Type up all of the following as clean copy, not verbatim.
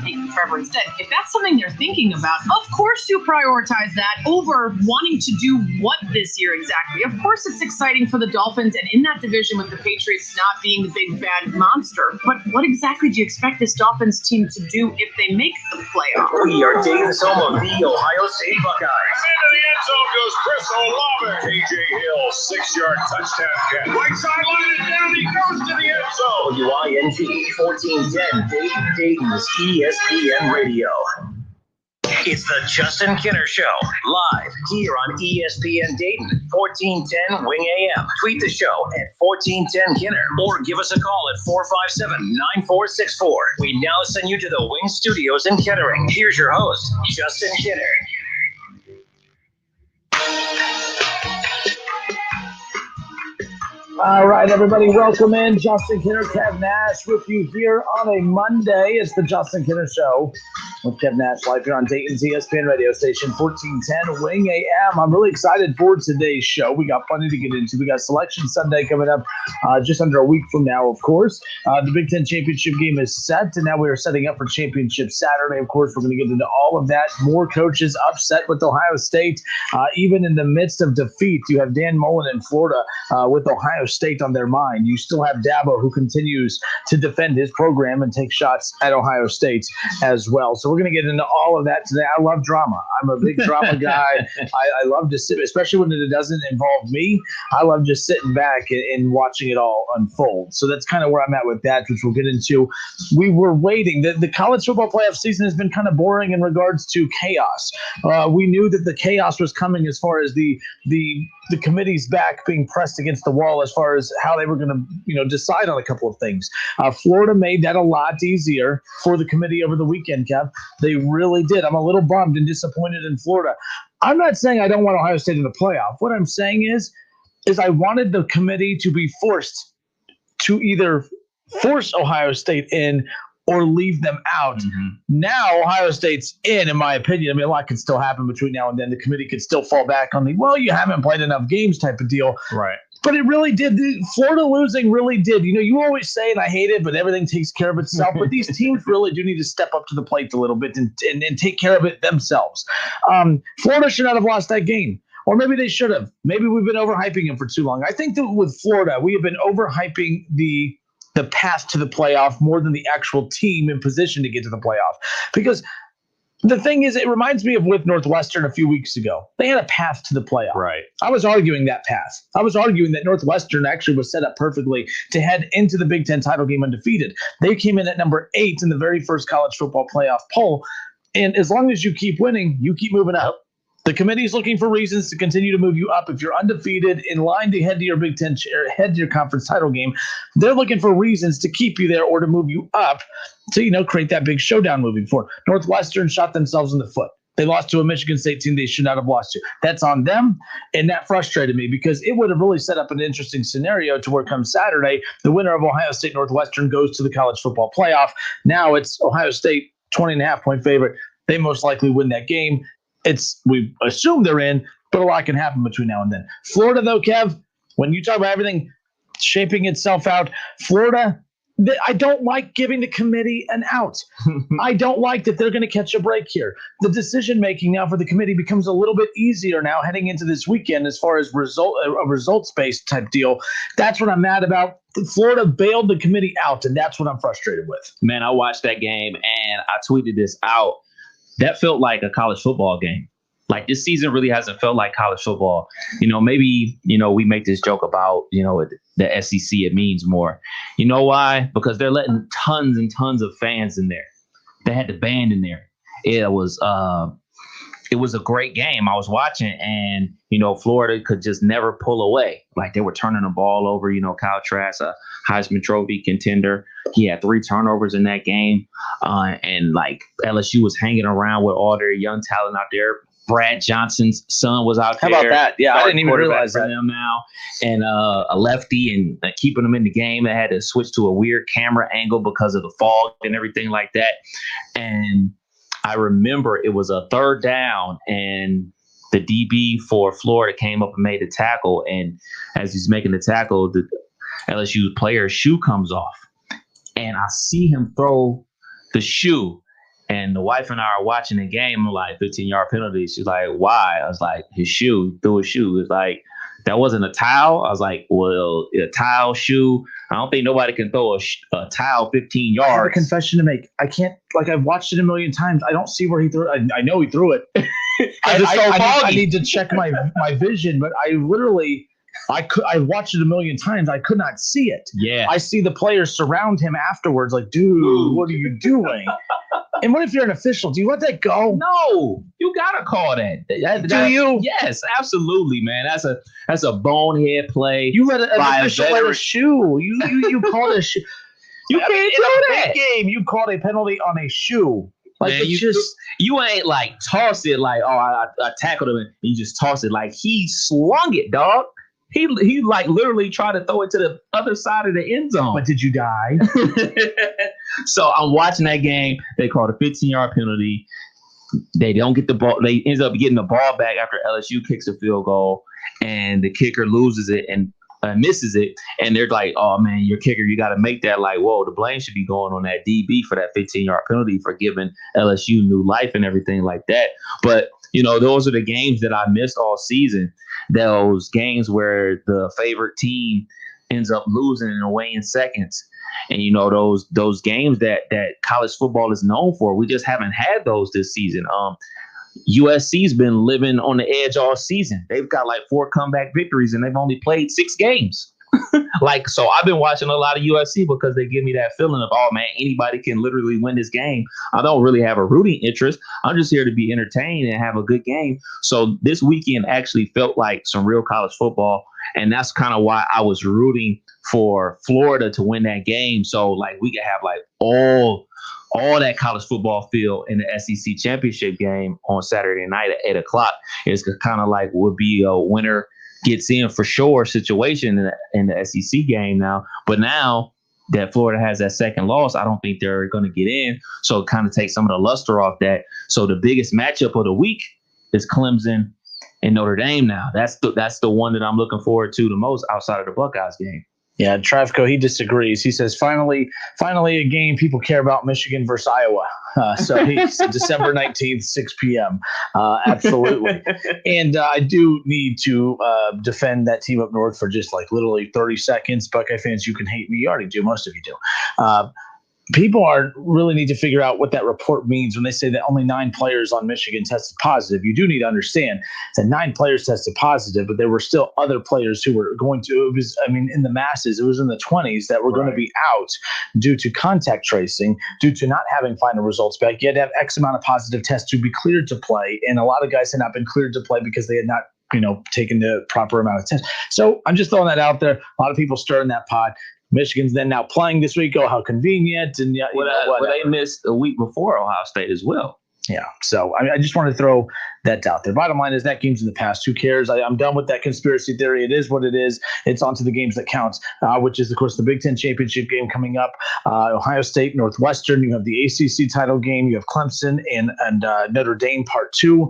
taking Trevor instead. If that's something they're thinking about, of course you prioritize that over wanting to do what this year exactly. Of course it's exciting for the Dolphins and in that division with the Patriots not being the big bad monster. But what exactly do you expect this Dolphins team to do if they make the playoffs? We are Dayton's home of the Ohio State Buckeyes. Into the end zone goes Chris Olave. KJ Hill, 6-yard touchdown catch. Right sideline and down he goes to the end zone. WINT 1410 Dayton's ESPN Radio. It's the Justin Kinner Show, live here on ESPN Dayton, 1410 Wing AM. Tweet the show at 1410 Kinner or give us a call at 457-9464. We now send you to the Wing Studios in Kettering. Here's your host, Justin Kinner. All right, everybody, welcome in. Justin Kinner, Kev Nash with you here on a Monday. It's the Justin Kinner Show with Kev Nash live here on Dayton's ESPN radio station, 1410 Wing AM. I'm really excited for today's show. We got plenty to get into. We got Selection Sunday coming up just under a week from now, of course. The Big Ten Championship game is set, and now we are setting up for Championship Saturday. Of course, we're going to get into all of that. More coaches upset with Ohio State. Even in the midst of defeat, you have Dan Mullen in Florida with Ohio State on their mind. You still have Dabo, who continues to defend his program and take shots at Ohio State as well. So we're going to get into all of that today. I love drama. I'm a big drama guy. I love to sit, especially when it doesn't involve me. I love just sitting back and watching it all unfold. So that's kind of where I'm at with that, which we'll get into. We were waiting. The college football playoff season has been kind of boring in regards to chaos. We knew that the chaos was coming as far as the committee's back being pressed against the wall as far as how they were going to, decide on a couple of things. Florida made that a lot easier for the committee over the weekend, Kev. They really did. I'm a little bummed and disappointed in Florida. I'm not saying I don't want Ohio State in the playoff. What I'm saying is I wanted the committee to be forced to either force Ohio State in or leave them out. Mm-hmm. Now Ohio State's in my opinion. I mean, a lot can still happen between now and then. The committee could still fall back on you haven't played enough games type of deal. Right. But it really did. Florida losing really did. You always say, and I hate it, but everything takes care of itself. But these teams really do need to step up to the plate a little bit and take care of it themselves. Florida should not have lost that game. Or maybe they should have. Maybe we've been overhyping them for too long. I think that with Florida, we have been overhyping the path to the playoff more than the actual team in position to get to the playoff. Because the thing is, it reminds me of with Northwestern a few weeks ago. They had a path to the playoff. Right. I was arguing that path. I was arguing that Northwestern actually was set up perfectly to head into the Big Ten title game undefeated. They came in at number 8 in the very first college football playoff poll. And as long as you keep winning, you keep moving up. The committee is looking for reasons to continue to move you up. If you're undefeated, in line to head to your Big Ten or head to your conference title game, they're looking for reasons to keep you there or to move you up to, create that big showdown moving forward. Northwestern shot themselves in the foot. They lost to a Michigan State team they should not have lost to. That's on them, and that frustrated me because it would have really set up an interesting scenario to where come Saturday, the winner of Ohio State Northwestern goes to the college football playoff. Now it's Ohio State 20.5-point favorite. They most likely win that game. We assume they're in, but a lot can happen between now and then. Florida, though, Kev, when you talk about everything shaping itself out, Florida, I don't like giving the committee an out. I don't like that they're going to catch a break here. The decision-making now for the committee becomes a little bit easier now heading into this weekend as far as a results-based type deal. That's what I'm mad about. Florida bailed the committee out, and that's what I'm frustrated with. Man, I watched that game, and I tweeted this out. That felt like a college football game. Like this season really hasn't felt like college football. Maybe, we make this joke about, the SEC, it means more. You know why? Because they're letting tons and tons of fans in there. They had the band in there. It was a great game. I was watching and, Florida could just never pull away. Like they were turning the ball over, Kyle Trask, a Heisman Trophy contender. He had 3 turnovers in that game. And like LSU was hanging around with all their young talent out there. Brad Johnson's son was out there. How about that? Yeah, I didn't even realize that. Them now. And a lefty and keeping them in the game. They had to switch to a weird camera angle because of the fog and everything like that. And I remember it was a 3rd down and the DB for Florida came up and made a tackle. And as he's making the tackle, the LSU player's shoe comes off. And I see him throw the shoe. And the wife and I are watching the game. I'm like, 15-yard penalty. She's like, why? I was like, his shoe, threw his shoe. It's like, that wasn't a towel. I was like, well, a towel, shoe. I don't think nobody can throw a towel 15 yards. I have a confession to make. I can't, like, I've watched it a million times. I don't see where he threw it. I know he threw it. I need to check my vision, but I watched it a million times. I could not see it. Yeah. I see the players surround him afterwards like, dude, what are you doing? And what if you're an official? Do you let that go? No, you gotta call that. Do you? Yes, absolutely, man. That's a bonehead play. You let an official let a shoe. You called a shoe. You can't do that. Game, you called a penalty on a shoe. Like, man, you ain't like toss it like, oh, I tackled him and you just toss it. Like, he slung it, dog. He like literally tried to throw it to the other side of the end zone. But did you die? So I'm watching that game. They called a 15-yard penalty. They don't get the ball. They end up getting the ball back after LSU kicks a field goal, and the kicker loses it and misses it. And they're like, oh, man, your kicker, you got to make that. Like, whoa, the blame should be going on that DB for that 15-yard penalty for giving LSU new life and everything like that. But, you know, those are the games that I missed all season. Those games where the favorite team ends up losing and away in seconds. And, you know, those games that college football is known for, we just haven't had those this season. USC's been living on the edge all season. They've got like 4 comeback victories and they've only played 6 games. Like, so I've been watching a lot of USC because they give me that feeling of, oh, man, anybody can literally win this game. I don't really have a rooting interest. I'm just here to be entertained and have a good game. So this weekend actually felt like some real college football. And that's kind of why I was rooting for Florida to win that game. So, like, we could have like all that college football feel in the SEC championship game on Saturday night at 8:00. It's kind of like would be a winner gets in for sure situation in the SEC game now. But now that Florida has that second loss, I don't think they're going to get in. So it kind of takes some of the luster off that. So the biggest matchup of the week is Clemson and Notre Dame now. That's the one that I'm looking forward to the most outside of the Buckeyes game. Yeah, Travko, he disagrees. He says, finally a game people care about, Michigan versus Iowa. So he's December 19th, 6 p.m. Absolutely. And I do need to defend that team up north for just like literally 30 seconds. Buckeye fans, you can hate me. You already do. Most of you do. People really need to figure out what that report means when they say that only 9 players on Michigan tested positive. You do need to understand that 9 players tested positive, but there were still other players who were going to, in the masses, it was in the 20s that were going to be out due to contact tracing, due to not having final results back. You had to have X amount of positive tests to be cleared to play. And a lot of guys had not been cleared to play because they had not taken the proper amount of tests. So I'm just throwing that out there. A lot of people stirring that pot. Michigan's then now playing this week. Oh, how convenient. And they missed a week before Ohio State as well. Yeah. So I just want to throw that out there. Bottom line is that game's in the past. Who cares? I'm done with that conspiracy theory. It is what it is. It's on to the games that count, which is, of course, the Big Ten championship game coming up. Ohio State, Northwestern. You have the ACC title game. You have Clemson and Notre Dame Part 2.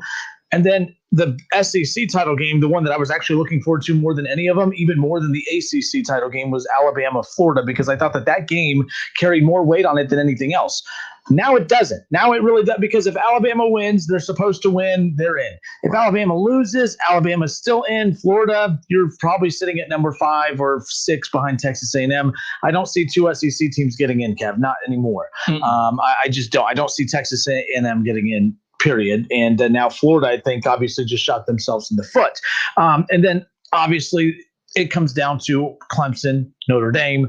And then the SEC title game, the one that I was actually looking forward to more than any of them, even more than the ACC title game, was Alabama-Florida, because I thought that game carried more weight on it than anything else. Now it doesn't. Now it really does, because if Alabama wins, they're supposed to win, they're in. If Alabama loses, Alabama's still in. Florida, you're probably sitting at number 5 or 6 behind Texas A&M. I don't see 2 SEC teams getting in, Kev, not anymore. I just don't. I don't see Texas A&M getting in. Period. And now Florida, I think, obviously just shot themselves in the foot. And then obviously it comes down to Clemson, Notre Dame.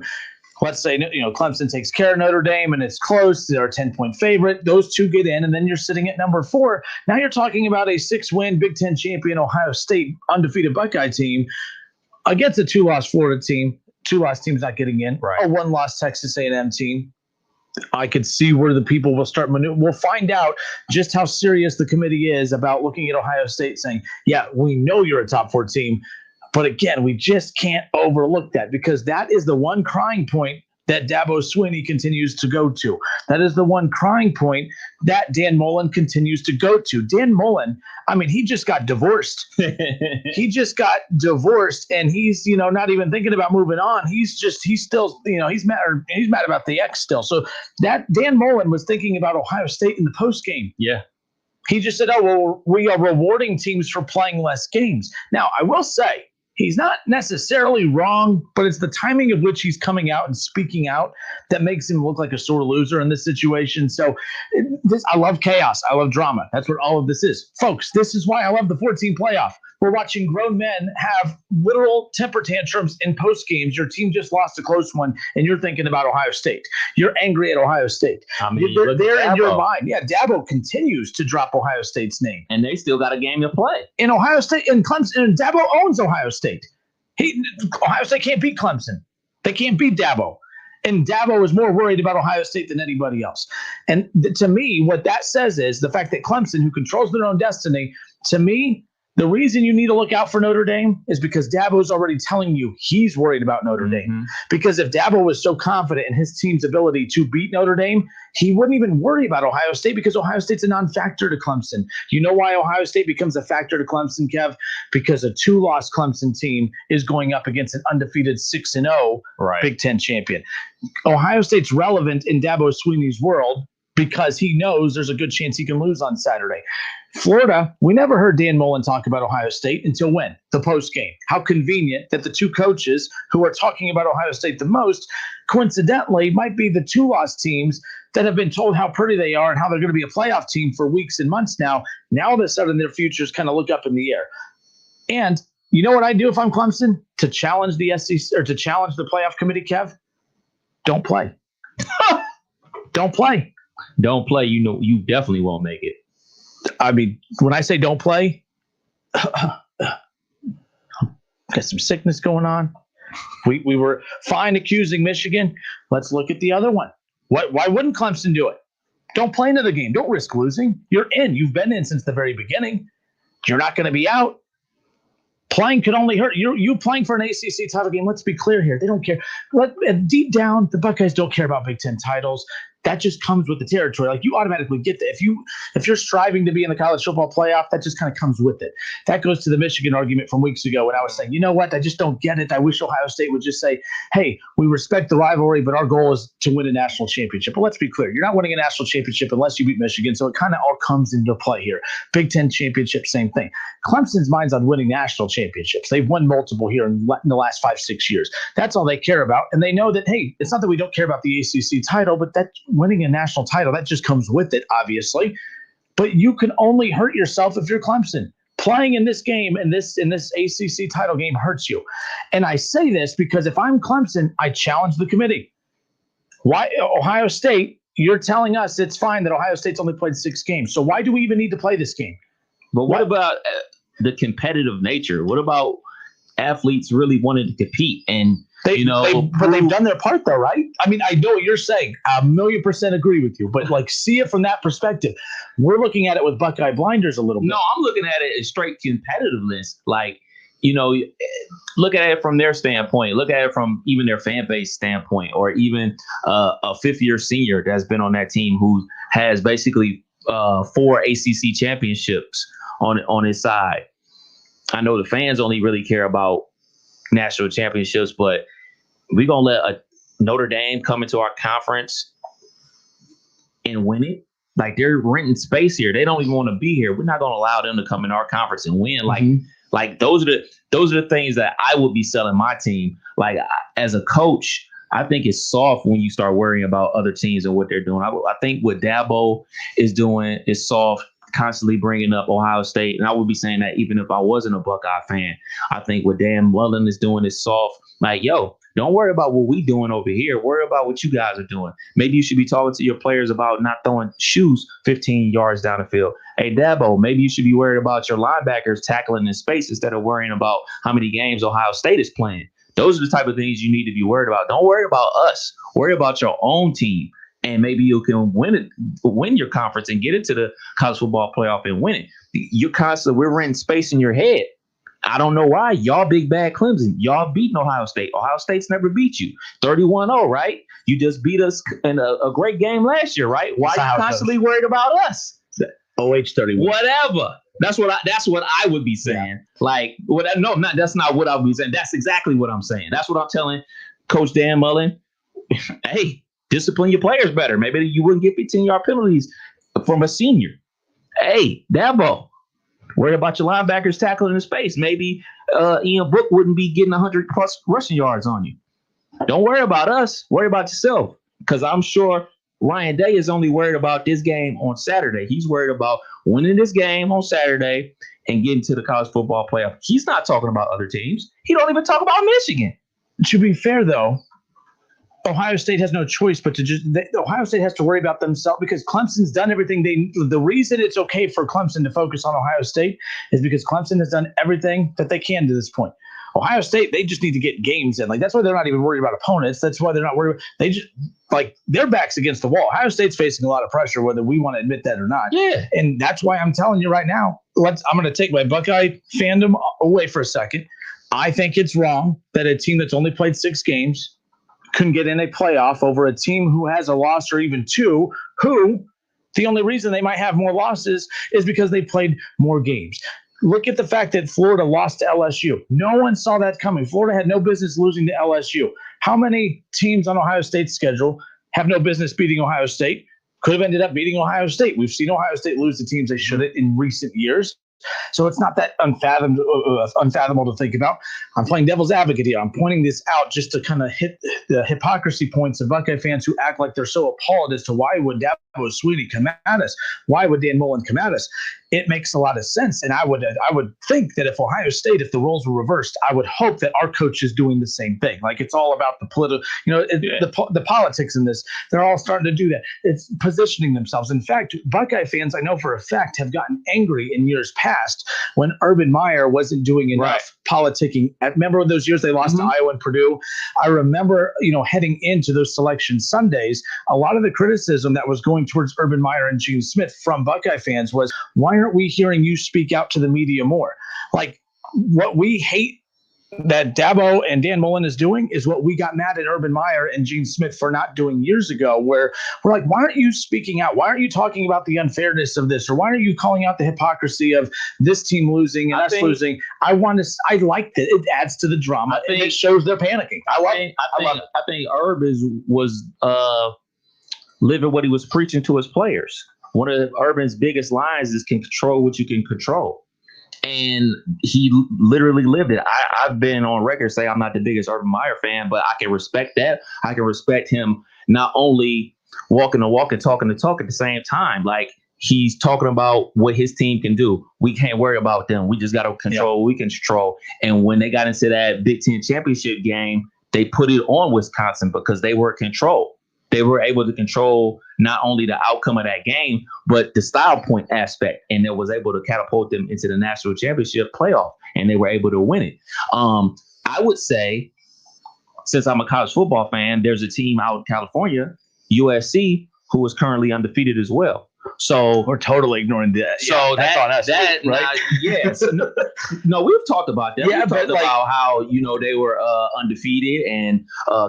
Let's say, Clemson takes care of Notre Dame and it's close. They're a 10-point favorite. Those 2 get in, and then you're sitting at number 4. Now you're talking about a 6-win Big Ten champion Ohio State undefeated Buckeye team against a 2-loss Florida team. 2-loss team's not getting in. Right. A 1-loss Texas A&M team. I could see where the people will start maneuvering. We'll find out just how serious the committee is about looking at Ohio State saying, yeah, we know you're a top 4 team. But again, we just can't overlook that, because that is the one crying point that Dabo Swinney continues to go to. That is the one crying point that Dan Mullen continues to go to. Dan Mullen, I mean, he just got divorced. He just got divorced, and he's, not even thinking about moving on. He's still, he's mad about the ex still. So that Dan Mullen was thinking about Ohio State in the post game. Yeah. He just said, oh, well, we are rewarding teams for playing less games. Now, I will say, he's not necessarily wrong, but it's the timing of which he's coming out and speaking out that makes him look like a sore loser in this situation. So I love chaos. I love drama. That's what all of this is. Folks, this is why I love the 14 playoff. We're watching grown men have literal temper tantrums in post games. Your team just lost a close one, and you're thinking about Ohio State. You're angry at Ohio State. I mean, they're in your mind. Yeah, Dabo continues to drop Ohio State's name. And they still got a game to play. In Ohio State, and Clemson, and Dabo owns Ohio State. Ohio State can't beat Clemson. They can't beat Dabo. And Dabo is more worried about Ohio State than anybody else. And to me, what that says is the fact that Clemson, who controls their own destiny, to me, the reason you need to look out for Notre Dame is because Dabo is already telling you he's worried about Notre Dame. Because if Dabo was so confident in his team's ability to beat Notre Dame, he wouldn't even worry about Ohio State because Ohio State's a non-factor to Clemson. You know why Ohio State becomes a factor to Clemson, Kev? Because a 2-loss Clemson team is going up against an undefeated 6-0 Big Ten champion. Ohio State's relevant in Dabo Swinney's world because he knows there's a good chance he can lose on Saturday. Florida, we never heard Dan Mullen talk about Ohio State until when? The post game. How convenient that the two coaches who are talking about Ohio State the most, coincidentally, might be the 2-loss teams that have been told how pretty they are and how they're going to be a playoff team for weeks and months now. Now, all of a sudden, their futures kind of look up in the air. And you know what I do if I'm Clemson? To challenge the SEC or to challenge the playoff committee, Kev? Don't play. Don't play. Don't play. You definitely won't make it. I mean, when I say don't play, got some sickness going on. We were fine accusing Michigan. Let's look at the other one. Why wouldn't Clemson do it? Don't play into the game. Don't risk losing. You're in. You've been in since the very beginning. You're not going to be out. Playing could only hurt. You playing for an ACC title game. Let's be clear here. They don't care. Deep down, the Buckeyes don't care about Big Ten titles. That just comes with the territory. Like, you automatically get that. If you're striving to be in the college football playoff, that just kind of comes with it. That goes to the Michigan argument from weeks ago when I was saying, you know what? I just don't get it. I wish Ohio State would just say, hey, we respect the rivalry, but our goal is to win a national championship. But let's be clear. You're not winning a national championship unless you beat Michigan. So it kind of all comes into play here. Big Ten championship, same thing. Clemson's mind's on winning national championships. They've won multiple here in the last 5-6 years. That's all they care about. And they know that, hey, it's not that we don't care about the ACC title, but that winning a national title, that just comes with it, obviously. But you can only hurt yourself if you're Clemson. Playing in this game, in this ACC title game, hurts you. And I say this because if I'm Clemson, I challenge the committee. Why Ohio State? You're telling us it's fine that Ohio State's only played 6 games. So why do we even need to play this game? But what about the competitive nature? What about athletes really wanting to compete? And they've done their part, though, right? I mean, I know what you're saying. I 1,000,000% agree with you. But, see it from that perspective. We're looking at it with Buckeye blinders a little bit. No, I'm looking at it as straight competitiveness. Look at it from their standpoint. Look at it from even their fan base standpoint, or even a 5th-year senior that's been on that team who has basically 4 ACC championships on his side. I know the fans only really care about national championships, but we're going to let a Notre Dame come into our conference and win it. Like, they're renting space here. They don't even want to be here. We're not going to allow them to come in our conference and win. Like those are the things that I would be selling my team. Like, as a coach, I think it's soft when you start worrying about other teams and what they're doing. I think what Dabo is doing is soft, constantly bringing up Ohio State. And I would be saying that even if I wasn't a Buckeye fan. I think what Dan Mullen is doing is soft. Like, yo, don't worry about what we doing over here. Worry about what you guys are doing. Maybe you should be talking to your players about not throwing shoes 15 yards down the field. Hey, Dabo, maybe you should be worried about your linebackers tackling in space instead of worrying about how many games Ohio State is playing. Those are the type of things you need to be worried about. Don't worry about us. Worry about your own team. And maybe you can win your conference and get into the college football playoff and win it. We're renting space in your head. I don't know why. Y'all big bad Clemson. Y'all beating Ohio State. Ohio State's never beat you. 31-0, right? You just beat us in a great game last year, right? Why are you constantly worried about us? OH31. Whatever. That's what I would be saying. Yeah. Like, that's not what I would be saying. That's exactly what I'm saying. That's what I'm telling Coach Dan Mullen. Hey, discipline your players better. Maybe you wouldn't get 15-yard penalties from a senior. Hey, Dabo, worry about your linebackers tackling in space. Maybe Ian Book wouldn't be getting 100+ rushing yards on you. Don't worry about us. Worry about yourself. Because I'm sure Ryan Day is only worried about this game on Saturday. He's worried about winning this game on Saturday and getting to the college football playoff. He's not talking about other teams. He don't even talk about Michigan. To be fair, though, Ohio State has no choice but Ohio State has to worry about themselves because Clemson's done everything the reason it's okay for Clemson to focus on Ohio State is because Clemson has done everything that they can to this point. Ohio State, they just need to get games in. Like, that's why they're not even worried about opponents. That's why they're not worried. They just, like, their back's against the wall. Ohio State's facing a lot of pressure, whether we want to admit that or not. Yeah. And that's why I'm telling you right now, I'm going to take my Buckeye fandom away for a second. I think it's wrong that a team that's only played 6 games couldn't get in a playoff over a team who has a loss or even 2, who the only reason they might have more losses is because they played more games. Look at the fact that Florida lost to LSU. No one saw that coming. Florida had no business losing to LSU. How many teams on Ohio State's schedule have no business beating Ohio State? Could have ended up beating Ohio State. We've seen Ohio State lose to teams they shouldn't in recent years. So it's not that unfathomable to think about. I'm playing devil's advocate here. I'm pointing this out just to kind of hit the hypocrisy points of Buckeye fans who act like they're so appalled as to why would Dabo Swinney come at us? Why would Dan Mullen come at us? It makes a lot of sense. And I would think that if Ohio State, if the roles were reversed, I would hope that our coach is doing the same thing. Like, it's all about the political, the politics in this. They're all starting to do that. It's positioning themselves. In fact, Buckeye fans, I know for a fact, have gotten angry in years past when Urban Meyer wasn't doing enough politicking. Remember those years they lost to Iowa and Purdue? I remember, heading into those selection Sundays, a lot of the criticism that was going towards Urban Meyer and Gene Smith from Buckeye fans was, why aren't we hearing you speak out to the media more? Like, what we hate that Dabo and Dan Mullen is doing is what we got mad at Urban Meyer and Gene Smith for not doing years ago, where we're like, why aren't you speaking out? Why aren't you talking about the unfairness of this? Or why aren't you calling out the hypocrisy of this team losing and us losing? I like that. It adds to the drama. It shows they're panicking. I think Herb was living what he was preaching to his players. One of Urban's biggest lines is control what you can control. And he literally lived it. I've been on record saying I'm not the biggest Urban Meyer fan, but I can respect that. I can respect him not only walking the walk and talking the talk at the same time. Like, he's talking about what his team can do. We can't worry about them. We just got to control what we can control. And when they got into that Big Ten championship game, they put it on Wisconsin because they were controlled. They were able to control not only the outcome of that game, but the style point aspect. And it was able to catapult them into the national championship playoff, and they were able to win it. I would say, since I'm a college football fan, there's a team out in California, USC, who is currently undefeated as well. So we're totally ignoring that. So that's on us, right? Yes. No, we've talked about that. Yeah, we've talked about how, they were undefeated, and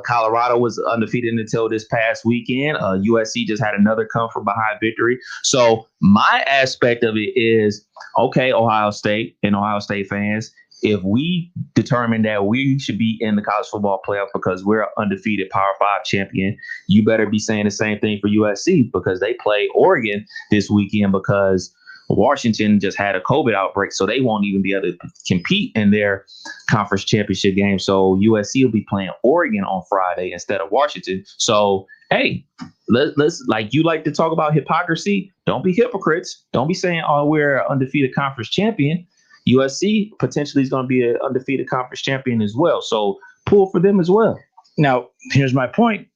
Colorado was undefeated until this past weekend. USC just had another come from behind victory. So my aspect of it is, okay, Ohio State and Ohio State fans, if we determine that we should be in the college football playoff because we're an undefeated Power 5 champion, you better be saying the same thing for USC because they play Oregon this weekend because Washington just had a COVID outbreak, so they won't even be able to compete in their conference championship game. So USC will be playing Oregon on Friday instead of Washington. So, hey, let's like you like to talk about hypocrisy. Don't be hypocrites. Don't be saying, oh, we're an undefeated conference champion. USC potentially is going to be an undefeated conference champion as well. So pull for them as well. Now, here's my point.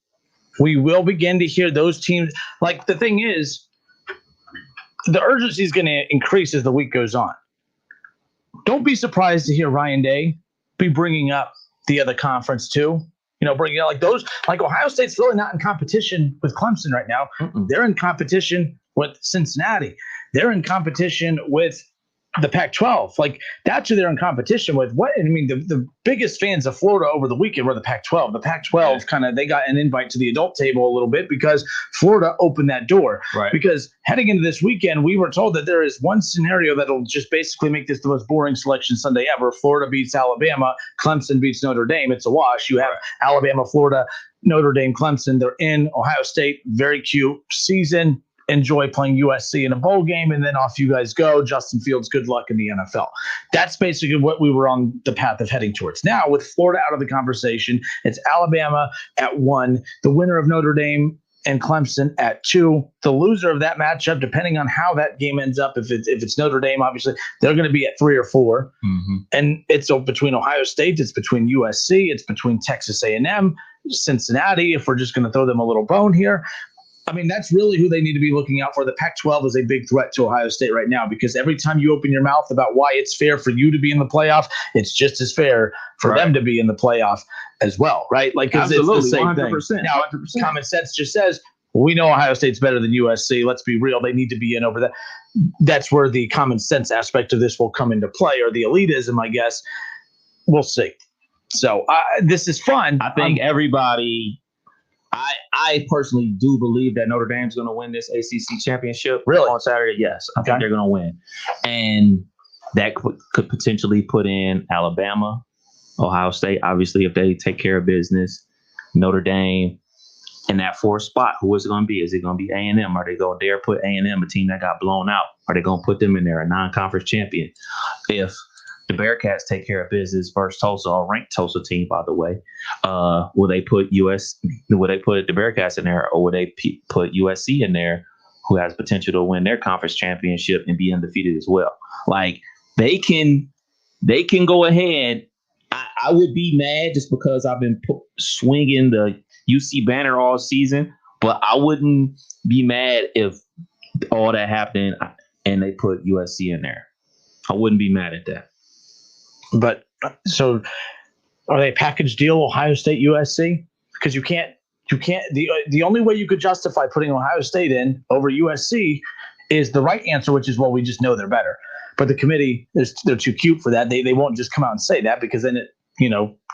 We will begin to hear those teams. Like, the thing is, the urgency is going to increase as the week goes on. Don't be surprised to hear Ryan Day be bringing up the other conference too. Bringing out like those, like Ohio State's really not in competition with Clemson right now. They're in competition with Cincinnati. They're in competition with the Pac-12. Like, that's who they're in competition with. I mean, the biggest fans of Florida over the weekend were the Pac-12. The Pac-12 kind of, they got an invite to the adult table a little bit because Florida opened that door. Right. Because heading into this weekend, we were told that there is one scenario that'll just basically make this the most boring selection Sunday ever. Florida beats Alabama. Clemson beats Notre Dame. It's a wash. You have Alabama, Florida, Notre Dame, Clemson. They're in Ohio State. Very cute season. Enjoy playing USC in a bowl game, and then off you guys go. Justin Fields, good luck in the NFL. That's basically what we were on the path of heading towards. Now, with Florida out of the conversation, it's Alabama at 1, the winner of Notre Dame and Clemson at 2. The loser of that matchup, depending on how that game ends up, if it's Notre Dame, obviously, they're going to be at 3 or 4. Mm-hmm. And it's between Ohio State, it's between USC, it's between Texas A&M, Cincinnati, if we're just going to throw them a little bone here. I mean, that's really who they need to be looking out for. The Pac-12 is a big threat to Ohio State right now because every time you open your mouth about why it's fair for you to be in the playoff, it's just as fair for them to be in the playoff as well, right? Like, it's the same 100%, thing. Now, 100%. Common sense just says, well, we know Ohio State's better than USC. Let's be real. They need to be in over that. That's where the common sense aspect of this will come into play, or the elitism, I guess. We'll see. So this is fun. I think everybody – I personally do believe that Notre Dame's going to win this ACC championship on Saturday. Yes, I think they're going to win. And that could potentially put in Alabama, Ohio State, obviously, if they take care of business, Notre Dame in that 4th spot. Who is it going to be? Is it going to be A&M? Are they going to dare put A&M, a team that got blown out? Are they going to put them in there, a non-conference champion? If the Bearcats take care of business versus Tulsa, a ranked Tulsa team, by the way, will they put the Bearcats in there, or will they put USC in there, who has potential to win their conference championship and be undefeated as well? Like, they can go ahead. I would be mad just because I've been swinging the UC banner all season, but I wouldn't be mad if all that happened and they put USC in there. I wouldn't be mad at that. But so are they a package deal, Ohio State, USC? Because you can't the only way you could justify putting Ohio State in over USC is the right answer, which is, well, we just know they're better. But the committee, they're too cute for that. They won't just come out and say that, because then it,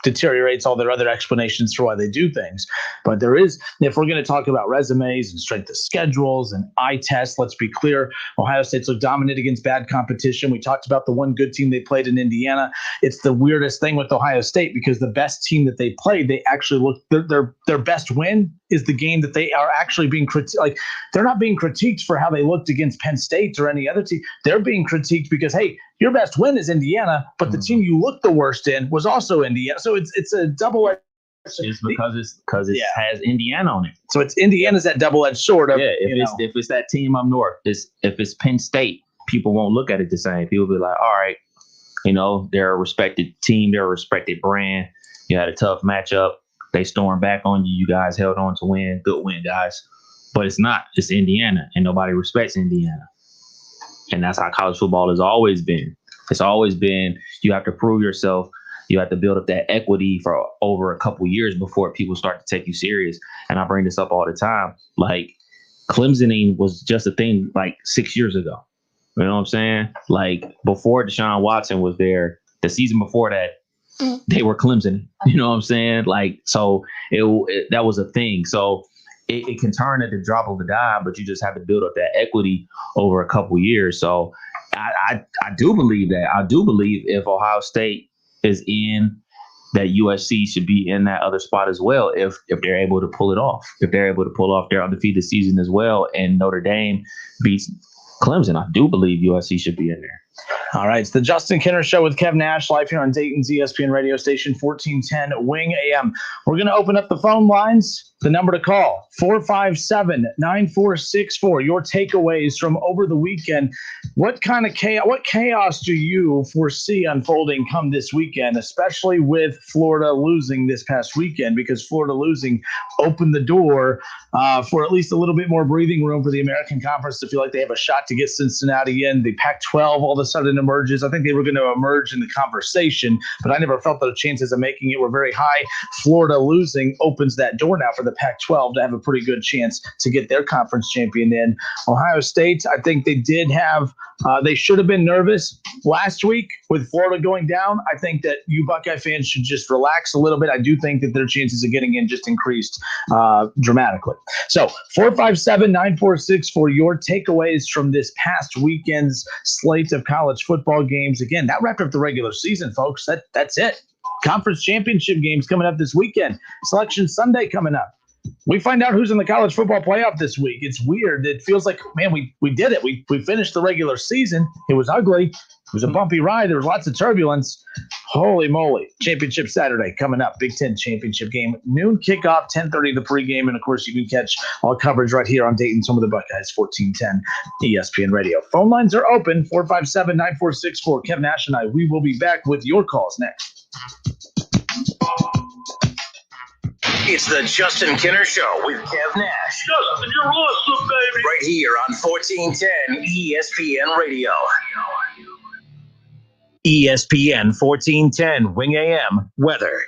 deteriorates all their other explanations for why they do things. But there is, if we're going to talk about resumes and strength of schedules and eye tests, let's be clear, Ohio State's looked dominant against bad competition. We talked about the one good team they played in Indiana. It's the weirdest thing with Ohio State, because the best team that they played, they actually look, their best win is the game that they are actually being critiqued. Like, they're not being critiqued for how they looked against Penn State or any other team. They're being critiqued because, hey, your best win is Indiana, but the team you looked the worst in was also Indiana. So it's a double-edged. It's because it has Indiana on it. So it's Indiana's that double-edged sword. If it's that team up north, if it's Penn State, people won't look at it the same. People will be like, all right, they're a respected team, they're a respected brand. You had a tough matchup. They stormed back on you. You guys held on to win. Good win, guys. But it's not. It's Indiana, and nobody respects Indiana. And that's how college football has always been. It's always been, you have to prove yourself. You have to build up that equity for over a couple years before people start to take you serious. And I bring this up all the time. Like, Clemsoning was just a thing like 6 years ago. You know what I'm saying? Like, before Deshaun Watson was there, the season before that, they were Clemson. You know what I'm saying? Like, so that was a thing. So it can turn at the drop of a dime, but you just have to build up that equity over a couple years. So I do believe that. I do believe if Ohio State is in, that USC should be in that other spot as well, if they're able to pull it off. If they're able to pull off their undefeated season as well, and Notre Dame beats Clemson, I do believe USC should be in there. All right, it's the Justin Kinner Show with Kev Nash, live here on Dayton's ESPN radio station, 1410 Wing AM. We're going to open up the phone lines. The number to call, 457-9464. Your takeaways from over the weekend. What kind of chaos do you foresee unfolding come this weekend, especially with Florida losing this past weekend? Because Florida losing opened the door for at least a little bit more breathing room for the American Conference to feel like they have a shot to get Cincinnati in. The Pac-12 all of a sudden emerges. I think they were going to emerge in the conversation, but I never felt the chances of making it were very high. Florida losing opens that door now for the Pac-12 to have a pretty good chance to get their conference champion in. Ohio State, I think they did have they should have been nervous last week with Florida going down. I think that you Buckeye fans should just relax a little bit. I do think that their chances of getting in just increased dramatically. So 457-946 for your takeaways from this past weekend's slate of college football games. Again, that wrapped up the regular season, folks. That's it. Conference championship games coming up this weekend. Selection Sunday coming up. We find out who's in the college football playoff this week. It's weird. It feels like, man, we did it. We finished the regular season. It was ugly. It was a bumpy ride. There was lots of turbulence. Holy moly. Championship Saturday coming up. Big Ten championship game. Noon kickoff, 10:30 the pregame. And, of course, you can catch all coverage right here on Dayton's Home of the Buckeyes, 1410 ESPN Radio. Phone lines are open, 457-9464. Kevin Nash and I, we will be back with your calls next. It's the Justin Kinner Show with Kev Nash. Justin, you're awesome, baby. Right here on 1410 ESPN Radio. ESPN 1410 Wing AM weather.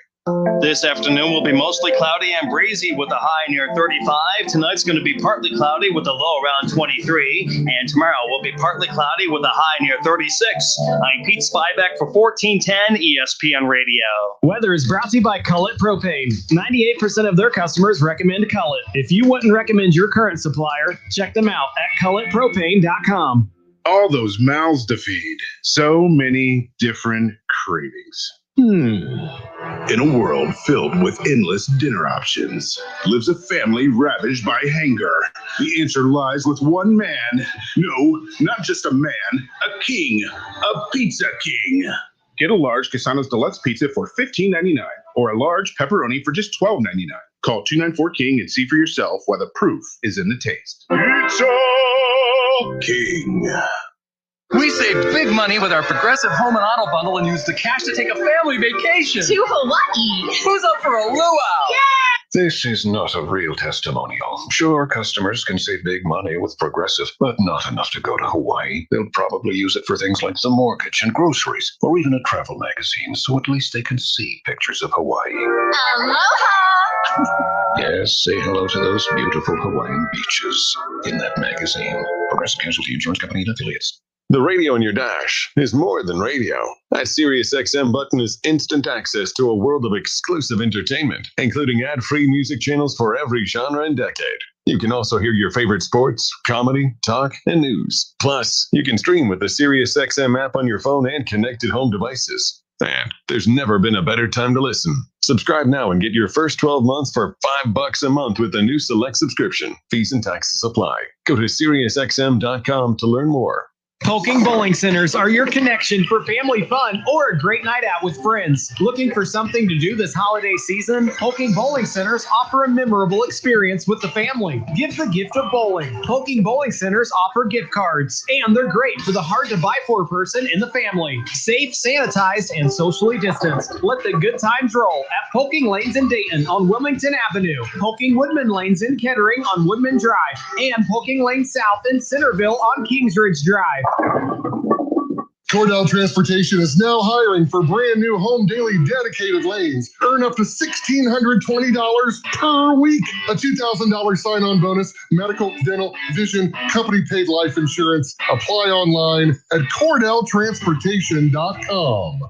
This afternoon will be mostly cloudy and breezy with a high near 35. Tonight's going to be partly cloudy with a low around 23. And tomorrow will be partly cloudy with a high near 36. I'm Pete Spybeck for 1410 ESPN Radio. Weather is brought to you by Cullet Propane. 98% of their customers recommend Cullet. If you wouldn't recommend your current supplier, check them out at culletpropane.com. All those mouths to feed. So many different cravings. In a world filled with endless dinner options, lives a family ravaged by hunger. The answer lies with one man. No, not just a man, a king, a pizza king. Get a large Casanos Deluxe pizza for $15.99 or a large pepperoni for just $12.99. Call 294-KING and see for yourself why the proof is in the taste. Pizza King. We saved big money with our Progressive Home and Auto Bundle and used the cash to take a family vacation. To Hawaii. Who's up for a luau? Yeah! This is not a real testimonial. Sure, customers can save big money with Progressive, but not enough to go to Hawaii. They'll probably use it for things like the mortgage and groceries, or even a travel magazine, so at least they can see pictures of Hawaii. Aloha! Yes, say hello to those beautiful Hawaiian beaches in that magazine. Progressive Casualty Insurance Company and Affiliates. The radio in your dash is more than radio. That SiriusXM button is instant access to a world of exclusive entertainment, including ad-free music channels for every genre and decade. You can also hear your favorite sports, comedy, talk, and news. Plus, you can stream with the SiriusXM app on your phone and connected home devices. And there's never been a better time to listen. Subscribe now and get your first 12 months for $5 a month with the new Select subscription. Fees and taxes apply. Go to SiriusXM.com to learn more. Poking Bowling Centers are your connection for family fun or a great night out with friends. Looking for something to do this holiday season? Poking Bowling Centers offer a memorable experience with the family. Give the gift of bowling. Poking Bowling Centers offer gift cards, and they're great for the hard-to-buy-for person in the family. Safe, sanitized, and socially distanced. Let the good times roll at Poking Lanes in Dayton on Wilmington Avenue, Poking Woodman Lanes in Kettering on Woodman Drive, and Poking Lane South in Centerville on Kingsridge Drive. Cordell Transportation is now hiring for brand new home daily dedicated lanes. Earn up to $1,620 per week. A $2,000 sign-on bonus, medical, dental, vision, company paid life insurance. Apply online at CordellTransportation.com.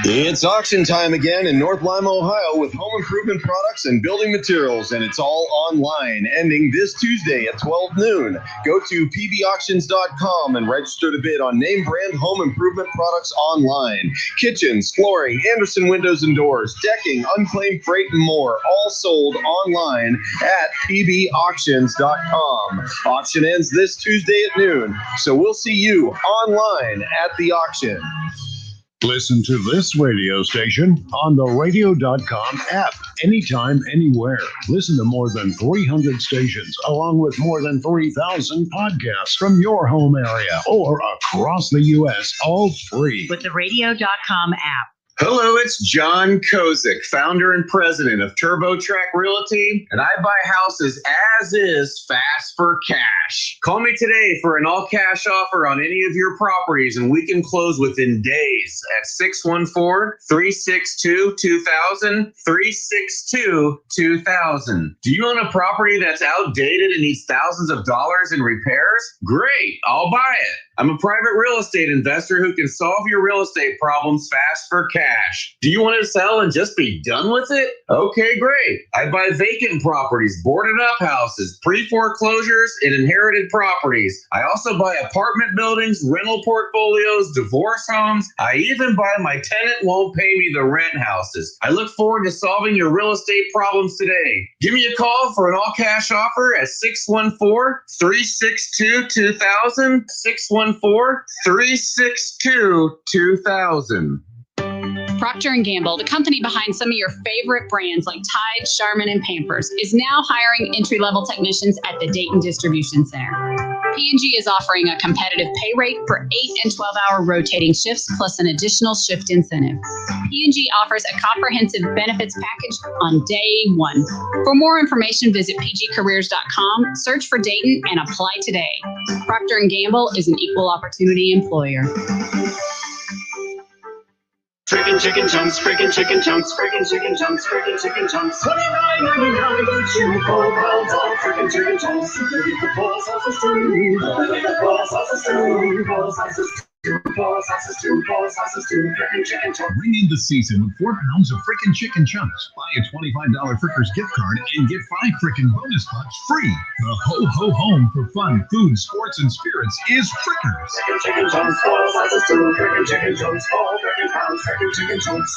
It's auction time again in North Lima, Ohio with home improvement products and building materials, and it's all online, ending this Tuesday at 12 noon. Go to pbauctions.com and register to bid on name brand home improvement products online. Kitchens, flooring, Anderson windows and doors, decking, unclaimed freight, and more, all sold online at pbauctions.com. Auction ends this Tuesday at noon, so we'll see you online at the auction. Listen to this radio station on the radio.com app anytime, anywhere. Listen to more than 300 stations along with more than 3,000 podcasts from your home area or across the U.S., all free. With the radio.com app. Hello, it's John Kozik, founder and president of TurboTrack Realty, and I buy houses as is, fast for cash. Call me today for an all-cash offer on any of your properties, and we can close within days at 614-362-2000, 362-2000. Do you own a property that's outdated and needs thousands of dollars in repairs? Great, I'll buy it. I'm a private real estate investor who can solve your real estate problems fast for cash. Do you want to sell and just be done with it? Okay, great. I buy vacant properties, boarded up houses, pre-foreclosures, and inherited properties. I also buy apartment buildings, rental portfolios, divorce homes. I even buy my tenant won't pay me the rent houses. I look forward to solving your real estate problems today. Give me a call for an all-cash offer at 614-362-2000, 614-362-2000. Procter & Gamble, the company behind some of your favorite brands like Tide, Charmin, and Pampers, is now hiring entry-level technicians at the Dayton Distribution Center. P&G is offering a competitive pay rate for 8 and 12-hour rotating shifts plus an additional shift incentive. P&G offers a comprehensive benefits package on day one. For more information, visit pgcareers.com, search for Dayton, and apply today. Procter & Gamble is an equal opportunity employer. Friggin' chicken chunks, friggin' chicken chunks, friggin' chicken chunks, friggin' chicken chunks. $29.99 each and 4 pounds of friggin' chicken chunks. You can get the balls off the stew. You can get the balls off the stew. Balls off the stew. Balls off the stew. Balls off the stew. Friggin' chicken chunks. Ring in the season with 4 pounds of frickin' chicken chunks. Buy a $25 Frickers gift card and get 5 frickin' bonus bucks free. The ho home for fun, food, sports, and spirits is Frickers. Friggin' chicken chunks. Balls off the stew. Friggin' chicken chunks. All friggin' pounds. Friggin' chicken chunks.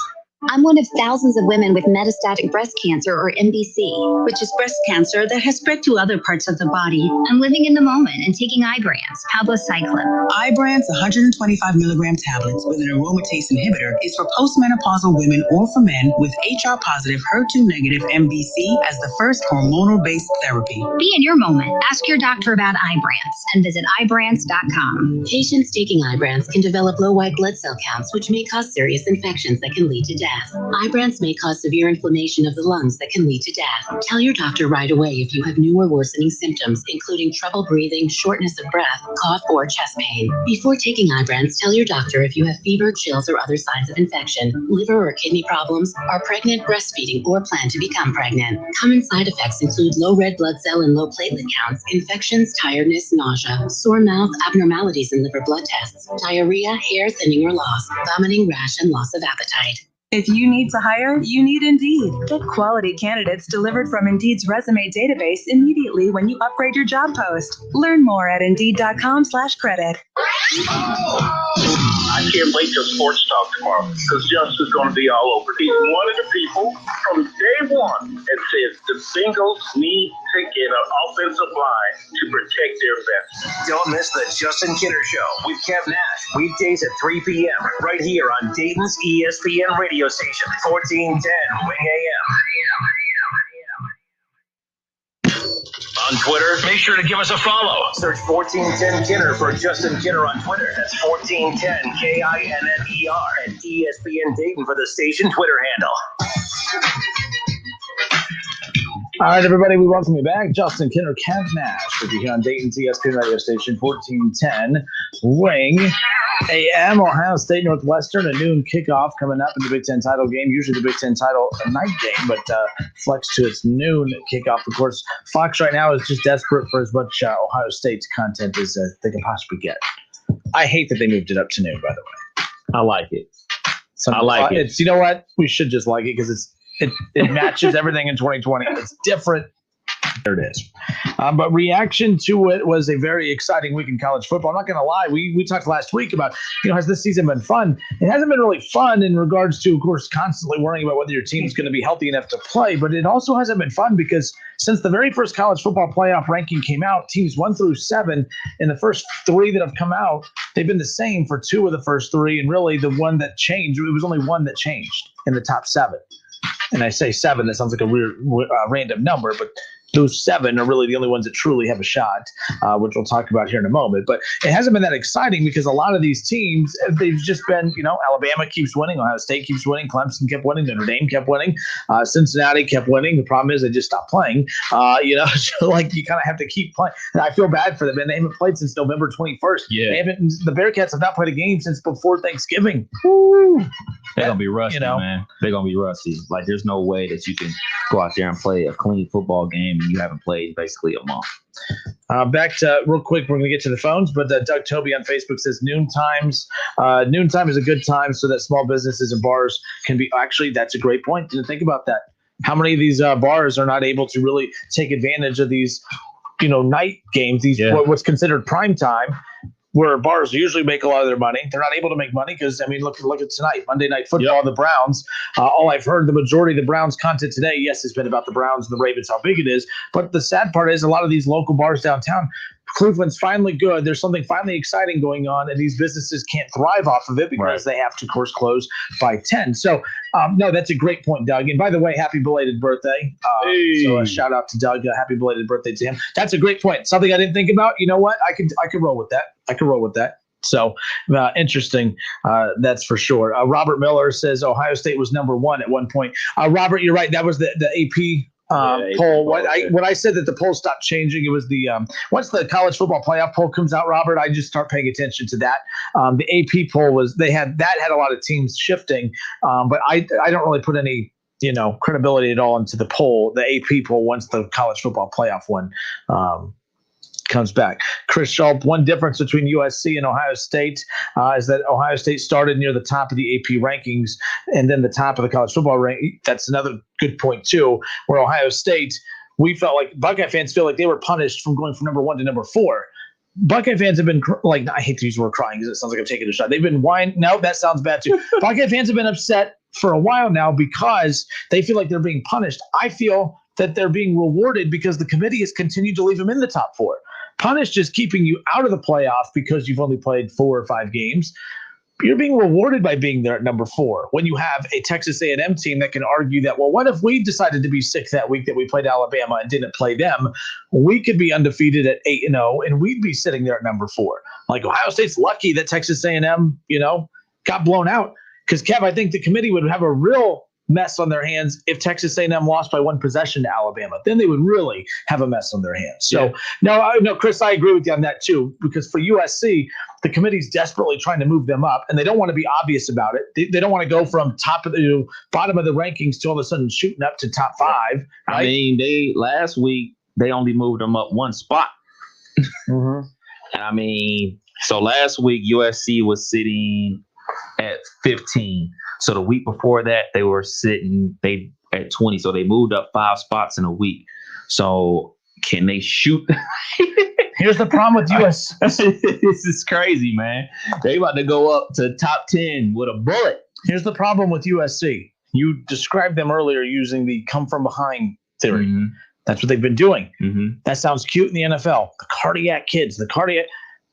I'm one of thousands of women with metastatic breast cancer, or MBC, which is breast cancer that has spread to other parts of the body. I'm living in the moment and taking Ibrance, palbociclib. Ibrance 125 milligram tablets with an aromatase inhibitor is for postmenopausal women or for men with HR-positive, HER2-negative MBC as the first hormonal-based therapy. Be in your moment. Ask your doctor about Ibrance and visit Ibrance.com. Patients taking Ibrance can develop low white blood cell counts, which may cause serious infections that can lead to death. Ibrance may cause severe inflammation of the lungs that can lead to death. Tell your doctor right away if you have new or worsening symptoms, including trouble breathing, shortness of breath, cough, or chest pain. Before taking Ibrance, tell your doctor if you have fever, chills, or other signs of infection, liver or kidney problems, are pregnant, breastfeeding, or plan to become pregnant. Common side effects include low red blood cell and low platelet counts, infections, tiredness, nausea, sore mouth, abnormalities in liver blood tests, diarrhea, hair thinning or loss, vomiting, rash, and loss of appetite. If you need to hire, you need Indeed. Get quality candidates delivered from Indeed's resume database immediately when you upgrade your job post. Learn more at Indeed.com/credit. I can't wait till sports talk tomorrow because Justin's going to be all over. He's one of the people from day one that says the Bengals need to get an offensive line to protect their best. Don't miss the Justin Kinner Show with Kev Nash, weekdays at 3 p.m. right here on Dayton's ESPN radio station, 1410 Wing AM. On Twitter, make sure to give us a follow. Search 1410 Kinner for Justin Kinner on Twitter. That's 1410 KINNER and ESPN Dayton for the station Twitter handle. All right, everybody, we welcome you back. Justin Kinner, Kev Nash, with you here on Dayton's ESPN radio station, 1410 Wing AM. Ohio State Northwestern, a noon kickoff coming up in the Big Ten title game. Usually the Big Ten title a night game, but flex to its noon kickoff. Of course, Fox right now is just desperate for as much Ohio State content as they can possibly get. I hate that they moved it up to noon, by the way. I like it. I like it. You know what? We should just like it because it matches everything in 2020. It's different. There it is. But reaction to it was a very exciting week in college football. I'm not going to lie. We talked last week about, has this season been fun? It hasn't been really fun in regards to, of course, constantly worrying about whether your team's going to be healthy enough to play. But it also hasn't been fun because since the very first college football playoff ranking came out, teams 1 through 7, in the first 3 that have come out, they've been the same for 2 of the first 3. And really the one that changed, it was only one that changed in the top 7. And I say 7, that sounds like a weird random number, but those 7 are really the only ones that truly have a shot, which we'll talk about here in a moment. But it hasn't been that exciting because a lot of these teams, they've just been, Alabama keeps winning, Ohio State keeps winning, Clemson kept winning, Notre Dame kept winning, Cincinnati kept winning. The problem is they just stopped playing. So you kind of have to keep playing. And I feel bad for them, and they haven't played since November 21st. Yeah. The Bearcats have not played a game since before Thanksgiving. Woo. They're going to be rusty, man. They're going to be rusty. Like, there's no way that you can go out there and play a clean football game and you haven't played basically a month. Back to real quick, we're going to get to the phones, but Doug Toby on Facebook says noontime is a good time so that small businesses and bars can be – actually, that's a great point. Didn't think about that. How many of these bars are not able to really take advantage of these, night games, what's considered prime time, where bars usually make a lot of their money. They're not able to make money because, look at tonight, Monday Night Football, the Browns. All I've heard, the majority of the Browns content today, yes, has been about the Browns and the Ravens, how big it is. But the sad part is a lot of these local bars downtown, Cleveland's finally good. There's something finally exciting going on, and these businesses can't thrive off of it because they have to, of course, close by 10. So, no, that's a great point, Doug. And by the way, happy belated birthday. So a shout out to Doug. Happy belated birthday to him. That's a great point. Something I didn't think about. You know what? I could roll with that. So interesting. That's for sure. Robert Miller says Ohio State was number 1 at one point. Robert, you're right. That was the AP poll. When I said that the poll stopped changing, it was the once the college football playoff poll comes out, Robert, I just start paying attention to that. The AP poll had a lot of teams shifting, but I don't really put any credibility at all into the poll, the AP poll, once the college football playoff one comes back. Chris Schulp, one difference between USC and Ohio State is that Ohio State started near the top of the AP rankings and then the top of the college football rank. That's another good point too, where Ohio State, we felt like Buckeye fans feel like they were punished from going from number 1 to number 4. Buckeye fans have been I hate to use the word crying because it sounds like I'm taking a shot. They've been whining. No, that sounds bad too. Buckeye fans have been upset for a while now because they feel like they're being punished. I feel that they're being rewarded because the committee has continued to leave them in the top 4. Punished is keeping you out of the playoff because you've only played 4 or 5 games. You're being rewarded by being there at number 4 when you have a Texas A&M team that can argue that, well, what if we decided to be sick that week that we played Alabama and didn't play them? We could be undefeated at 8-0 and we'd be sitting there at number 4. Like Ohio State's lucky that Texas A&M, got blown out. Because, Kev, I think the committee would have a real mess on their hands if Texas A&M lost by 1 possession to Alabama. Then they would really have a mess on their hands. So, no, Chris, I agree with you on that too, because for USC, the committee's desperately trying to move them up, and they don't want to be obvious about it. They don't want to go from bottom of the rankings to all of a sudden shooting up to top 5. Right? I mean, last week, they only moved them up 1 spot. Mm-hmm. So last week, USC was sitting at 15. So the week before that, they were sitting at 20. So they moved up 5 spots in a week. So can they shoot? Here's the problem with US. This is crazy, man. They about to go up to top 10 with a bullet. Here's the problem with USC. You described them earlier using the come from behind theory. Mm-hmm. That's what they've been doing. Mm-hmm. That sounds cute in the NFL. The cardiac kids,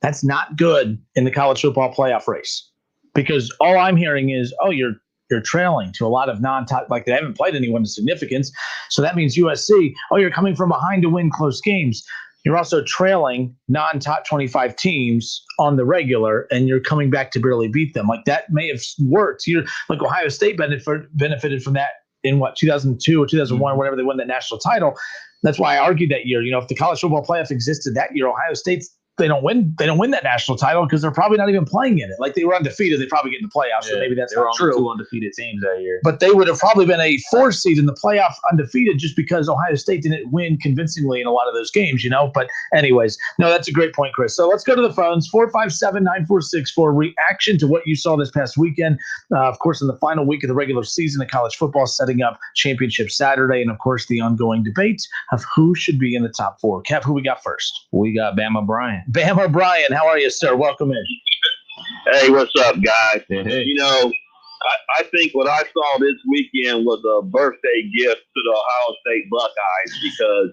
that's not good in the college football playoff race. Because all I'm hearing is, you're trailing to a lot of non-top, like they haven't played anyone of significance. So that means USC, you're coming from behind to win close games. You're also trailing non-top 25 teams on the regular, and you're coming back to barely beat them. Like that may have worked. Like Ohio State benefited from that in 2002 or 2001, whenever they won that national title. That's why I argued that year. If the college football playoff existed that year, Ohio State's they don't win that national title because they're probably not even playing in it. Like they were undefeated, they probably get in the playoffs. So maybe that's not true. 2 undefeated teams that year, but they would have probably been a 4 seed in the playoff undefeated just because Ohio State didn't win convincingly in a lot of those games, But anyways, no, that's a great point, Chris. So let's go to the phones. 457-9464. Reaction to what you saw this past weekend. Of course, in the final week of the regular season of college football, setting up Championship Saturday, and of course the ongoing debate of who should be in the top 4. Kev, who we got first? We got Bama Bryant. Bama Brian, how are you, sir? Welcome in. Hey, what's up, guys? Hey. I think what I saw this weekend was a birthday gift to the Ohio State Buckeyes because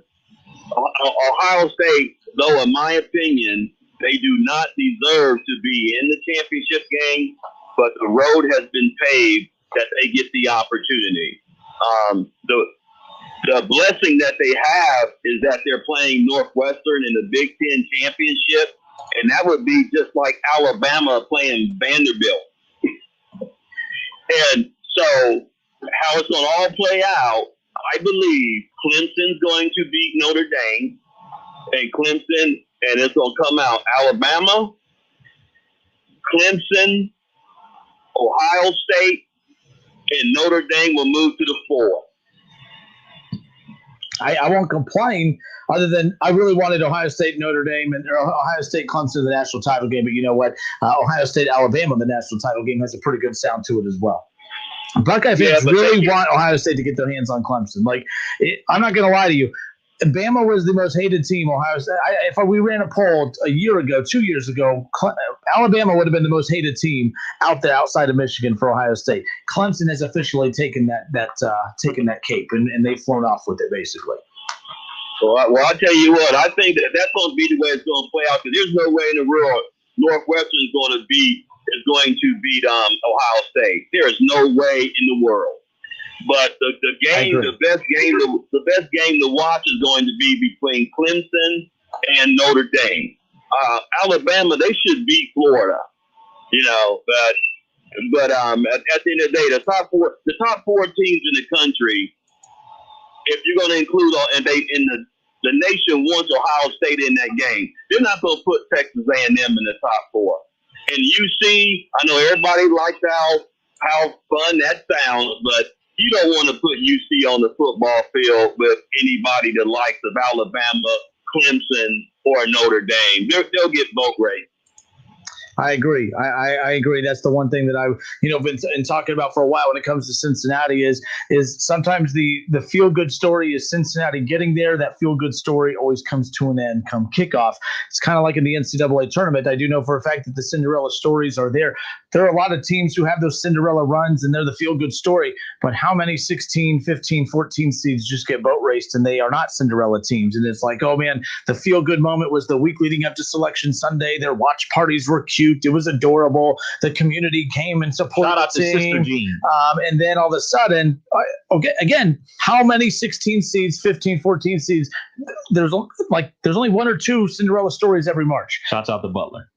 Ohio State, though in my opinion, they do not deserve to be in the championship game, but the road has been paved that they get the opportunity. the blessing that they have is that they're playing Northwestern in the Big Ten championship, and that would be just like Alabama playing Vanderbilt. And so how it's going to all play out, I believe Clemson's going to beat Notre Dame, and it's going to come out Alabama, Clemson, Ohio State, and Notre Dame will move to the 4. I won't complain other than I really wanted Ohio State, Notre Dame, and Ohio State, Clemson, the national title game. But you know what? Ohio State, Alabama, the national title game has a pretty good sound to it as well. Buckeye fans really want Ohio State to get their hands on Clemson. I'm not going to lie to you. Bama was the most hated team. Ohio State. If we ran a poll a year ago, 2 years ago, Alabama would have been the most hated team out there outside of Michigan for Ohio State. Clemson has officially taken that cape, and they've flown off with it basically. Well, I'll tell you what. I think that's going to be the way it's going to play out, because there's no way in the world Northwestern is going to beat Ohio State. There is no way in the world. But the best game to watch is going to be between Clemson and Notre Dame. Alabama, they should beat Florida, but at the end of the day, the top four teams in the country, if you're going to include the nation wants Ohio State in that game, they're not going to put Texas A&M in the top 4. And UC, I know everybody likes how fun that sounds, but you don't want to put UC on the football field with anybody the likes of Alabama, Clemson, or Notre Dame. They'll get vote rate. I agree. I agree. That's the one thing that I've been talking about for a while when it comes to Cincinnati is sometimes the feel good story is Cincinnati getting there. That feel good story always comes to an end come kickoff. It's kind of like in the NCAA tournament. I do know for a fact that the Cinderella stories are there. There are a lot of teams who have those Cinderella runs and they're the feel good story. But how many 16, 15, 14 seeds just get boat raced and they are not Cinderella teams? And it's like, oh man, the feel good moment was the week leading up to Selection Sunday. Their watch parties were cute. It was adorable. The community came and supported the team. Sister Jean. And then all of a sudden, again, how many 16 seeds, 15, 14 seeds? There's only 1 or 2 Cinderella stories every March. Shouts out to Butler.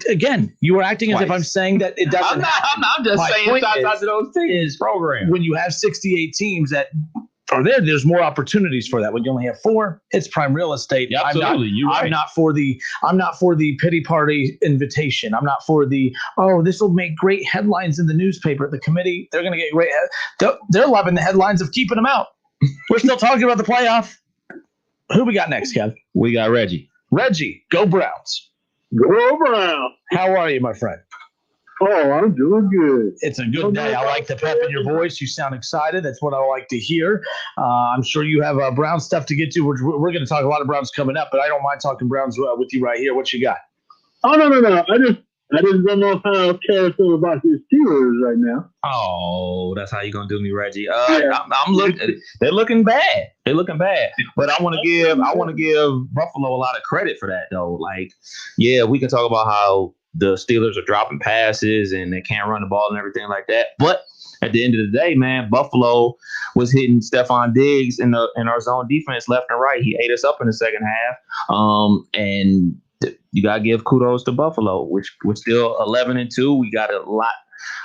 Again, you were acting as if I'm saying that it doesn't. I'm just saying shouts out to those teams. Program. When you have 68 teams that are there's more opportunities for that. When you only have 4, it's prime real estate. Yeah, absolutely. I'm not for the pity party invitation. I'm not for the this will make great headlines in the newspaper. The committee, they're going to get great. They're loving the headlines of keeping them out. We're still talking about the playoff. Who we got next, Kev? We got Reggie. Reggie, go Browns. Go Browns. How are you, my friend? Oh, I'm doing good. It's a good day. I like the pep in your voice. You sound excited. That's what I like to hear. I'm sure you have Brown stuff to get to. We're going to talk a lot of Browns coming up, but I don't mind talking Browns with you right here. What you got? Oh, no. I just don't know how I care so about the Steelers right now. Oh, that's how you going to do me, Reggie. I'm looking. They're looking bad. But I want to give Buffalo a lot of credit for that, though. We can talk about how the Steelers are dropping passes and they can't run the ball and everything like that. But at the end of the day, man, Buffalo was hitting Stephon Diggs in our zone defense left and right. He ate us up in the second half. And you got to give kudos to Buffalo, which we're still 11-2. We got a lot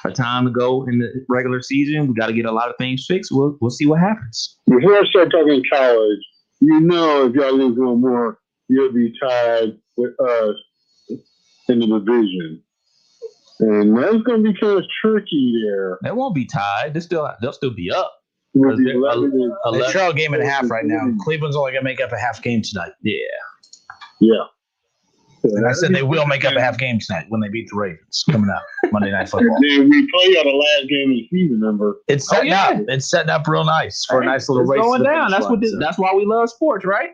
of time to go in the regular season. We got to get a lot of things fixed. We'll see what happens. Before I start talking college, if y'all lose one more, you'll be tied with us in the division, and that's going to be kind of tricky there. They won't be tied. They'll still be up. They trail a game and a half right now. Cleveland's only going to make up a half game tonight. Yeah. And I said they will make up a half game tonight when they beat the Ravens coming up Monday Night Football. Then we play on the last game of the season, remember? It's setting up. It's setting up real nice for a nice little race. Going down. That's why we love sports, right?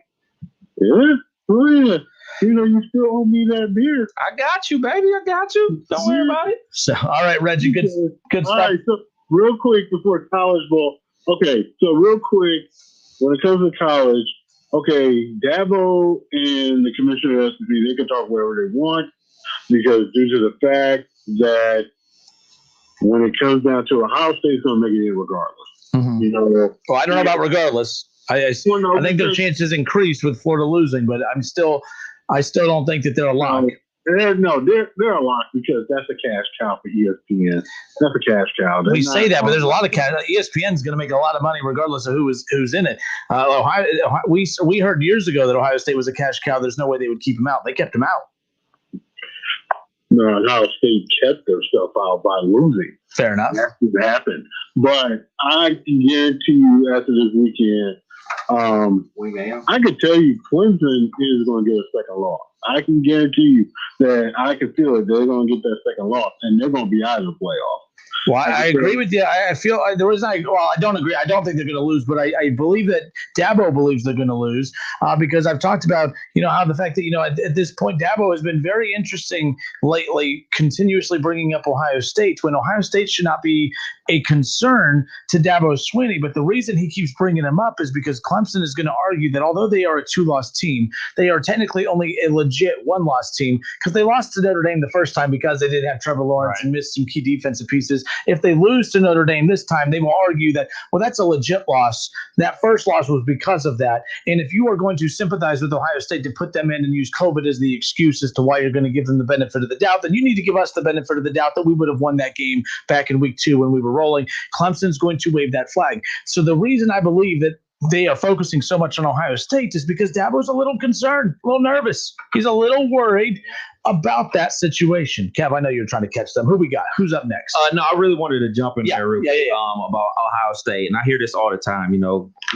Yeah. Oh, yeah. You still owe me that beer. I got you, baby. I got you. Don't worry about it. So, all right, Reggie, good stuff. All right, so real quick before college ball. Okay, so real quick, when it comes to college, okay, Dabo and the commissioner of the SEC, they can talk whatever they want because due to the fact that when it comes down to Ohio State's going to make it in regardless. You know, well, I don't know about regardless. I think their chances increased with Florida losing, but I still don't think that they're a lock. They're a lock because that's a cash cow for ESPN. That's a cash cow. We say that, but there's a lot of cash. ESPN's going to make a lot of money regardless of who's in it. Ohio, we heard years ago that Ohio State was a cash cow. There's no way they would keep him out. They kept him out. No, Ohio State kept their stuff out by losing. Fair enough. That happened. But I can guarantee you after this weekend, I can tell you Clemson is going to get a second loss. I can guarantee you that I can feel it. They're going to get that second loss, and they're going to be out of the playoff. Well, I agree with you. I feel there was I don't agree. I don't think they're going to lose, but I believe that Dabo believes they're going to lose because I've talked about, how the fact that, at this point, Dabo has been very interesting lately, continuously bringing up Ohio State when Ohio State should not be a concern to Dabo Swinney. But the reason he keeps bringing them up is because Clemson is going to argue that although they are a 2-loss team, they are technically only a legit 1-loss team because they lost to Notre Dame the first time because they didn't have Trevor Lawrence and missed some key defensive pieces. If they lose to Notre Dame this time, they will argue that, well, that's a legit loss. That first loss was because of that. And if you are going to sympathize with Ohio State to put them in and use COVID as the excuse as to why you're going to give them the benefit of the doubt, then you need to give us the benefit of the doubt that we would have won that game back in week 2 when we were rolling. Clemson's going to wave that flag. So the reason I believe that they are focusing so much on Ohio State is because Dabo's a little concerned, a little nervous. He's a little worried about that situation. Kev, I know you're trying to catch them. Who we got? Who's up next? No, I really wanted to jump in there real quick about Ohio State. And I hear this all the time,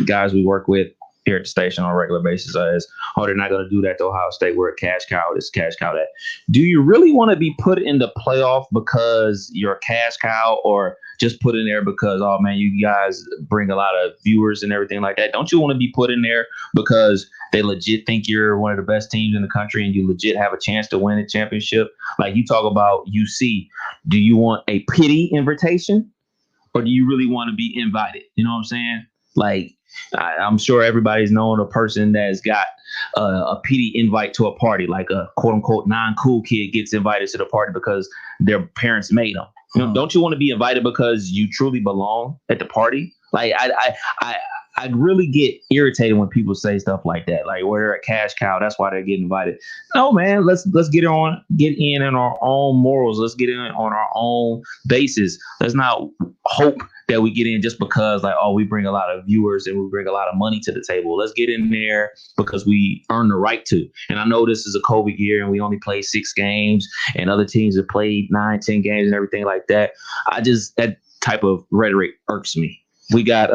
guys we work with here at the station on a regular basis as, they're not going to do that to Ohio State. We're a cash cow. This cash cow that. Do you really want to be put in the playoff because you're a cash cow or just put in there because, oh, man, you guys bring a lot of viewers and everything like that? Don't you want to be put in there because they legit think you're one of the best teams in the country and you legit have a chance to win a championship? Like you talk about UC. Do you want a pity invitation or do you really want to be invited? You know what I'm saying? Like, I'm sure everybody's known a person that's got a PD invite to a party, like a quote unquote non-cool kid gets invited to the party because their parents made them. Don't you want to be invited because you truly belong at the party? Like I really get irritated when people say stuff like that. Like, well, they're a cash cow. That's why they're getting invited. No, man, let's get in our own morals. Let's get in on our own basis. Let's not hope that we get in just because, like, we bring a lot of viewers and we bring a lot of money to the table. Let's get in there because we earn the right to. And I know this is a COVID year and we only played 6 games and other teams have played 9, 10 games and everything like that. That type of rhetoric irks me. We got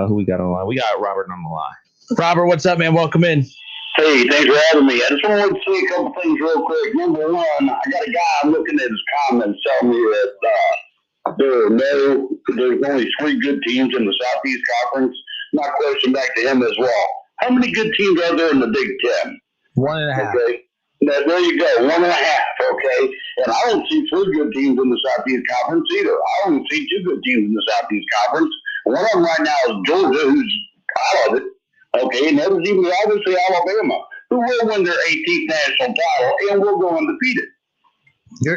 who we got on the line? We got Robert on the line. Robert, what's up, man? Welcome in. Hey, thanks for having me. I just want to say a couple things real quick. Number one, I got a guy looking at his comments telling me that there's only 3 good teams in the Southeast Conference. My question back to him as well. How many good teams are there in the Big Ten? 1.5. Okay. Now, there you go, 1.5, okay? And I don't see 3 good teams in the Southeast Conference either. I don't see 2 good teams in the Southeast Conference. One of them right now is Georgia, who's out of it, okay? And there's even obviously Alabama, who will win their 18th national title and will go undefeated.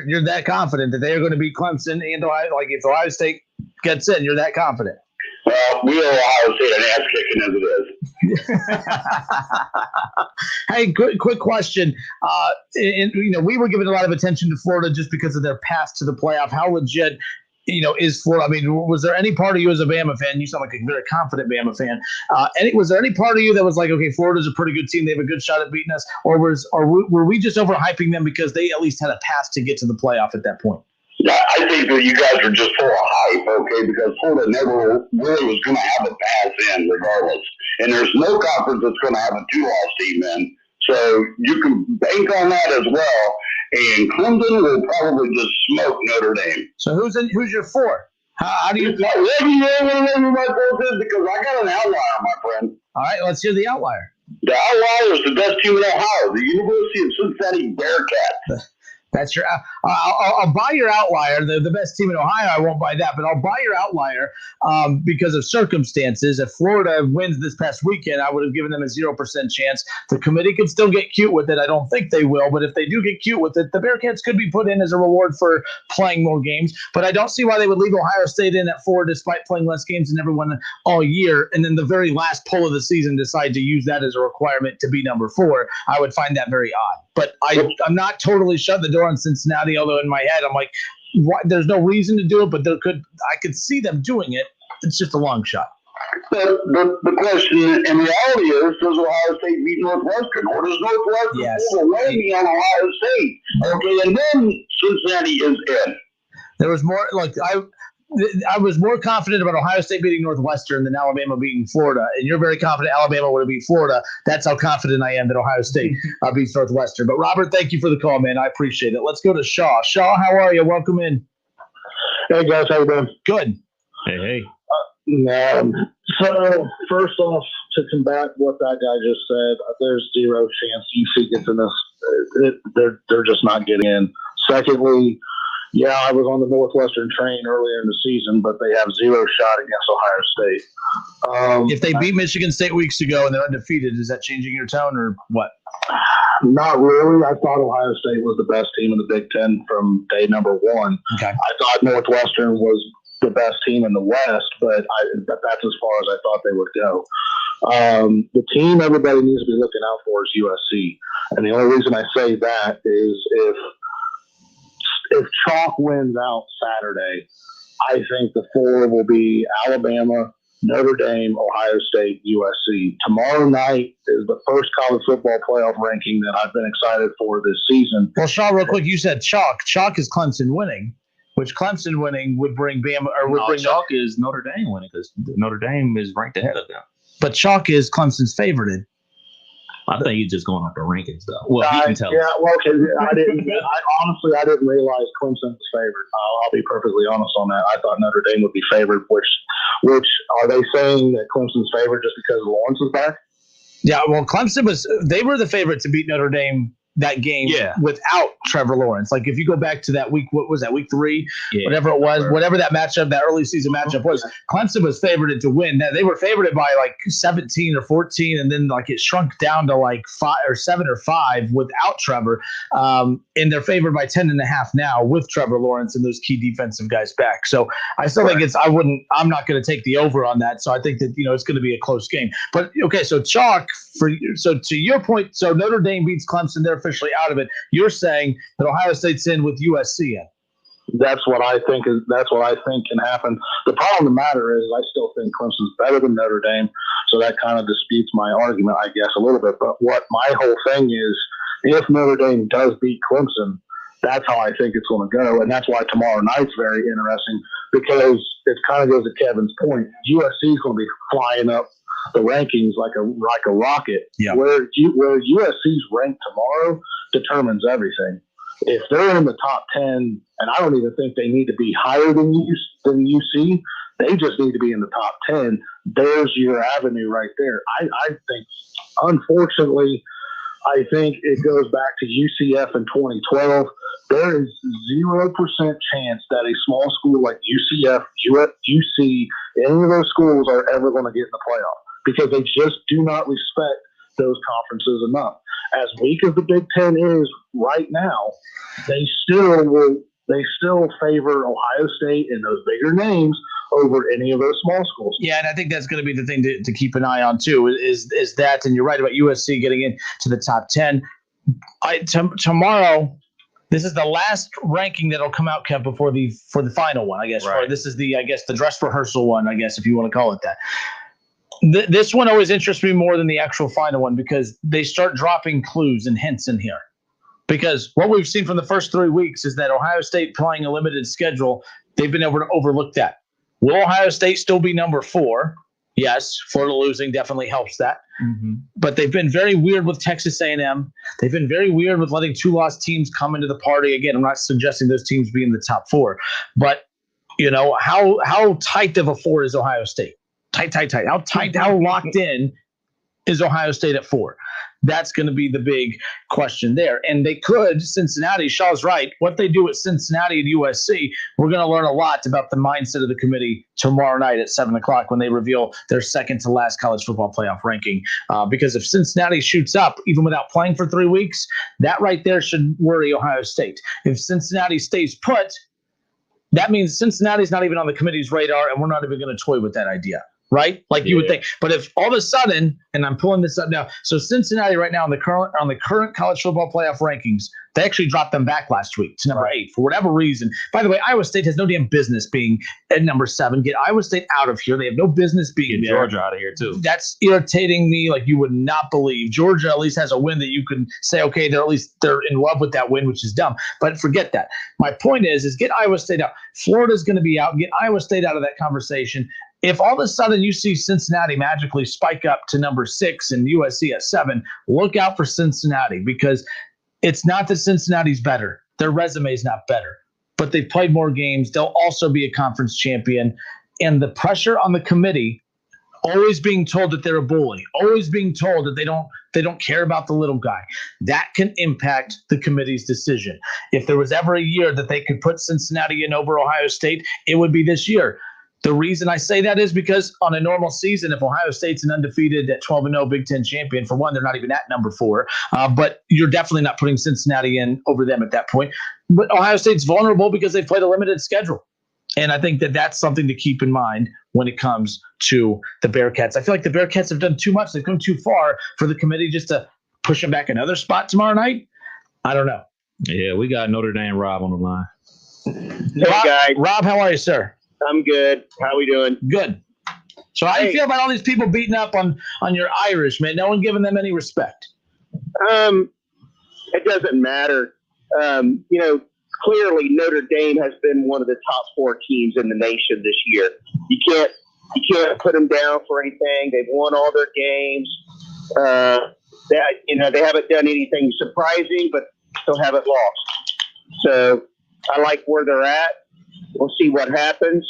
You're that confident that they are going to beat Clemson and Ohio? Like, if Ohio State gets in, you're that confident? Well, we owe Ohio State an ass kicking as it is. Hey, quick question. We were giving a lot of attention to Florida just because of their path to the playoff. How legit, is Florida? I mean, was there any part of you as a Bama fan? You sound like a very confident Bama fan. Was there any part of you that was like, okay, Florida's a pretty good team. They have a good shot at beating us, or were we just overhyping them because they at least had a path to get to the playoff at that point? Yeah, I think that you guys are just full of hype, okay, because Florida never really was going to have a pass in regardless. And there's no conference that's going to have a 2-loss team in. So you can bank on that as well. And Clemson will probably just smoke Notre Dame. So who's your 4? How do you? My 4 is because I got an outlier, my friend. All right, let's hear the outlier. The outlier is the best team in Ohio, the University of Cincinnati Bearcats. That's your. I'll buy your outlier. The best team in Ohio. I won't buy that, but I'll buy your outlier because of circumstances. If Florida wins this past weekend, I would have given them a 0% chance. The committee could still get cute with it. I don't think they will, but if they do get cute with it, the Bearcats could be put in as a reward for playing more games. But I don't see why they would leave Ohio State in at 4 despite playing less games than everyone all year, and then the very last poll of the season decide to use that as a requirement to be number 4. I would find that very odd. But I'm not totally shut the door on Cincinnati, although in my head I'm like, there's no reason to do it, but I could see them doing it. It's just a long shot. The question in reality is, does Ohio State beat Northwestern, or does Northwestern pull away on Ohio State? Okay, and then Cincinnati is in. There was more I was more confident about Ohio State beating Northwestern than Alabama beating Florida, and you're very confident Alabama would have beat Florida. That's how confident I am that Ohio State beats Northwestern. But Robert, thank you for the call, man. I appreciate it. Let's go to Shaw. Shaw, how are you? Welcome in. Hey guys, how you doing? Good. Hey. So first off, to combat what that guy just said, there's 0 chance UC gets in this. They're just not getting in. Secondly, yeah, I was on the Northwestern train earlier in the season, but they have 0 shot against Ohio State. If they beat Michigan State weeks ago and they're undefeated, is that changing your tone or what? Not really. I thought Ohio State was the best team in the Big Ten from day number 1. Okay. I thought Northwestern was the best team in the West, but that's as far as I thought they would go. The team everybody needs to be looking out for is USC. And the only reason I say that is if Chalk wins out Saturday, I think the 4 will be Alabama, Notre Dame, Ohio State, USC. Tomorrow night is the first college football playoff ranking that I've been excited for this season. Well, Shaw, real quick, you said Chalk. Chalk is Clemson winning, which Clemson winning would bring Bama or would bring Chalk is Notre Dame winning because Notre Dame is ranked ahead of them. But Chalk is Clemson's favorited. I think he's just going off the rankings, though. Well, he can tell. Yeah, well, okay. I didn't realize Clemson was favored. I'll be perfectly honest on that. I thought Notre Dame would be favored. Which are they saying that Clemson's favored just because Lawrence is back? Yeah, well, they were the favorite to beat Notre Dame that game without Trevor Lawrence. Like if you go back to that week, what was that, week 3? Yeah, whatever it was, whatever that matchup, that early season matchup was, Clemson was favored to win. They were favored by like 17 or 14, and then like it shrunk down to like 5 or 7 or 5 without Trevor. And they're favored by 10.5 now with Trevor Lawrence and those key defensive guys back. So I still think I'm not going to take the over on that. So I think that, it's going to be a close game. But okay, so Chalk so to your point, so Notre Dame beats Clemson, they're officially out of it. You're saying that Ohio State's in with USC in. That's what I think can happen. The problem of the matter is I still think Clemson's better than Notre Dame, so that kind of disputes my argument, I guess, a little bit. But what my whole thing is, if Notre Dame does beat Clemson, that's how I think it's going to go, and that's why tomorrow night's very interesting because it kind of goes to Kevin's point. USC is going to be flying up the rankings like a rocket. Yeah. Where USC's ranked tomorrow determines everything. If they're in the top 10, and I don't even think they need to be higher than UC, they just need to be in the top 10. There's your avenue right there. I think, unfortunately, I think it goes back to UCF in 2012. There is 0% chance that a small school like UCF, UC, any of those schools are ever going to get in the playoff because they just do not respect those conferences enough. As weak as the Big Ten is right now, they still favor Ohio State and those bigger names over any of those small schools. Yeah, and I think that's going to be the thing to keep an eye on too. Is that, and you're right about USC getting into the top 10. Tomorrow, this is the last ranking that'll come out, Kev, for the final one, I guess. Right. This is the dress rehearsal one, I guess, if you want to call it that. This one always interests me more than the actual final one because they start dropping clues and hints in here. Because what we've seen from the first 3 weeks is that Ohio State playing a limited schedule, they've been able to overlook that. Will Ohio State still be number 4? Yes, Florida losing definitely helps that. Mm-hmm. But they've been very weird with Texas A&M. They've been very weird with letting 2 lost teams come into the party. Again, I'm not suggesting those teams be in the top 4. But, how tight of a 4 is Ohio State? Tight. How locked in is Ohio State at 4? That's going to be the big question there. And they could, Cincinnati, Shaw's right, what they do at Cincinnati and USC, we're going to learn a lot about the mindset of the committee tomorrow night at 7 o'clock when they reveal their second to last college football playoff ranking. Because if Cincinnati shoots up, even without playing for 3 weeks, that right there should worry Ohio State. If Cincinnati stays put, that means Cincinnati's not even on the committee's radar, and we're not even going to toy with that idea. Right? Like you would think. But if all of a sudden, and I'm pulling this up now, so Cincinnati right now on the current college football playoff rankings, they actually dropped them back last week to number 8 for whatever reason. By the way, Iowa State has no damn business being at number 7. Get Iowa State out of here. They have no business being there. Georgia out of here too. That's irritating me like you would not believe. Georgia at least has a win that you can say, okay, they're in love with that win, which is dumb. But forget that. My point is get Iowa State out. Florida's going to be out. Get Iowa State out of that conversation. If all of a sudden you see Cincinnati magically spike up to number 6 and USC at 7, look out for Cincinnati, because it's not that Cincinnati's better. Their resume is not better, but they've played more games. They'll also be a conference champion. And the pressure on the committee, always being told that they're a bully, always being told that they don't care about the little guy, that can impact the committee's decision. If there was ever a year that they could put Cincinnati in over Ohio State, it would be this year. The reason I say that is because on a normal season, if Ohio State's an undefeated at 12-0 Big Ten champion, for one, they're not even at number 4. But you're definitely not putting Cincinnati in over them at that point. But Ohio State's vulnerable because they've played a limited schedule. And I think that that's something to keep in mind when it comes to the Bearcats. I feel like the Bearcats have done too much. They've come too far for the committee just to push them back another spot tomorrow night. I don't know. Yeah, we got Notre Dame Rob on the line. Hey, guys. Rob, how are you, sir? I'm good. How we doing? Good. So how do you feel about all these people beating up on your Irish, man? No one giving them any respect. It doesn't matter. Clearly Notre Dame has been one of the top 4 teams in the nation this year. You can't put them down for anything. They've won all their games. They haven't done anything surprising, but still haven't lost. So I like where they're at. We'll see what happens.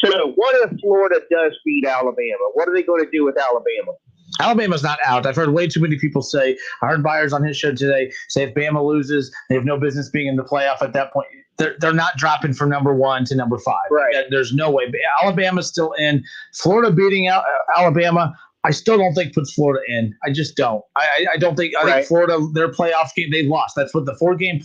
So what if Florida does beat Alabama? What are they going to do with Alabama? Alabama's not out. I've heard way too many people say, I heard Byers on his show today say if Bama loses, they have no business being in the playoff at that point. They're not dropping from number 1 to number 5. Right. There's no way. Alabama's still in. Florida beating Alabama, I still don't think puts Florida in. I just don't. I don't think. I think Florida, their playoff game, they lost. That's what the 4-team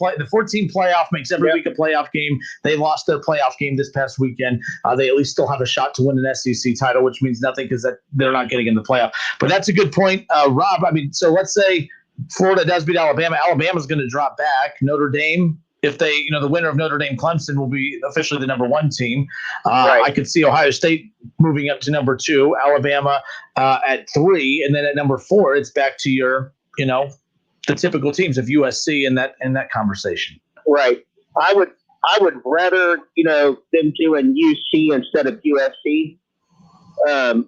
playoff makes every week a playoff game. They lost their playoff game this past weekend. They at least still have a shot to win an SEC title, which means nothing because they're not getting in the playoff. But that's a good point, Rob. I mean, so let's say Florida does beat Alabama. Alabama's going to drop back. Notre Dame, if they, the winner of Notre Dame Clemson will be officially the number 1 team. I could see Ohio State moving up to number 2, Alabama at 3, and then at number 4, it's back to your, the typical teams of USC in that conversation. Right. I would rather, them doing UC instead of USC.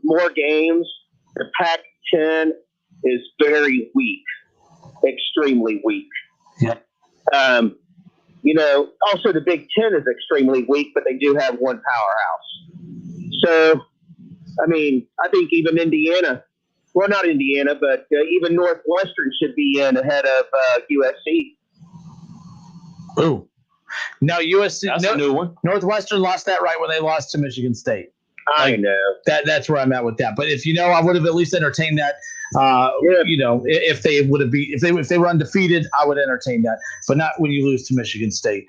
More games. The Pac-10 is very weak, extremely weak. Yeah. Also the Big Ten is extremely weak, but they do have one powerhouse. So, I think even Indiana, well, not Indiana, but even Northwestern should be in ahead of USC. Ooh. No, USC. That's a new one. Northwestern lost that right when they lost to Michigan State. I know. That's where I'm at with that. But if I would have at least entertained that. If they were undefeated, I would entertain that, but not when you lose to Michigan State.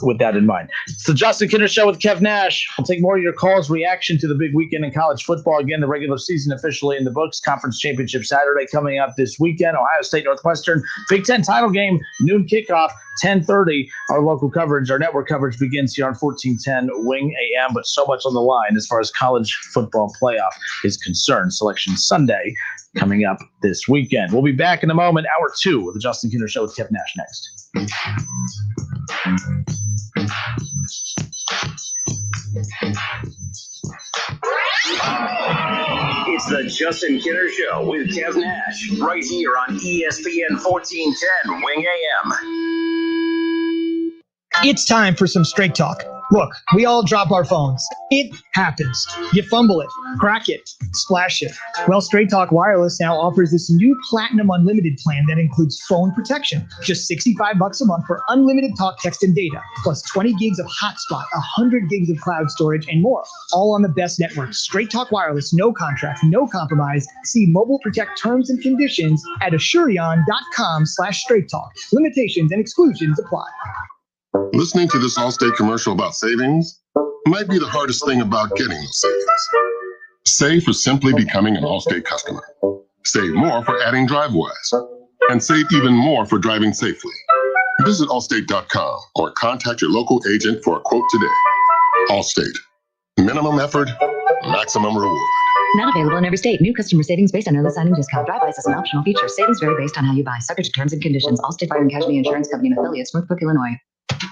With that in mind, it's the Justin Kinner Show with Kev Nash. We'll take more of your calls. Reaction to the big weekend in college football. Again, the regular season officially in the books. Conference championship Saturday coming up this weekend. Ohio State, Northwestern, Big Ten title game, noon kickoff, 10:30. Our local coverage, our network coverage begins here on 1410 Wing AM. But so much on the line as far as college football playoff is concerned. Selection Sunday coming up this weekend. We'll be back in a moment. Hour 2 of the Justin Kinner Show with Kev Nash next. It's the Justin Kinner Show with Kev Nash, right here on ESPN 1410 Wing AM. It's time for some straight talk. Look, we all drop our phones. It happens. You fumble it, crack it, splash it. Well, Straight Talk Wireless now offers this new Platinum Unlimited plan that includes phone protection. Just $65 a month for unlimited talk, text, and data, plus 20 gigs of hotspot, 100 gigs of cloud storage, and more. All on the best network. Straight Talk Wireless, no contract, no compromise. See Mobile Protect terms and conditions at Asurion.com/Straight Talk. Limitations and exclusions apply. Listening to this Allstate commercial about savings might be the hardest thing about getting those savings. Save for simply becoming an Allstate customer. Save more for adding DriveWise. And save even more for driving safely. Visit Allstate.com or contact your local agent for a quote today. Allstate. Minimum effort, maximum reward. Not available in every state. New customer savings based on early signing discount. DriveWise is an optional feature. Savings vary based on how you buy. Subject to terms and conditions. Allstate Fire and Casualty Insurance Company and affiliates. Northbrook, Illinois.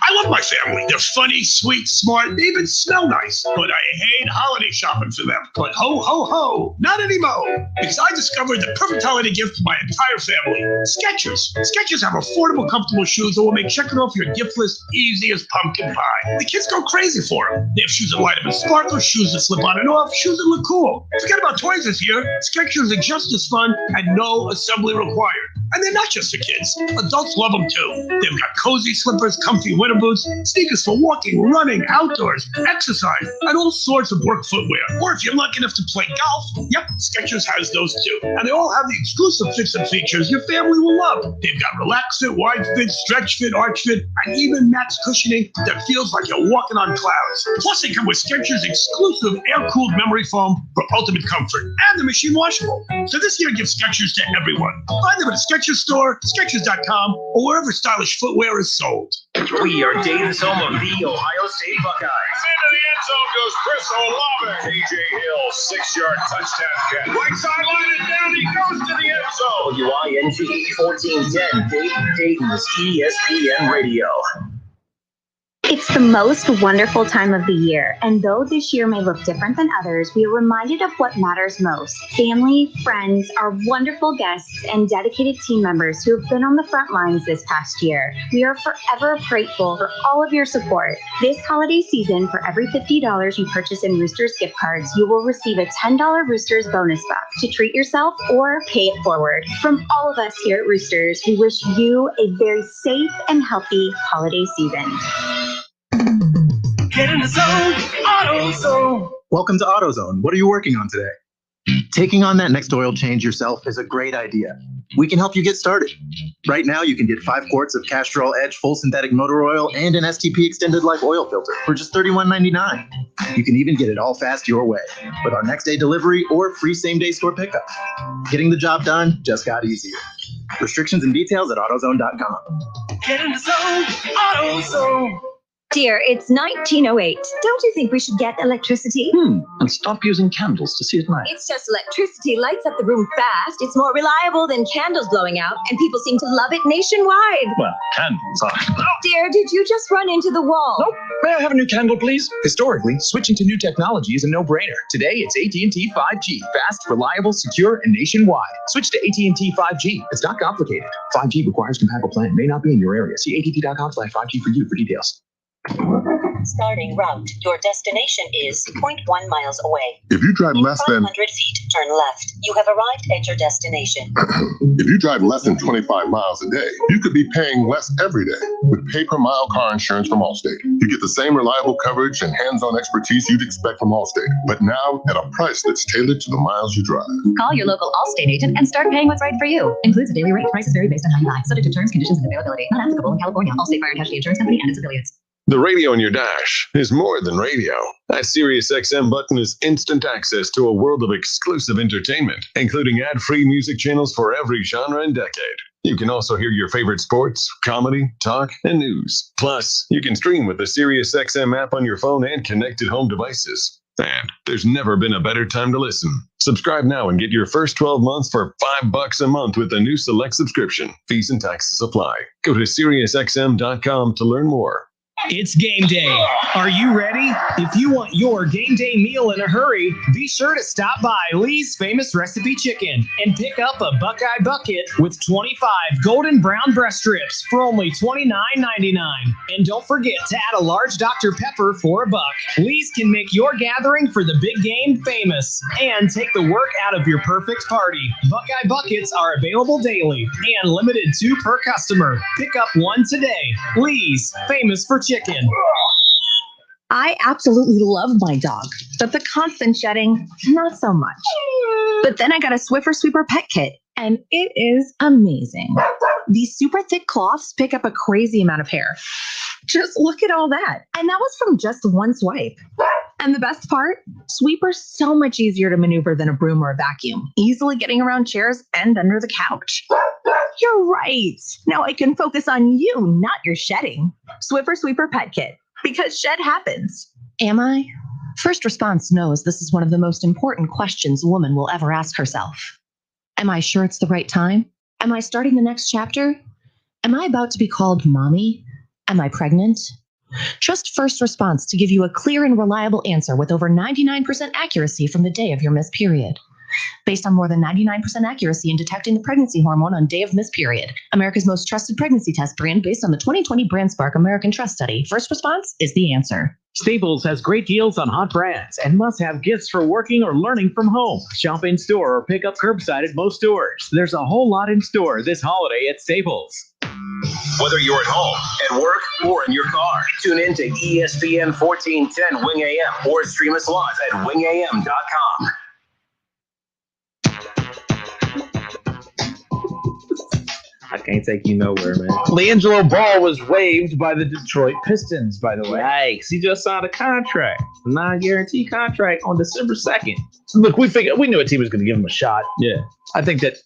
I love my family. They're funny, sweet, smart, they even smell nice. But I hate holiday shopping for them. But ho, ho, ho, not anymore. Because I discovered the perfect holiday gift for my entire family. Skechers. Skechers have affordable, comfortable shoes that will make checking off your gift list easy as pumpkin pie. The kids go crazy for them. They have shoes that light up and sparkle, shoes that slip on and off, shoes that look cool. Forget about toys this year. Skechers are just as fun and no assembly required. And they're not just for kids. Adults love them too. They've got cozy slippers, comfy winter boots, sneakers for walking, running, outdoors, exercise, and all sorts of work footwear. Or if you're lucky enough to play golf, yep, Skechers has those too. And they all have the exclusive fits and features your family will love. They've got relax fit, wide fit, stretch fit, arch fit, and even max cushioning that feels like you're walking on clouds. Plus, they come with Skechers' exclusive air-cooled memory foam for ultimate comfort, and they're machine washable. So this year, give Skechers to everyone. Find them at a Skechers store, Skechers.com, or wherever stylish footwear is sold. We are Dayton's home of the Ohio State Buckeyes. Into the end zone goes Chris Olave. KJ Hill, 6-yard touchdown catch. Right sideline and down he goes to the end zone. WING 1410 Dayton's ESPN Radio. It's the most wonderful time of the year, and though this year may look different than others, we are reminded of what matters most. Family, friends, our wonderful guests, and dedicated team members who have been on the front lines this past year. We are forever grateful for all of your support. This holiday season, for every $50 you purchase in Roosters gift cards, you will receive a $10 Roosters bonus buck to treat yourself or pay it forward. From all of us here at Roosters, we wish you a very safe and healthy holiday season. Get in the zone, AutoZone. Welcome to AutoZone. What are you working on today? Taking on that next oil change yourself is a great idea. We can help you get started. Right now, you can get 5 quarts of Castrol Edge full synthetic motor oil and an STP extended life oil filter for just $31.99. You can even get it all fast your way with our next day delivery or free same-day store pickup. Getting the job done just got easier. Restrictions and details at AutoZone.com. Get in the zone, AutoZone. Dear, it's 1908. Don't you think we should get electricity? And stop using candles to see at night. It's just electricity lights up the room fast. It's more reliable than candles blowing out, and people seem to love it nationwide. Well, candles are. Dear, did you just run into the wall? Nope. May I have a new candle, please? Historically, switching to new technology is a no-brainer. Today, it's AT&T 5G. Fast, reliable, secure, and nationwide. Switch to AT&T 5G. It's not complicated. 5G requires compatible plan. May not be in your area. See att.com/5G for you for details. Starting route. Your destination is 0.1 miles away. If you drive less than 500 feet, turn left. You have arrived at your destination. if you drive less than 25 miles a day, you could be paying less every day with pay-per-mile car insurance from Allstate. You get the same reliable coverage and hands-on expertise you'd expect from Allstate, but now at a price that's tailored to the miles you drive. Call your local Allstate agent and start paying what's right for you. Includes a daily rate. Prices vary based on how you buy. Subject to terms, conditions, and availability. Not applicable in California. Allstate Fire and Casualty Insurance Company and its affiliates. The radio in your dash is more than radio. That SiriusXM button is instant access to a world of exclusive entertainment, including ad-free music channels for every genre and decade. You can also hear your favorite sports, comedy, talk, and news. Plus, you can stream with the SiriusXM app on your phone and connected home devices. And there's never been a better time to listen. Subscribe now and get your first 12 months for $5 a month with the new Select subscription. Fees and taxes apply. Go to SiriusXM.com to learn more. It's game day. Are you ready? If you want your game day meal in a hurry, be sure to stop by Lee's Famous Recipe Chicken and pick up a Buckeye bucket with 25 golden brown breast strips for only $29.99. And don't forget to add a large Dr. Pepper for $1. Lee's can make your gathering for the big game famous and take the work out of your perfect party. Buckeye buckets are available daily and limited 2 per customer. Pick up one today. Lee's, famous for chicken. I absolutely love my dog, but the constant shedding, not so much. But then I got a Swiffer Sweeper pet kit, and it is amazing. These super thick cloths pick up a crazy amount of hair. Just look at all that. And that was from just one swipe. And the best part, Sweeper's so much easier to maneuver than a broom or a vacuum, easily getting around chairs and under the couch. You're right. Now I can focus on you, not your shedding. Swiffer Sweeper Pet Kit, because shed happens. Am I? First Response knows this is one of the most important questions a woman will ever ask herself. Am I sure it's the right time? Am I starting the next chapter? Am I about to be called mommy? Am I pregnant? Trust First Response to give you a clear and reliable answer with over 99% accuracy from the day of your missed period. Based on more than 99% accuracy in detecting the pregnancy hormone on day of missed period, America's most trusted pregnancy test brand based on the 2020 BrandSpark American Trust Study, First Response is the answer. Staples has great deals on hot brands and must-have gifts for working or learning from home. Shop in store or pick up curbside at most stores. There's a whole lot in store this holiday at Staples. Whether you're at home, at work, or in your car, tune in to ESPN 1410 Wing AM or stream us live at wingam.com. I can't take you nowhere, man. LiAngelo Ball was waived by the Detroit Pistons, by the way. Yikes. He just signed a contract, a non-guarantee contract on December 2nd. Look, we knew a team was going to give him a shot. Yeah. I think that,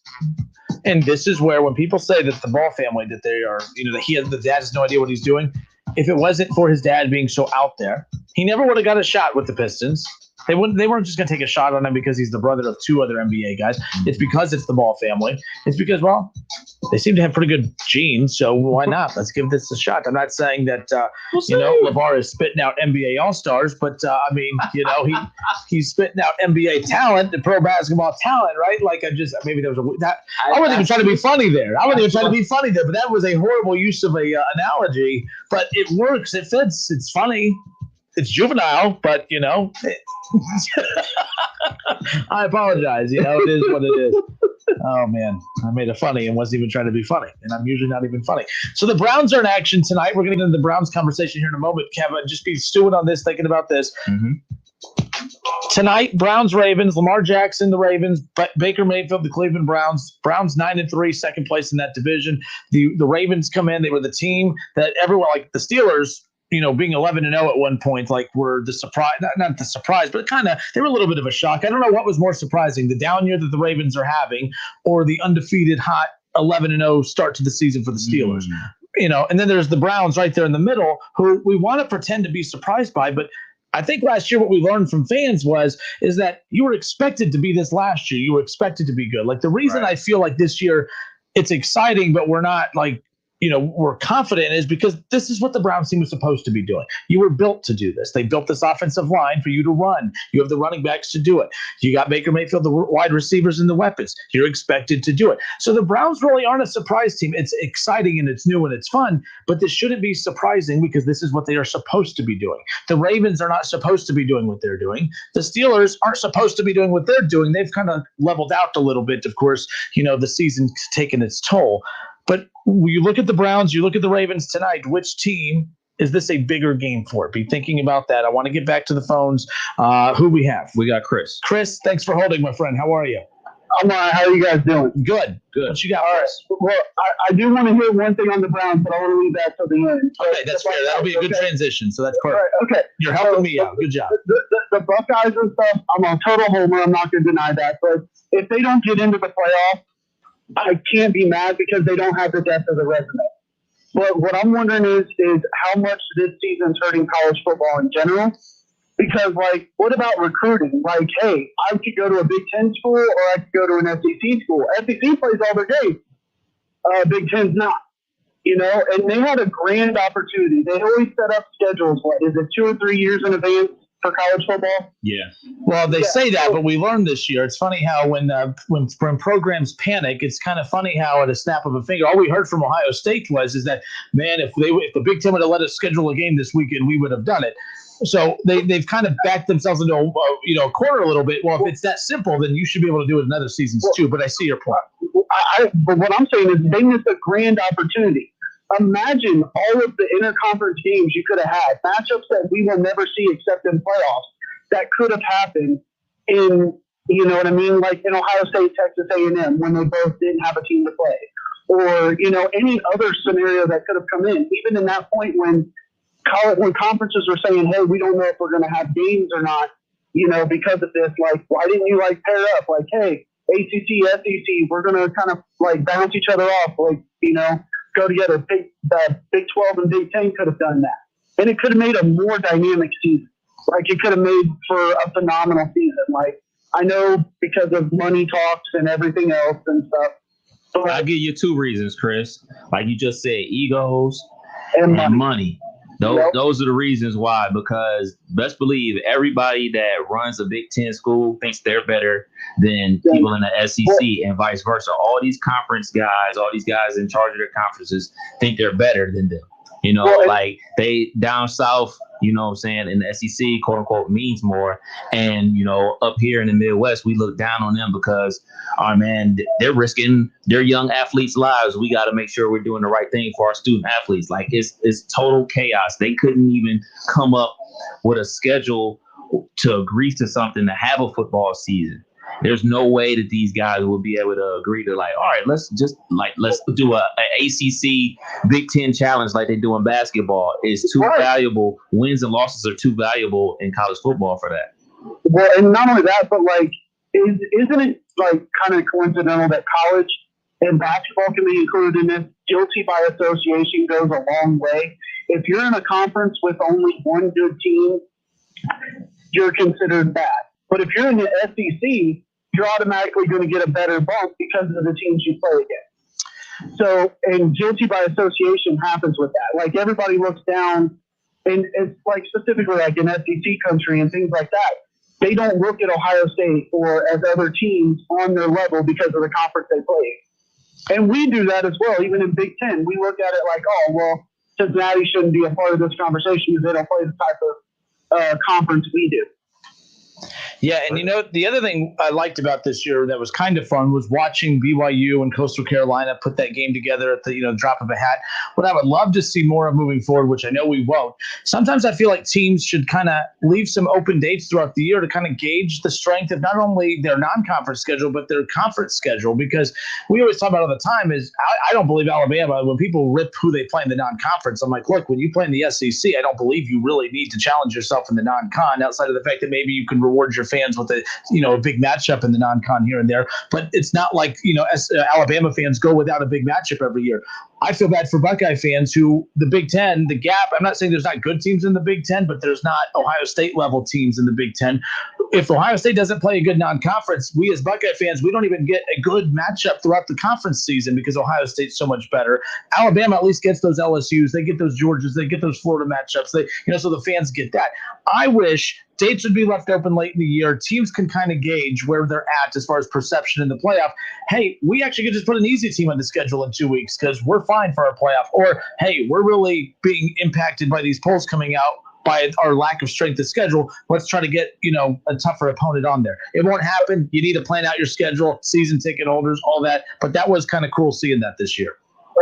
and this is where when people say that the Ball family, that they are, that the dad has no idea what he's doing. If it wasn't for his dad being so out there, he never would have got a shot with the Pistons. They weren't just going to take a shot on him because he's the brother of 2 other NBA guys. It's because it's the Ball family. It's because, well, they seem to have pretty good genes, so why not? Let's give this a shot. I'm not saying that, LeVar is spitting out NBA All-Stars, but, he's spitting out NBA talent, the pro basketball talent, right? Like, I wasn't even trying to be funny there. But that was a horrible use of a analogy. But it works. It fits. It's funny. It's juvenile, but, I apologize. It is what it is. Oh, man. I made it funny and wasn't even trying to be funny. And I'm usually not even funny. So the Browns are in action tonight. We're going to get into the Browns conversation here in a moment. Kevin, just be stewing on this, thinking about this. Mm-hmm. Tonight, Browns-Ravens, Lamar Jackson, the Ravens, Baker Mayfield, the Cleveland Browns. Browns 9-3, second place in that division. The Ravens come in. They were the team that everyone, like the Steelers, being 11-0 at one point, like were the surprise, not the surprise, but they were a little bit of a shock. I don't know what was more surprising, the down year that the Ravens are having or the undefeated hot 11-0 start to the season for the Steelers. And then there's the Browns right there in the middle who we want to pretend to be surprised by, but I think last year what we learned from fans is that you were expected to be this last year. You were expected to be good. Like the reason I feel like this year it's exciting, but we're not like, we're confident is because this is what the Browns team was supposed to be doing. You were built to do this. They built this offensive line for you to run. You have the running backs to do it. You got Baker Mayfield, the wide receivers and the weapons. You're expected to do it. So the Browns really aren't a surprise team. It's exciting and it's new and it's fun, but this shouldn't be surprising because this is what they are supposed to be doing. The Ravens are not supposed to be doing what they're doing. The Steelers aren't supposed to be doing what they're doing. They've kind of leveled out a little bit. Of course, the season's taken its toll. But you look at the Browns, you look at the Ravens tonight, which team is this a bigger game for? Be thinking about that. I want to get back to the phones. Who we have? We got Chris. Chris, thanks for holding, my friend. How are you? I'm all right. How are you guys doing? Good. What you got? All right. Well, I do want to hear one thing on the Browns, but I want to leave that till the end. Okay, that's fair. That'll be a good transition. So that's perfect. All right, okay. You're helping me out. Good job. The Buckeyes and stuff, I'm a total homer. I'm not going to deny that. But if they don't get into the playoff, I can't be mad because they don't have the depth of the resume. But what I'm wondering is how much this season's hurting college football in general. Because, what about recruiting? Hey, I could go to a Big Ten school or I could go to an SEC school. SEC plays all their games. Big Ten's not. and they had a grand opportunity. They always set up schedules. What is it, 2 or 3 years in advance for college football? Yeah. Well, they say that, but we learned this year. It's funny how when programs panic, it's kind of funny how at a snap of a finger, all we heard from Ohio State is that, man, if the Big Ten would have let us schedule a game this weekend, we would have done it. So they've kind of backed themselves into a corner a little bit. Well, if it's that simple, then you should be able to do it in other seasons too. But I see your point. But what I'm saying is they missed a grand opportunity. Imagine all of the interconference games you could have had, matchups that we will never see except in playoffs, that could have happened in, you know what I mean, like in Ohio State, Texas A&M, when they both didn't have a team to play, or any other scenario that could have come in. Even in that point when conferences were saying, hey, we don't know if we're going to have games or not, because of this, like, why didn't you pair up? Like, hey, ACC, SEC, we're going to kind of bounce each other off, go together. Big 12 and Big 10 could have done that. And it could have made a more dynamic season. It could have made for a phenomenal season. I know because of money talks and everything else and stuff. But I'll give you 2 reasons, Chris. Like you just said, egos and money. Those are the reasons why, because best believe everybody that runs a Big Ten school thinks they're better than people in the SEC and vice versa. All these conference guys, all these guys in charge of their conferences think they're better than them. They down south, in the SEC, quote unquote, means more. And, up here in the Midwest, we look down on them because, they're risking their young athletes' lives. We got to make sure we're doing the right thing for our student athletes. It's total chaos. They couldn't even come up with a schedule to agree to something to have a football season. There's no way that these guys will be able to agree to all right, let's do a ACC Big Ten challenge like they do in basketball. It's too valuable. Wins and losses are too valuable in college football for that. Well, and not only that, but isn't it kind of coincidental that college and basketball can be included in this? Guilty by association goes a long way. If you're in a conference with only one good team, you're considered bad. But if you're in the SEC, you're automatically going to get a better bump because of the teams you play against. So, and guilty by association happens with that. Everybody looks down, and it's specifically in SEC country and things like that. They don't look at Ohio State or as other teams on their level because of the conference they play. And we do that as well. Even in Big Ten, we look at it Cincinnati shouldn't be a part of this conversation because they don't play the type of conference we do. Yeah, and the other thing I liked about this year that was kind of fun was watching BYU and Coastal Carolina put that game together at the drop of a hat. What I would love to see more of moving forward, which I know we won't. Sometimes I feel like teams should kind of leave some open dates throughout the year to kind of gauge the strength of not only their non-conference schedule but their conference schedule, because we always talk about all the time is I don't believe Alabama, when people rip who they play in the non-conference, I'm like, look, when you play in the SEC, I don't believe you really need to challenge yourself in the non-con outside of the fact that maybe you can reward your fans with a big matchup in the non-con here and there, but it's not like Alabama fans go without a big matchup every year. I feel bad for Buckeye fans who the Big Ten, the gap. I'm not saying there's not good teams in the Big Ten, but there's not Ohio State level teams in the Big Ten. If Ohio State doesn't play a good non-conference, we as Buckeye fans, we don't even get a good matchup throughout the conference season because Ohio State's so much better. Alabama at least gets those LSUs, they get those Georgias, they get those Florida matchups. So the fans get that. I wish dates would be left open late in the year. Teams can kind of gauge where they're at as far as perception in the playoff. Hey, we actually could just put an easy team on the schedule in 2 weeks because we're fine for our playoff. Or, hey, we're really being impacted by these polls coming out by our lack of strength of schedule. Let's try to get, a tougher opponent on there. It won't happen. You need to plan out your schedule, season ticket holders, all that. But that was kind of cool seeing that this year.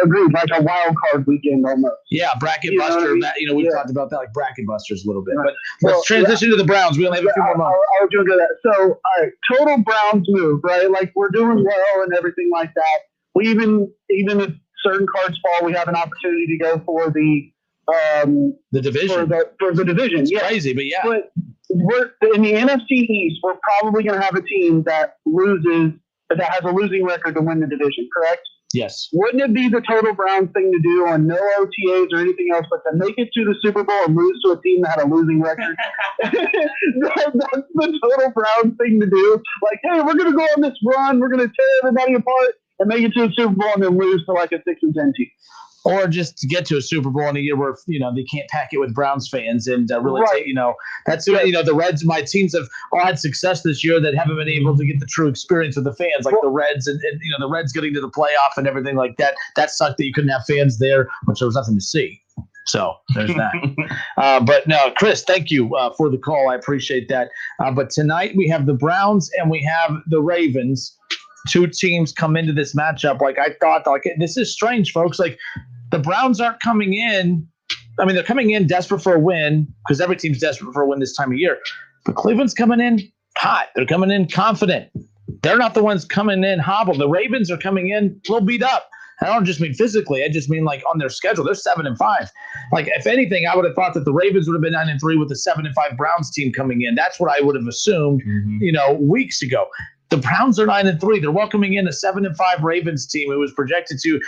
Agreed, like a wild card weekend almost. Yeah, bracket buster. We've talked about that, like bracket busters a little bit. But let's transition to the Browns. We only have a few more months. I was going to do that. So, all right, total Browns move, right? We're doing well and everything like that. We even if certain cards fall, we have an opportunity to go for the division. For the division. It's crazy, but yeah. But we're in the NFC East. We're probably going to have a team that has a losing record to win the division. Correct? Yes. Wouldn't it be the total Browns thing to do on no OTAs or anything else, but to make it to the Super Bowl and lose to a team that had a losing record? That's the total Browns thing to do. Hey, we're going to go on this run. We're going to tear everybody apart and make it to the Super Bowl and then lose to a 6-10 team. Or just to get to a Super Bowl in a year where, they can't pack it with Browns fans and really take, that's, the Reds, my teams have all had success this year that haven't been able to get the true experience with the fans, like the Reds and the Reds getting to the playoff and everything like that. That sucked that you couldn't have fans there, which there was nothing to see. So there's that. But no, Chris, thank you for the call. I appreciate that. But tonight we have the Browns and we have the Ravens. Two teams come into this matchup. Like I thought, this is strange, folks. Like the Browns aren't coming in. I mean, they're coming in desperate for a win because every team's desperate for a win this time of year. But Cleveland's coming in hot. They're coming in confident. They're not the ones coming in hobbled. The Ravens are coming in a little beat up. I don't just mean physically. I just mean like on their schedule. They're 7-5. Like if anything, I would have thought that the Ravens would have been 9-3 with the 7-5 Browns team coming in. That's what I would have assumed, weeks ago. The Browns are 9-3. They're welcoming in a 7-5 Ravens team who was projected to,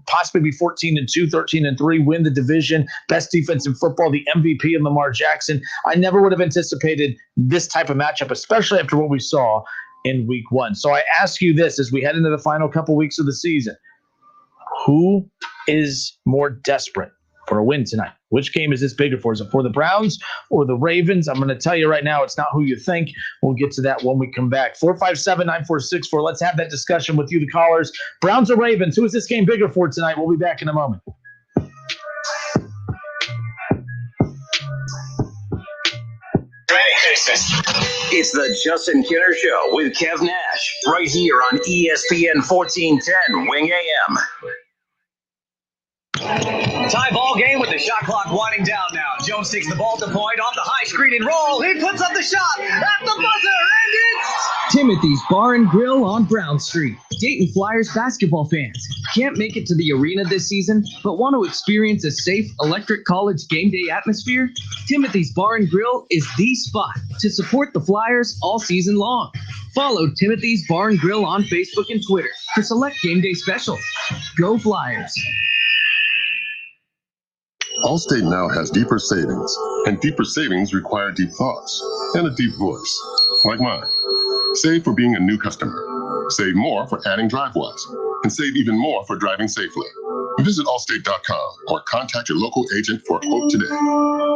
possibly be 14-2, 13-3, win the division, best defense in football, the MVP in Lamar Jackson. I never would have anticipated this type of matchup, especially after what we saw in week 1. So I ask you this as we head into the final couple weeks of the season. Who is more desperate for a win tonight? Which game is this bigger for? Is it for the Browns or the Ravens? I'm going to tell you right now, it's not who you think. We'll get to that when we come back. 457-9464. Let's have that discussion with you, the callers. Browns or Ravens? Who is this game bigger for tonight? We'll be back in a moment. It's the Justin Kinner Show with Kev Nash, right here on ESPN 1410 Wing AM. Tie ball game with the shot clock winding down now. Jones takes the ball to point off the high screen and roll. He puts up the shot at the buzzer, and it's Timothy's Bar and Grill on Brown Street. Dayton Flyers basketball fans can't make it to the arena this season, but want to experience a safe electric college game day atmosphere? Timothy's Bar and Grill is the spot to support the Flyers all season long. Follow Timothy's Bar and Grill on Facebook and Twitter for select game day specials. Go Flyers! Allstate now has deeper savings, and deeper savings require deep thoughts and a deep voice, like mine. Save for being a new customer. Save more for adding DriveWise, and save even more for driving safely. Visit Allstate.com or contact your local agent for a quote today.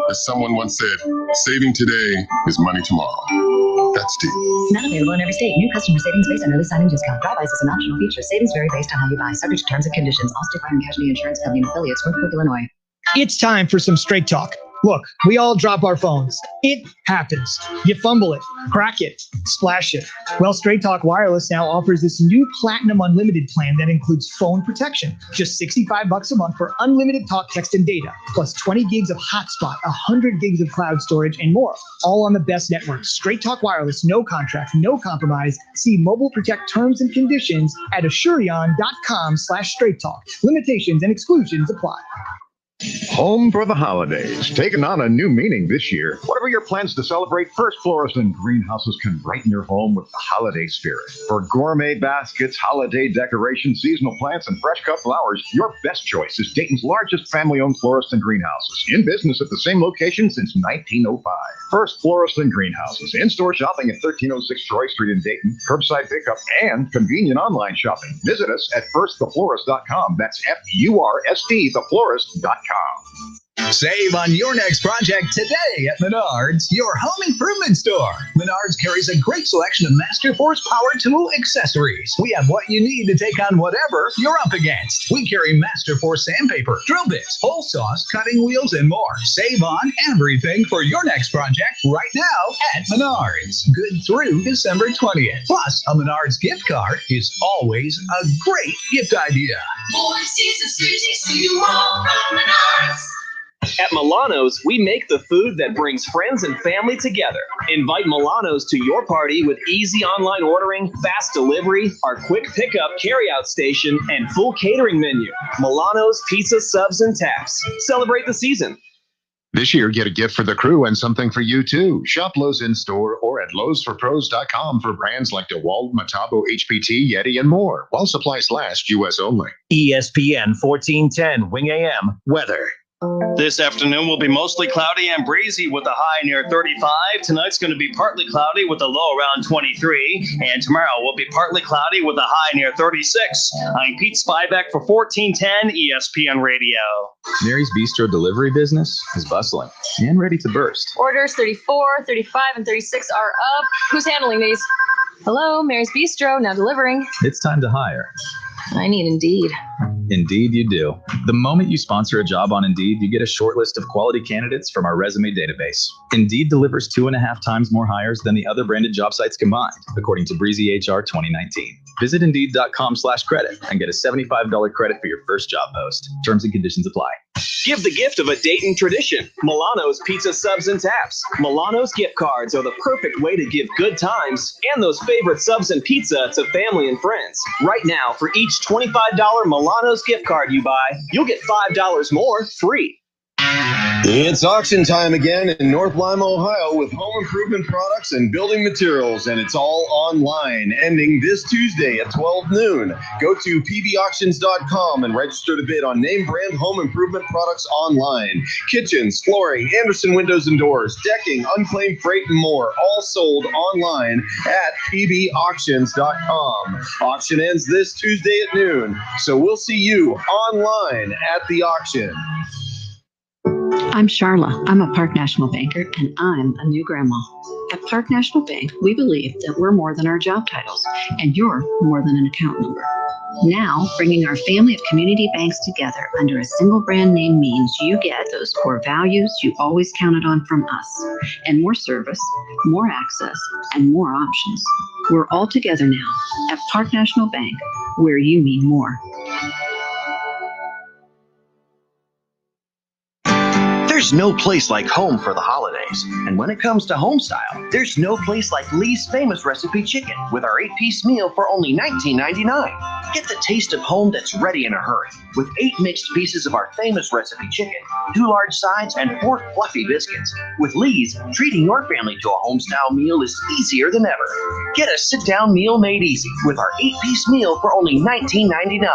As someone once said, saving today is money tomorrow. That's deep. Not available in every state. New customer savings based on early signing discount. DriveWise is an optional feature. Savings vary based on how you buy. Subject to terms and conditions. Allstate Fire and Casualty Insurance Company and affiliates, Northbrook, Illinois. It's time for some straight talk. Look, we all drop our phones. It happens. You fumble it, crack it, splash it. Well, Straight Talk Wireless now offers this new Platinum Unlimited plan that includes phone protection. Just $65 a month for unlimited talk, text, and data, plus 20 gigs of hotspot, 100 gigs of cloud storage, and more. All on the best network. Straight Talk Wireless, no contract, no compromise. See Mobile Protect terms and conditions at Asurion.com/Straight Talk. Limitations and exclusions apply. Home for the holidays, taking on a new meaning this year. Whatever your plans to celebrate, First Florist and Greenhouses can brighten your home with the holiday spirit. For gourmet baskets, holiday decorations, seasonal plants, and fresh cut flowers, your best choice is Dayton's largest family-owned florist and greenhouses. In business at the same location since 1905. First Florist and Greenhouses. In-store shopping at 1306 Troy Street in Dayton. Curbside pickup and convenient online shopping. Visit us at firsttheflorist.com. That's FURST, theflorist.com. Save on your next project today at Menards, your home improvement store. Menards carries a great selection of Master Force power tool accessories. We have what you need to take on whatever you're up against. We carry Master Force sandpaper, drill bits, hole saws, cutting wheels, and more. Save on everything for your next project right now at Menards. Good through December 20th. Plus, a Menards gift card is always a great gift idea. More seasons, 360 all from Menards. At Milano's, we make the food that brings friends and family together. Invite Milano's to your party with easy online ordering, fast delivery, our quick pickup carryout station, and full catering menu. Milano's Pizza, Subs, and Taps. Celebrate the season. This year, get a gift for the crew and something for you, too. Shop Lowe's in-store or at lowesforpros.com for brands like DeWalt, Metabo, HPT, Yeti, and more. While supplies last, U.S. only. ESPN 1410 Wing AM weather. This afternoon will be mostly cloudy and breezy with a high near 35. Tonight's going to be partly cloudy with a low around 23. And tomorrow will be partly cloudy with a high near 36. I'm Pete Spivak for 1410 ESPN Radio. Mary's Bistro delivery business is bustling and ready to burst. Orders 34, 35, and 36 are up. Who's handling these? Hello, Mary's Bistro, now delivering. It's time to hire. I need Indeed. Indeed, you do. The moment you sponsor a job on Indeed, you get a short list of quality candidates from our resume database. Indeed delivers 2.5 times more hires than the other branded job sites combined, according to Breezy HR 2019. Visit Indeed.com/credit and get a $75 credit for your first job post. Terms and conditions apply. Give the gift of a Dayton tradition. Milano's Pizza Subs and Taps. Milano's gift cards are the perfect way to give good times and those favorite subs and pizza to family and friends. Right now, for each $25 Milano's gift card you buy, you'll get $5 more free. It's auction time again in North Lima, Ohio, with home improvement products and building materials, and it's all online, ending this Tuesday at 12 noon. Go to pbauctions.com and register to bid on name brand home improvement products online. Kitchens, flooring, Anderson windows and doors, decking, unclaimed freight, and more, all sold online at pbauctions.com. Auction ends this Tuesday at noon, so we'll see you online at the auction. I'm Charla. I'm a Park National banker, and I'm a new grandma. At Park National Bank, we believe that we're more than our job titles, and you're more than an account number. Now, bringing our family of community banks together under a single brand name means you get those core values you always counted on from us, and more service, more access, and more options. We're all together now at Park National Bank, where you mean more. There's no place like home for the holidays. And when it comes to home style, there's no place like Lee's Famous Recipe Chicken with our 8-piece meal for only $19.99. Get the taste of home that's ready in a hurry with 8 mixed pieces of our famous recipe chicken, 2 large sides, and 4 fluffy biscuits. With Lee's, treating your family to a home style meal is easier than ever. Get a sit-down meal made easy with our 8-piece meal for only $19.99.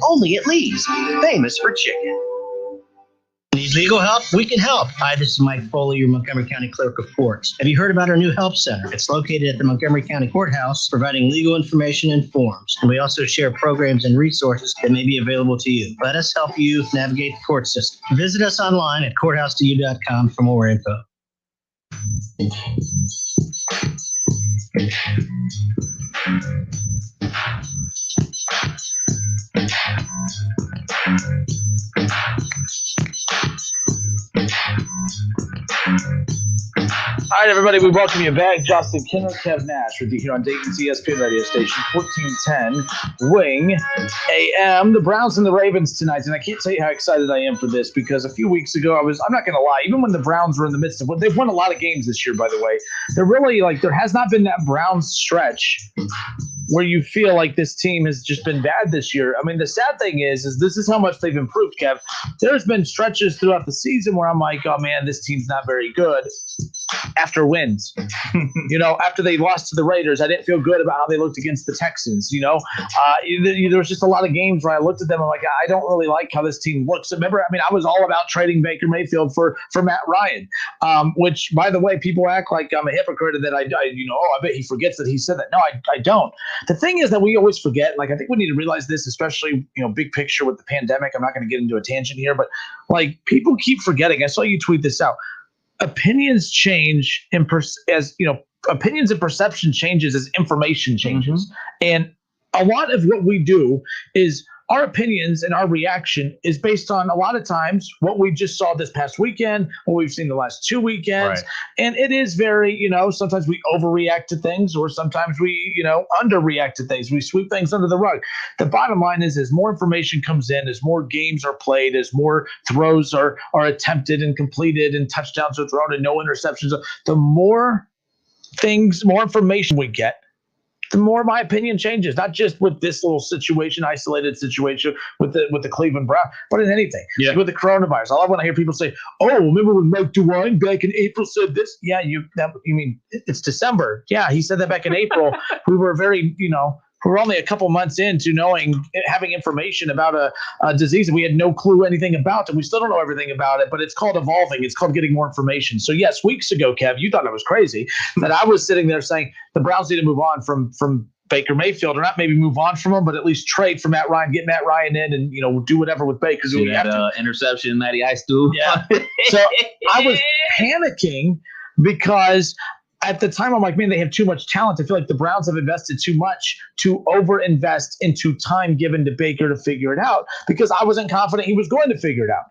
Only at Lee's, famous for chicken. Need legal help? We can help. Hi, this is Mike Foley, your Montgomery County Clerk of Courts. Have you heard about our new help center? It's located at the Montgomery County Courthouse, providing legal information and forms. And we also share programs and resources that may be available to you. Let us help you navigate the court system. Visit us online at courthouse2u.com for more info. All right, everybody, we welcome you back. Justin Kinner, Kev Nash with you here on Dayton's ESPN radio station, 1410 Wing AM. The Browns and the Ravens tonight, and I can't tell you how excited I am for this because a few weeks ago, I'm not going to lie, even when the Browns were in the midst of, they've won a lot of games this year, by the way. They're really, there has not been that Browns stretch where you feel like this team has just been bad this year. I mean, the sad thing is this is how much they've improved, Kev. There's been stretches throughout the season where I'm like, oh, man, this team's not very good after wins. After they lost to the Raiders, I didn't feel good about how they looked against the Texans. There was just a lot of games where I looked at them and I'm like, I don't really like how this team looks. Remember, I was all about trading Baker Mayfield for Matt Ryan, which, by the way, people act like I'm a hypocrite and that I bet he forgets that he said that. No, I don't. The thing is that we always forget, I think we need to realize this, especially, big picture with the pandemic. I'm not going to get into a tangent here, but people keep forgetting. I saw you tweet this out. Opinions change opinions and perception changes as information changes. Mm-hmm. And a lot of what we do is our opinions and our reaction is based on a lot of times what we just saw this past weekend, what we've seen the last 2 weekends. Right. And it is very, sometimes we overreact to things or sometimes we, underreact to things. We sweep things under the rug. The bottom line is as more information comes in, as more games are played, as more throws are attempted and completed and touchdowns are thrown and no interceptions, the more information we get, the more my opinion changes, not just with this little isolated situation with the Cleveland Browns, but in anything. Yeah. With the coronavirus. I love when I hear people say, oh, remember when Mike DeWine back in April said this? Yeah, you mean it's December. Yeah, he said that back in April. We were very, we're only a couple months into having information about a disease that we had no clue anything about, and we still don't know everything about it, but it's called evolving. It's called getting more information. So yes, weeks ago, Kev, you thought I was crazy, that I was sitting there saying the Browns need to move on from Baker Mayfield, or not maybe move on from him, but at least trade for Matt Ryan, get Matt Ryan in, and do whatever with Baker. See that interception, Matty Ice do. Yeah. So I was panicking because at the time I'm like, man, they have too much talent. I feel like the Browns have invested too much to overinvest into time given to Baker to figure it out, because I wasn't confident he was going to figure it out.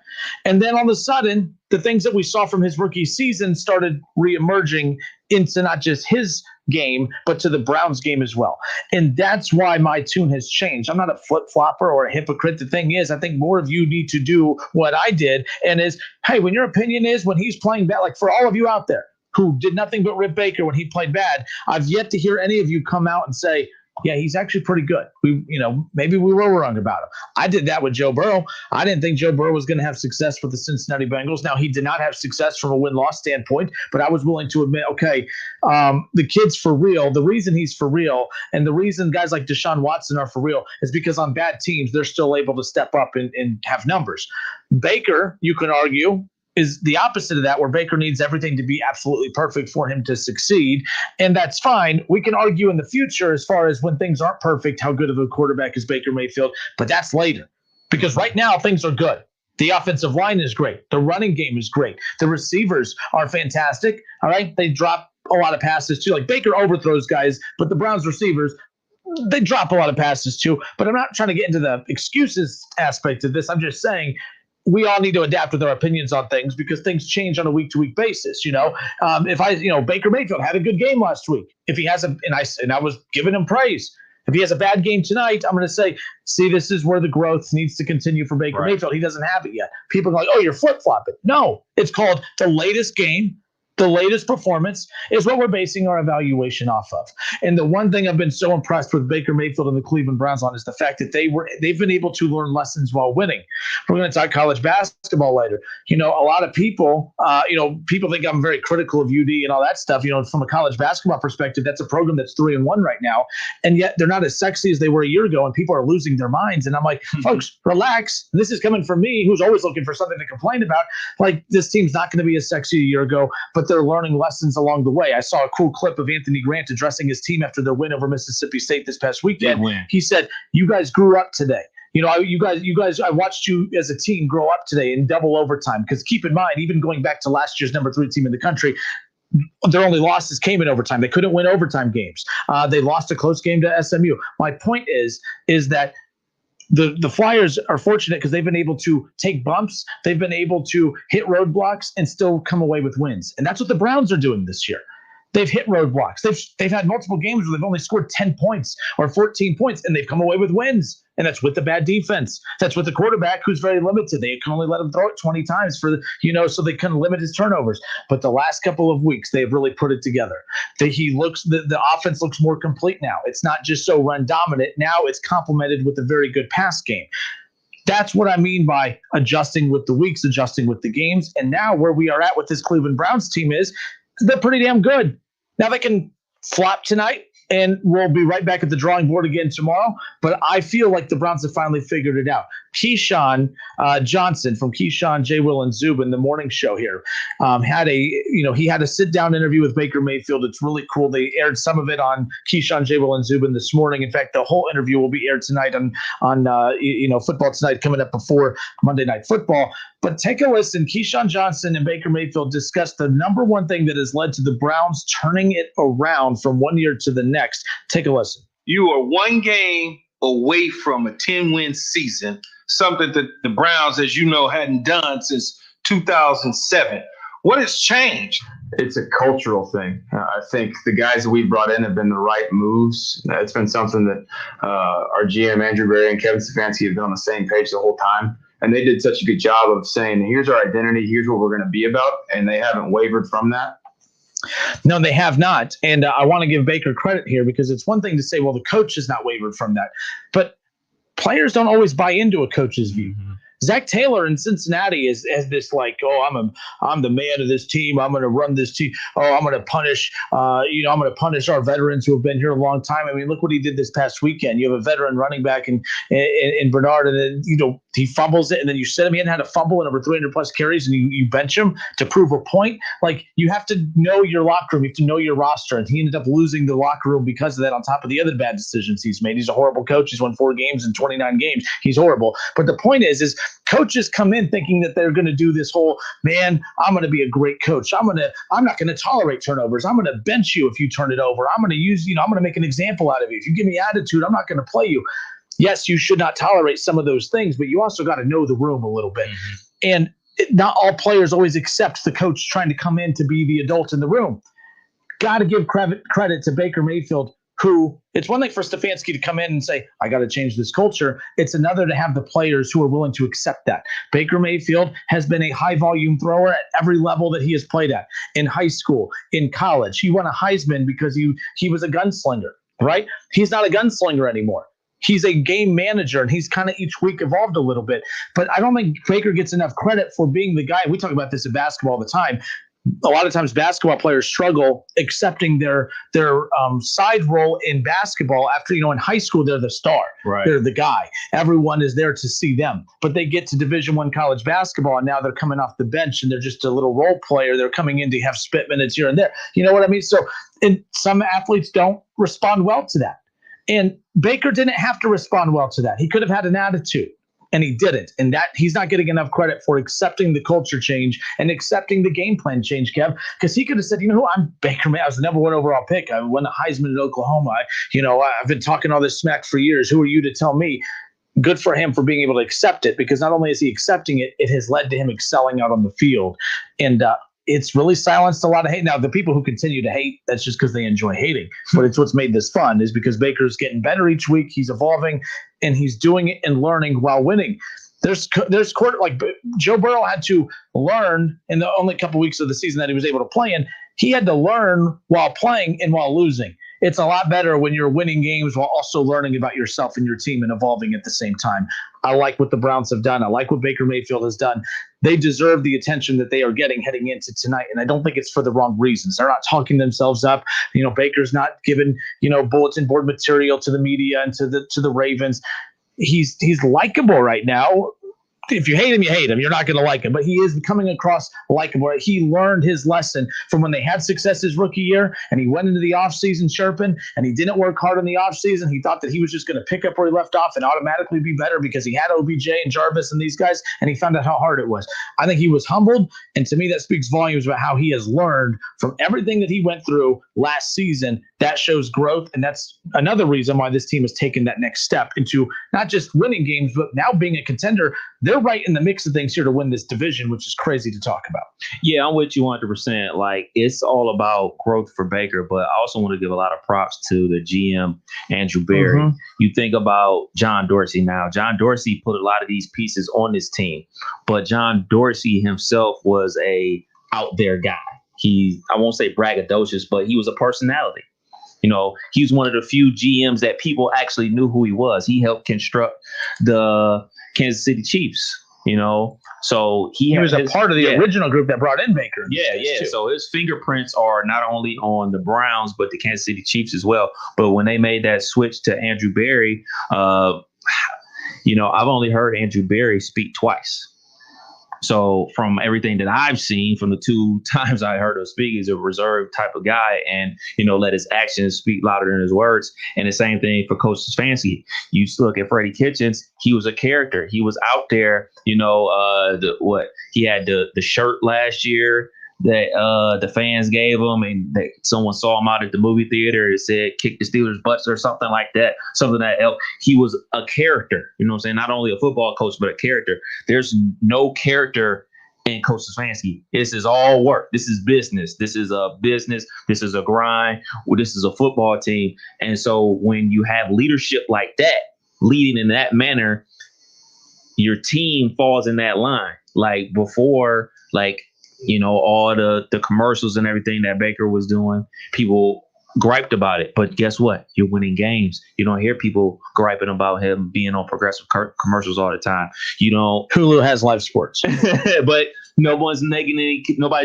And then all of a sudden, the things that we saw from his rookie season started reemerging into not just his game, but to the Browns game as well. And that's why my tune has changed. I'm not a flip-flopper or a hypocrite. The thing is, I think more of you need to do what I did, and is, hey, when your opinion is when he's playing bad, like for all of you out there who did nothing but rip Baker when he played bad, I've yet to hear any of you come out and say, yeah, he's actually pretty good. Maybe we were wrong about him. I did that with Joe Burrow. I didn't think Joe Burrow was going to have success with the Cincinnati Bengals. Now, he did not have success from a win-loss standpoint, but I was willing to admit, okay, the kid's for real. The reason he's for real, and the reason guys like Deshaun Watson are for real, is because on bad teams, they're still able to step up and have numbers. Baker, you can argue, is the opposite of that, where Baker needs everything to be absolutely perfect for him to succeed. And that's fine. We can argue in the future as far as when things aren't perfect, how good of a quarterback is Baker Mayfield, but that's later. Because right now things are good. The offensive line is great. The running game is great. The receivers are fantastic. All right. They drop a lot of passes too. Like Baker overthrows guys, but the Browns receivers, they drop a lot of passes too. But I'm not trying to get into the excuses aspect of this. I'm just saying, we all need to adapt with our opinions on things, because things change on a week-to-week basis. If Baker Mayfield had a good game last week, if he has and I was giving him praise. If he has a bad game tonight, I'm going to say, see, this is where the growth needs to continue for Baker Mayfield. He doesn't have it yet. People are like, oh, you're flip-flopping. No, it's called the latest game. The latest performance is what we're basing our evaluation off of. And the one thing I've been so impressed with Baker Mayfield and the Cleveland Browns on is the fact that they've been able to learn lessons while winning. We're going to talk college basketball later. A lot of people, people think I'm very critical of UD and all that stuff. From a college basketball perspective, that's a program that's 3-1 right now. And yet they're not as sexy as they were a year ago, and people are losing their minds. And I'm like, folks, relax. And this is coming from me, who's always looking for something to complain about. Like, this team's not going to be as sexy a year ago, but they're learning lessons along the way. I saw a cool clip of Anthony Grant addressing his team after their win over Mississippi State this past weekend. He said, you guys grew up today. You guys, I watched you as a team grow up today in double overtime. Because keep in mind, even going back to last year's number 3 team in the country, their only losses came in overtime. They couldn't win overtime games. They lost a close game to SMU. My point is that the Flyers are fortunate because they've been able to take bumps. They've been able to hit roadblocks and still come away with wins. And that's what the Browns are doing this year. They've hit roadblocks. They've had multiple games where they've only scored 10 points or 14 points, and they've come away with wins. And that's with the bad defense. That's with the quarterback who's very limited. They can only let him throw it 20 times so they can limit his turnovers. But the last couple of weeks, they've really put it together. The offense looks more complete now. It's not just so run dominant. Now it's complemented with a very good pass game. That's what I mean by adjusting with the weeks, adjusting with the games. And now where we are at with this Cleveland Browns team is they're pretty damn good. Now they can flop tonight, and we'll be right back at the drawing board again tomorrow. But I feel like the Browns have finally figured it out. Keyshawn Johnson from Keyshawn, J. Will, and Zubin, the morning show here, he had a sit-down interview with Baker Mayfield. It's really cool. They aired some of it on Keyshawn, J. Will, and Zubin this morning. In fact, the whole interview will be aired tonight on Football Tonight, coming up before Monday Night Football. But take a listen. Keyshawn Johnson and Baker Mayfield discussed the number one thing that has led to the Browns turning it around from one year to the next. Take a listen. You are one game away from a 10-win season, something that the Browns, as you know, hadn't done since 2007. What has changed? It's a cultural thing. I think the guys that we've brought in have been the right moves. It's been something that our GM, Andrew Berry, and Kevin Stefanski have been on the same page the whole time. And they did such a good job of saying, here's our identity, here's what we're going to be about. And they haven't wavered from that. No, they have not. And I want to give Baker credit here, because it's one thing to say, well, the coach has not wavered from that. But players don't always buy into a coach's view. Zach Taylor in Cincinnati has this like, oh, I'm the man of this team. I'm going to run this team. Oh, I'm going to punish, I'm going to punish our veterans who have been here a long time. I mean, look what he did this past weekend. You have a veteran running back in Bernard, and then he fumbles it, and then you sit him. He hadn't had a fumble in over 300 plus carries, and you bench him to prove a point. Like, you have to know your locker room. You have to know your roster, and he ended up losing the locker room because of that. On top of the other bad decisions he's made, he's a horrible coach. He's won 4 games in 29 games. He's horrible. But the point is coaches come in thinking that they're going to do this whole, man, I'm going to be a great coach. I'm not going to tolerate turnovers. I'm going to bench you if you turn it over. I'm going to use, I'm going to make an example out of you. If you give me attitude, I'm not going to play you. Yes, you should not tolerate some of those things, but you also got to know the room a little bit. And not all players always accept the coach trying to come in to be the adult in the room. Got to give credit to Baker Mayfield, who, it's one thing for Stefanski to come in and say, I got to change this culture. It's another to have the players who are willing to accept that. Baker Mayfield has been a high volume thrower at every level that he has played at, in high school, in college. He won a Heisman because he was a gunslinger, right? He's not a gunslinger anymore. He's a game manager, and he's kind of each week evolved a little bit. But I don't think Baker gets enough credit for being the guy. We talk about this in basketball all the time. A lot of times basketball players struggle accepting their side role in basketball after, in high school, they're the star. Right. They're the guy. Everyone is there to see them. But they get to Division I college basketball, and now they're coming off the bench, and they're just a little role player. They're coming in to have spit minutes here and there. You know what I mean? So, and some athletes don't respond well to that. And Baker didn't have to respond well to that. He could have had an attitude, and he didn't. And that he's not getting enough credit for accepting the culture change and accepting the game plan change, Kev, because he could have said, I'm Baker Mayfield. I was the number 1 overall pick. I won the Heisman in Oklahoma. I've been talking all this smack for years. Who are you to tell me? Good for him for being able to accept it, because not only is he accepting it, it has led to him excelling out on the field. And it's really silenced a lot of hate. Now, the people who continue to hate, that's just because they enjoy hating. But it's what's made this fun, is because Baker's getting better each week. He's evolving, and he's doing it and learning while winning. There's like Joe Burrow had to learn in the only couple weeks of the season that he was able to play in. He had to learn while playing and while losing. It's a lot better when you're winning games while also learning about yourself and your team and evolving at the same time. I like what the Browns have done. I like what Baker Mayfield has done. They deserve the attention that they are getting heading into tonight, and I don't think it's for the wrong reasons. They're not talking themselves up. Baker's not giving, bulletin board material to the media and to the Ravens. He's likable right now. If you hate him, you hate him. You're not going to like him. But he is coming across likable. He learned his lesson from when they had success his rookie year, and he went into the offseason chirping, and he didn't work hard in the offseason. He thought that he was just going to pick up where he left off and automatically be better because he had OBJ and Jarvis and these guys, and he found out how hard it was. I think he was humbled, and to me that speaks volumes about how he has learned from everything that he went through last season. That shows growth, and that's another reason why this team has taken that next step into not just winning games, but now being a contender. They're right in the mix of things here to win this division, which is crazy to talk about. Yeah, I'm with you 100%. Like, it's all about growth for Baker, but I also want to give a lot of props to the GM, Andrew Berry. Mm-hmm. You think about John Dorsey now. John Dorsey put a lot of these pieces on this team, but John Dorsey himself was a out there guy. I won't say braggadocious, but he was a personality. He was one of the few GMs that people actually knew who he was. He helped construct the Kansas City Chiefs, so he was a part of the original group that brought in Baker. Yeah. So his fingerprints are not only on the Browns, but the Kansas City Chiefs as well. But when they made that switch to Andrew Berry, I've only heard Andrew Berry speak twice. So from everything that I've seen, from the 2 times I heard him speak, he's a reserved type of guy, and let his actions speak louder than his words. And the same thing for Coach Stefanski. You look at Freddie Kitchens; he was a character. He was out there. He had the shirt last year that the fans gave him, and that someone saw him out at the movie theater. It said "kick the Steelers' butts" or something like that. Something that helped. He was a character. Not only a football coach, but a character. There's no character in Coach Stefanski. This is all work. This is business. This is a business. This is a grind. This is a football team. And so when you have leadership like that, leading in that manner, your team falls in that line. Like before, all the commercials and everything that Baker was doing, people griped about it, but guess what? You're winning games. You don't hear people griping about him being on progressive commercials all the time. You know, Hulu has live sports, but nobody's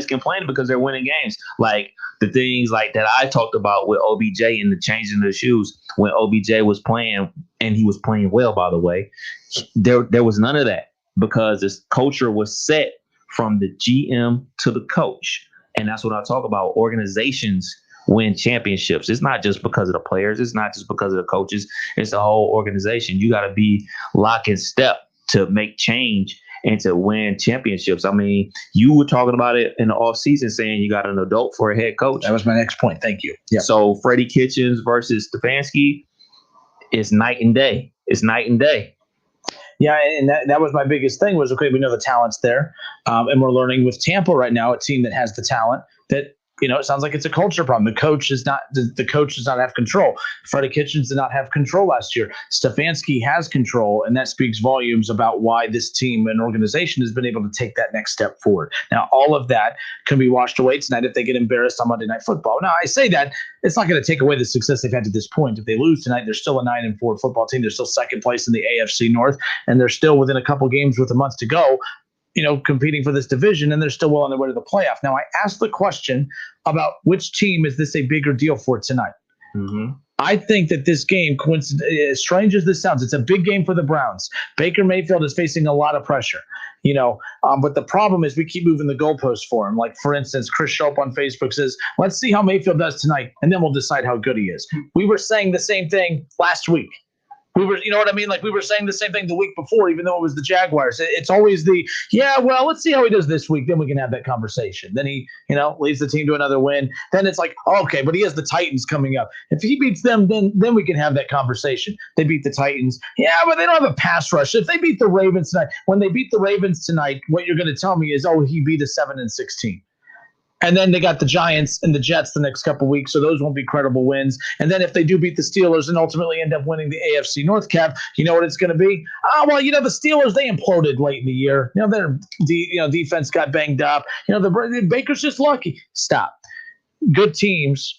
complaining because they're winning games. Like the things like that I talked about with OBJ and the changing of the shoes when OBJ was playing, and he was playing well, by the way. There was none of that because this culture was set from the GM to the coach. And that's what I talk about. Organizations win championships. It's not just because of the players. It's not just because of the coaches. It's the whole organization. You got to be lock in step to make change and to win championships. I mean, you were talking about it in the offseason saying you got an adult for a head coach. That was my next point. Thank you. Yeah. So Freddie Kitchens versus Stefanski is night and day. It's night and day. Yeah, and that was my biggest thing was, okay, we know the talent's there. And we're learning with Tampa right now, a team that has the talent that, you know, it sounds like it's a culture problem. The coach does not have control. Freddie Kitchens did not have control last year. Stefanski has control, and that speaks volumes about why this team and organization has been able to take that next step forward. Now, all of that can be washed away tonight if they get embarrassed on Monday Night Football. Now, I say that it's not going to take away the success they've had to this point. If they lose tonight, they're still a 9-4 football team. They're still second place in the AFC North, and they're still within a couple games with a month to go, you know, competing for this division, and they're still well on their way to the playoff. Now, I asked the question about which team is this a bigger deal for tonight. Mm-hmm. I think that this game, as strange as this sounds, it's a big game for the Browns. Baker Mayfield is facing a lot of pressure, you know, but the problem is we keep moving the goalposts for him. Like, for instance, Chris Shope on Facebook says, let's see how Mayfield does tonight, and then we'll decide how good he is. We were saying the same thing last week. We were, you know what I mean? Like, we were saying the same thing the week before, even though it was the Jaguars. It's always let's see how he does this week. Then we can have that conversation. Then he, you know, leads the team to another win. Then it's like, okay, but he has the Titans coming up. If he beats them, then we can have that conversation. They beat the Titans. Yeah, but they don't have a pass rush. If they beat the Ravens tonight, when they beat the Ravens tonight, what you're going to tell me is, oh, he beat a 7-16. And then they got the Giants and the Jets the next couple weeks, so those won't be credible wins. And then if they do beat the Steelers and ultimately end up winning the AFC North, Cap, you know what it's going to be? Well, you know, the Steelers, they imploded late in the year. You know, their defense got banged up. You know, the Baker's just lucky. Stop. Good teams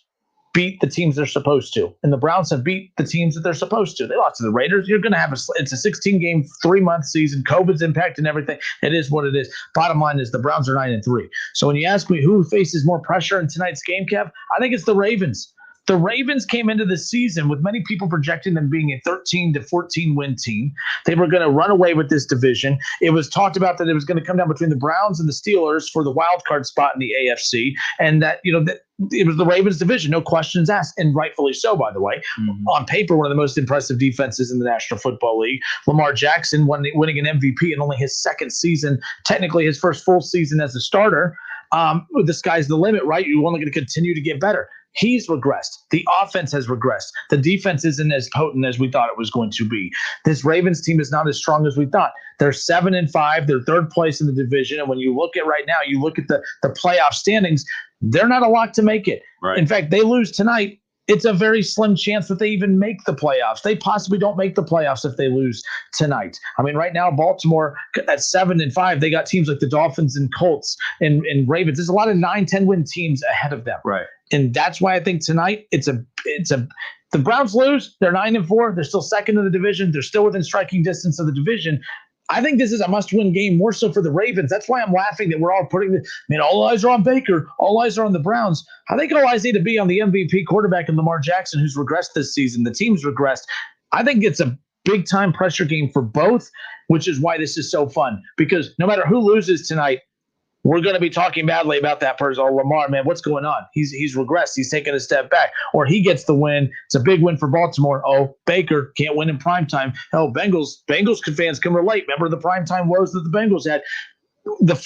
beat the teams they're supposed to, and the Browns have beat the teams that they're supposed to. They lost to the Raiders. You're going to have it's a 16-game, 3-month season. COVID's impact and everything. It is what it is. Bottom line is the Browns are 9-3. So when you ask me who faces more pressure in tonight's game, Kev, I think it's the Ravens. The Ravens came into the season with many people projecting them being a 13-14 win team. They were going to run away with this division. It was talked about that it was going to come down between the Browns and the Steelers for the wild card spot in the AFC, and that, you know, that it was the Ravens division, no questions asked, and rightfully so, by the way. Mm-hmm. On paper, one of the most impressive defenses in the National Football League. Lamar Jackson winning an MVP in only his second season, technically his first full season as a starter. The sky's the limit, right? You're only going to continue to get better. He's regressed. The offense has regressed. The defense isn't as potent as we thought it was going to be. This Ravens team is not as strong as we thought. They're 7-5. They're third place in the division. And when you look at right now, you look at the playoff standings, they're not a lock to make it. Right. In fact, they lose tonight, it's a very slim chance that they even make the playoffs. They possibly don't make the playoffs if they lose tonight. I mean, right now, Baltimore at 7-5, they got teams like the Dolphins and Colts and Ravens. There's a lot of 9-10 win teams ahead of them. Right. And that's why I think tonight the Browns lose. They're 9-4. They're still second in the division. They're still within striking distance of the division. I think this is a must-win game more so for the Ravens. That's why I'm laughing that we're all all eyes are on Baker. All eyes are on the Browns. I think all eyes need to be on the MVP quarterback and Lamar Jackson, who's regressed this season. The team's regressed. I think it's a big-time pressure game for both, which is why this is so fun. Because no matter who loses tonight, we're going to be talking badly about that person. Oh, Lamar, man, what's going on? He's regressed. He's taken a step back. Or he gets the win. It's a big win for Baltimore. Oh, Baker can't win in primetime. Oh, Bengals fans can relate. Remember the primetime woes that the Bengals had?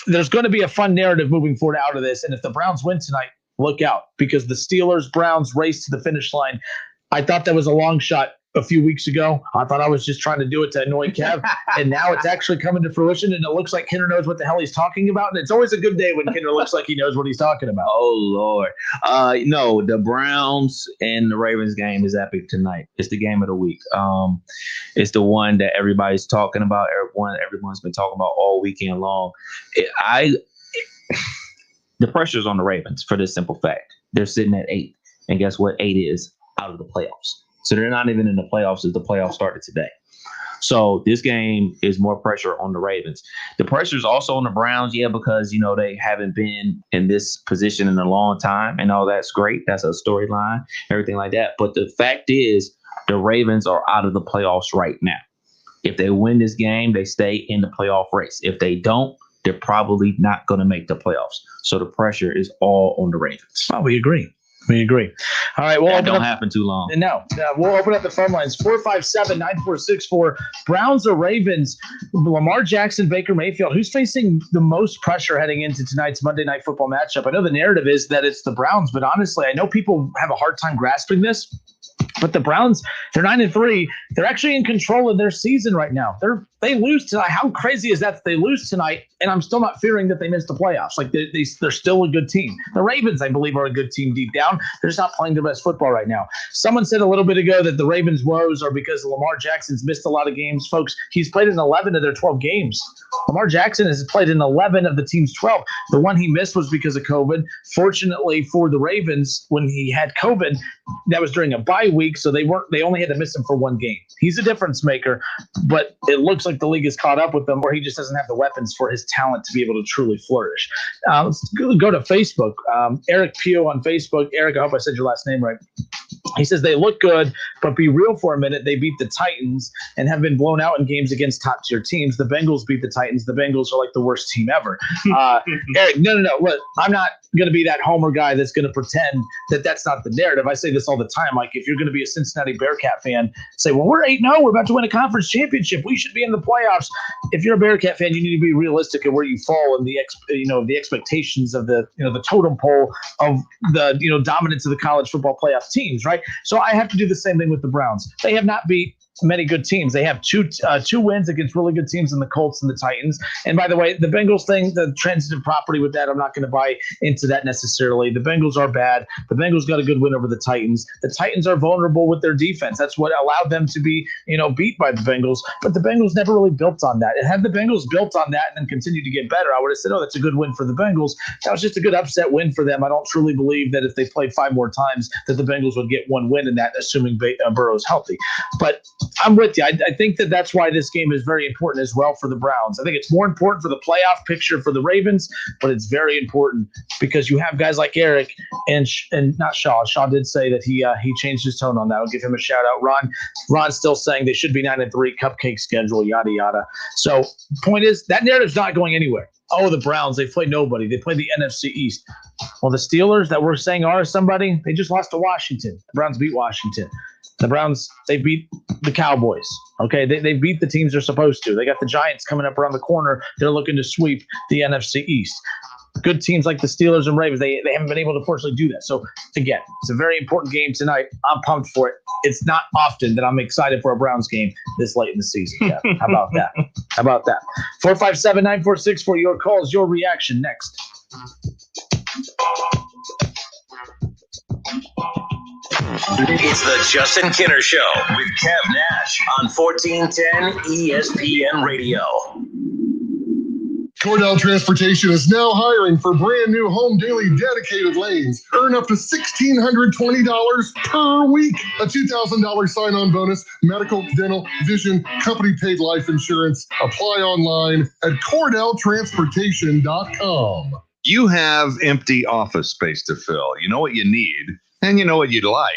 There's going to be a fun narrative moving forward out of this. And if the Browns win tonight, look out. Because the Steelers-Browns race to the finish line, I thought that was a long shot a few weeks ago. I thought I was just trying to do it to annoy Kev, and now it's actually coming to fruition, and it looks like Kinder knows what the hell he's talking about, and it's always a good day when Kinder looks like he knows what he's talking about. Oh, Lord. No, the Browns and the Ravens game is epic tonight. It's the game of the week. It's the one that everybody's talking about, everyone's been talking about all weekend long. The pressure's on the Ravens for this simple fact. They're sitting at 8. And guess what? 8 is out of the playoffs. So they're not even in the playoffs as the playoffs started today. So this game is more pressure on the Ravens. The pressure is also on the Browns, because, they haven't been in this position in a long time. And all that's great. That's a storyline, everything like that. But the fact is the Ravens are out of the playoffs right now. If they win this game, they stay in the playoff race. If they don't, they're probably not going to make the playoffs. So the pressure is all on the Ravens. Oh, we agree. We agree. All right. Well, that don't happen too long. No. We'll open up the phone lines. 457-9464. Browns or Ravens? Lamar Jackson, Baker Mayfield. Who's facing the most pressure heading into tonight's Monday Night Football matchup? I know the narrative is that it's the Browns, but honestly, I know people have a hard time grasping this. But the Browns, they're 9-3. They're actually in control of their season right now. They lose tonight. How crazy is that they lose tonight? And I'm still not fearing that they miss the playoffs. Like they're still a good team. The Ravens, I believe, are a good team deep down. They're just not playing their best football right now. Someone said a little bit ago that the Ravens' woes are because Lamar Jackson's missed a lot of games. Folks, he's played in 11 of their 12 games. Lamar Jackson has played in 11 of the team's 12. The one he missed was because of COVID. Fortunately for the Ravens, when he had COVID, that was during a bye week, so they only had to miss him for one game. He's a difference maker, but it looks like the league has caught up with him, where he just doesn't have the weapons for his talent to be able to truly flourish. Let's go to Facebook. Eric Pugh on Facebook. Eric, I hope I said your last name right. He says they look good, but be real for a minute. They beat the Titans and have been blown out in games against top-tier teams. The Bengals beat the Titans. The Bengals are like the worst team ever. Eric, no. Look, I'm not going to be that homer guy that's going to pretend that that's not the narrative. I say this all the time. Like, if you're going to be a Cincinnati Bearcat fan, say, well, we're 8-0. We're about to win a conference championship. We should be in the playoffs. If you're a Bearcat fan, you need to be realistic of where you fall in the expectations of the totem pole of the dominance of the college football playoff teams, right? So I have to do the same thing with the Browns. They have not beat many good teams. They have two wins against really good teams in the Colts and the Titans. And by the way, the Bengals thing, the transitive property with that, I'm not going to buy into that necessarily. The Bengals are bad. The Bengals got a good win over the Titans. The Titans are vulnerable with their defense. That's what allowed them to be, beat by the Bengals. But the Bengals never really built on that. And had the Bengals built on that and then continued to get better, I would have said, oh, that's a good win for the Bengals. That was just a good upset win for them. I don't truly believe that if they played 5 more times that the Bengals would get one win in that, assuming Burrow's healthy. But I'm with you. I think that that's why this game is very important as well for the Browns. I think it's more important for the playoff picture for the Ravens, but it's very important because you have guys like Eric and not Shaw. Shaw did say that he changed his tone on that. I'll give him a shout out. Ron's still saying they should be 9-3, cupcake schedule, yada yada. So point is that narrative's not going anywhere. Oh, the Browns, they play nobody. They play the NFC East. Well, the Steelers that we're saying are somebody, they just lost to Washington. The Browns beat Washington. The Browns, they beat the Cowboys. Okay, they beat the teams they're supposed to. They got the Giants coming up around the corner. They're looking to sweep the NFC East. Good teams like the Steelers and Ravens, they haven't been able to fortunately do that. So, again, it's a very important game tonight. I'm pumped for it. It's not often that I'm excited for a Browns game this late in the season. Yeah, how about that? How about that? 457-9464 for your calls, your reaction next. It's the Justin Kinner Show with Kev Nash on 1410 ESPN Radio. Cordell Transportation is now hiring for brand new home daily dedicated lanes. Earn up to $1,620 per week. A $2,000 sign-on bonus, medical, dental, vision, company paid life insurance. Apply online at CordellTransportation.com. You have empty office space to fill. You know what you need, and you know what you'd like.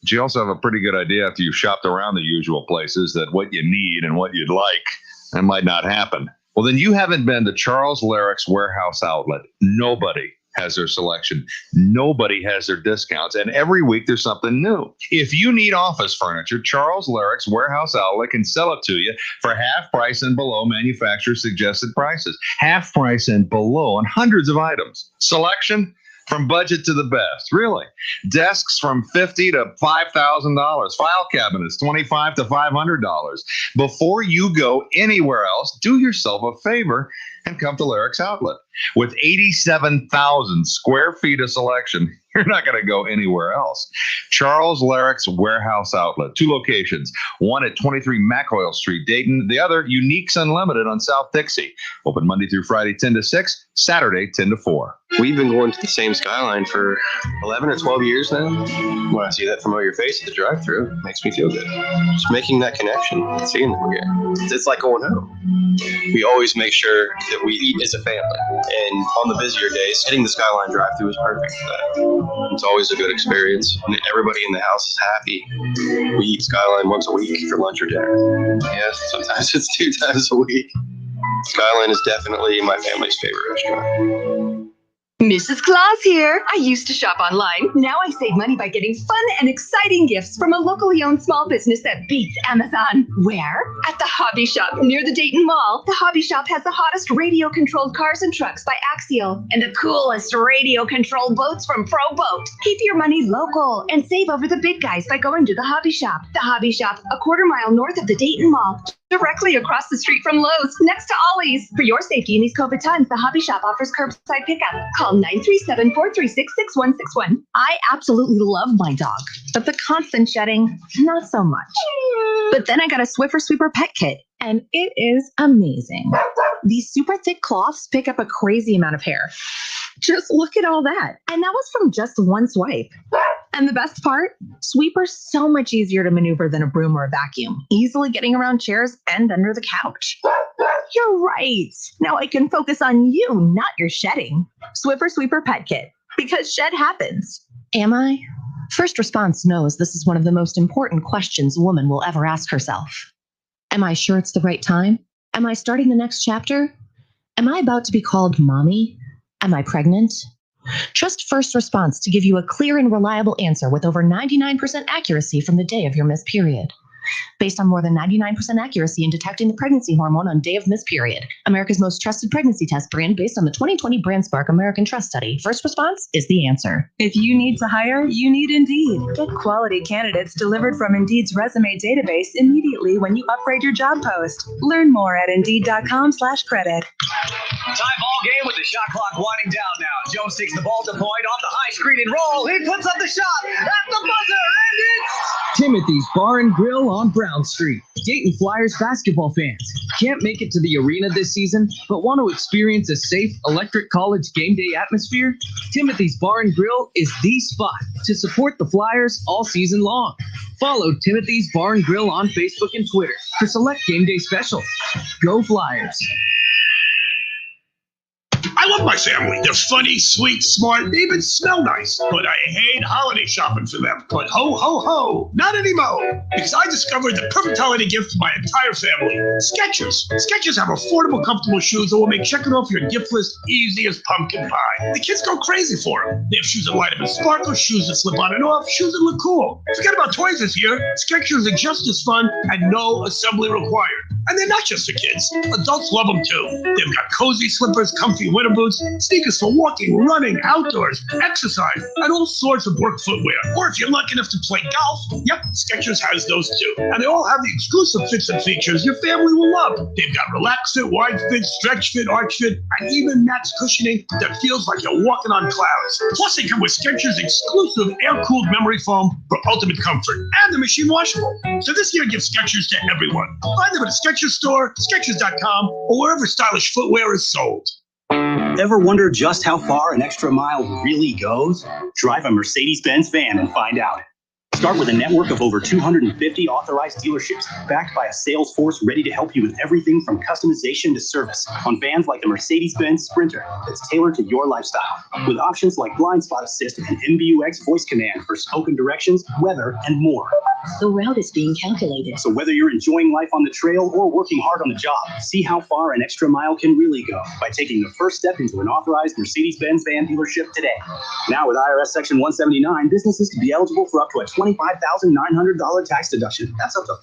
But you also have a pretty good idea after you've shopped around the usual places that what you need and what you'd like, that might not happen. Well, then you haven't been to Charles Larrick's Warehouse Outlet. Nobody has their selection. Nobody has their discounts. And every week there's something new. If you need office furniture, Charles Larrick's Warehouse Outlet can sell it to you for half price and below manufacturer's suggested prices. Half price and below on hundreds of items. Selection from budget to the best, really. Desks from $50 to $5,000. File cabinets, $25 to $500. Before you go anywhere else, do yourself a favor and come to Larrick's Outlet. With 87,000 square feet of selection, you're not going to go anywhere else. Charles Larrick's Warehouse Outlet, 2 locations, one at 23 McOil Street, Dayton, the other Uniques Unlimited on South Dixie. Open Monday through Friday, 10 to 6, Saturday, 10 to 4. We've been going to the same Skyline for 11 or 12 years now. When I see that familiar face at the drive-thru, it makes me feel good. Just making that connection, seeing them again. It's like going home. We always make sure that we eat as a family. And on the busier days, hitting the Skyline drive-thru is perfect for that. It's always a good experience. And everybody in the house is happy. We eat Skyline once a week for lunch or dinner. Yes, sometimes it's 2 times a week. Skyline is definitely my family's favorite restaurant. Mrs. Claus here. I used to shop online. Now I save money by getting fun and exciting gifts from a locally owned small business that beats Amazon. Where? At the Hobby Shop near the Dayton Mall. The Hobby Shop has the hottest radio-controlled cars and trucks by Axial and the coolest radio-controlled boats from Pro Boat. Keep your money local and save over the big guys by going to the Hobby Shop. The Hobby Shop, a quarter-mile north of the Dayton Mall, directly across the street from Lowe's, next to Ollie's. For your safety in these COVID times, the Hobby Shop offers curbside pickup. Call 937-436-6161. I absolutely love my dog, but the constant shedding, not so much. But then I got a Swiffer Sweeper Pet Kit, and it is amazing. These super thick cloths pick up a crazy amount of hair. Just look at all that. And that was from just one swipe. And the best part, Sweeper's so much easier to maneuver than a broom or a vacuum, easily getting around chairs and under the couch. You're right. Now I can focus on you, not your shedding. Swiffer Sweeper Pet Kit, because shed happens. Am I? First Response knows this is one of the most important questions a woman will ever ask herself. Am I sure it's the right time? Am I starting the next chapter? Am I about to be called mommy? Am I pregnant? Trust First Response to give you a clear and reliable answer with over 99% accuracy from the day of your missed period. Based on more than 99% accuracy in detecting the pregnancy hormone on day of missed period. America's most trusted pregnancy test brand based on the 2020 BrandSpark American Trust Study. First Response is the answer. If you need to hire, you need Indeed. Get quality candidates delivered from Indeed's resume database immediately when you upgrade your job post. Learn more at Indeed.com/credit. Tie ball game with the shot clock winding down now. Jones takes the ball to point off the high screen and roll. He puts up the shot at the buzzer, and it's Timothy's Bar and Grill on Brown Street. Dayton Flyers basketball fans can't make it to the arena this season, but want to experience a safe electric college game day atmosphere? Timothy's Bar and Grill is the spot to support the Flyers all season long. Follow Timothy's Bar and Grill on Facebook and Twitter for select game day specials. Go Flyers! I love my family. They're funny, sweet, smart. They even smell nice. But I hate holiday shopping for them. But ho, ho, ho, not anymore. Because I discovered the perfect holiday gift for my entire family. Skechers. Skechers have affordable, comfortable shoes that will make checking off your gift list easy as pumpkin pie. The kids go crazy for them. They have shoes that light up and sparkle, shoes that slip on and off, shoes that look cool. Forget about toys this year. Skechers are just as fun and no assembly required. And they're not just for kids. Adults love them too. They've got cozy slippers, comfy winter boots, sneakers for walking, running, outdoors, exercise, and all sorts of work footwear. Or if you're lucky enough to play golf, yep, Skechers has those too. And they all have the exclusive fits and features your family will love. They've got relax fit, wide fit, stretch fit, arch fit, and even max cushioning that feels like you're walking on clouds. Plus, they come with Skechers' exclusive air-cooled memory foam for ultimate comfort. And they're machine washable. So this year, give Skechers to everyone. Find them at a Skechers store, Skechers.com, or wherever stylish footwear is sold. Ever wonder just how far an extra mile really goes? Drive a Mercedes-Benz van and find out. Start with a network of over 250 authorized dealerships backed by a sales force ready to help you with everything from customization to service on vans like the Mercedes-Benz Sprinter that's tailored to your lifestyle, with options like blind spot assist and MBUX voice command for spoken directions, weather, and more. The route is being calculated. So whether you're enjoying life on the trail or working hard on the job, see how far an extra mile can really go by taking the first step into an authorized Mercedes-Benz van dealership today. Now with IRS Section 179, businesses can be eligible for up to a $25,900 tax deduction. That's up to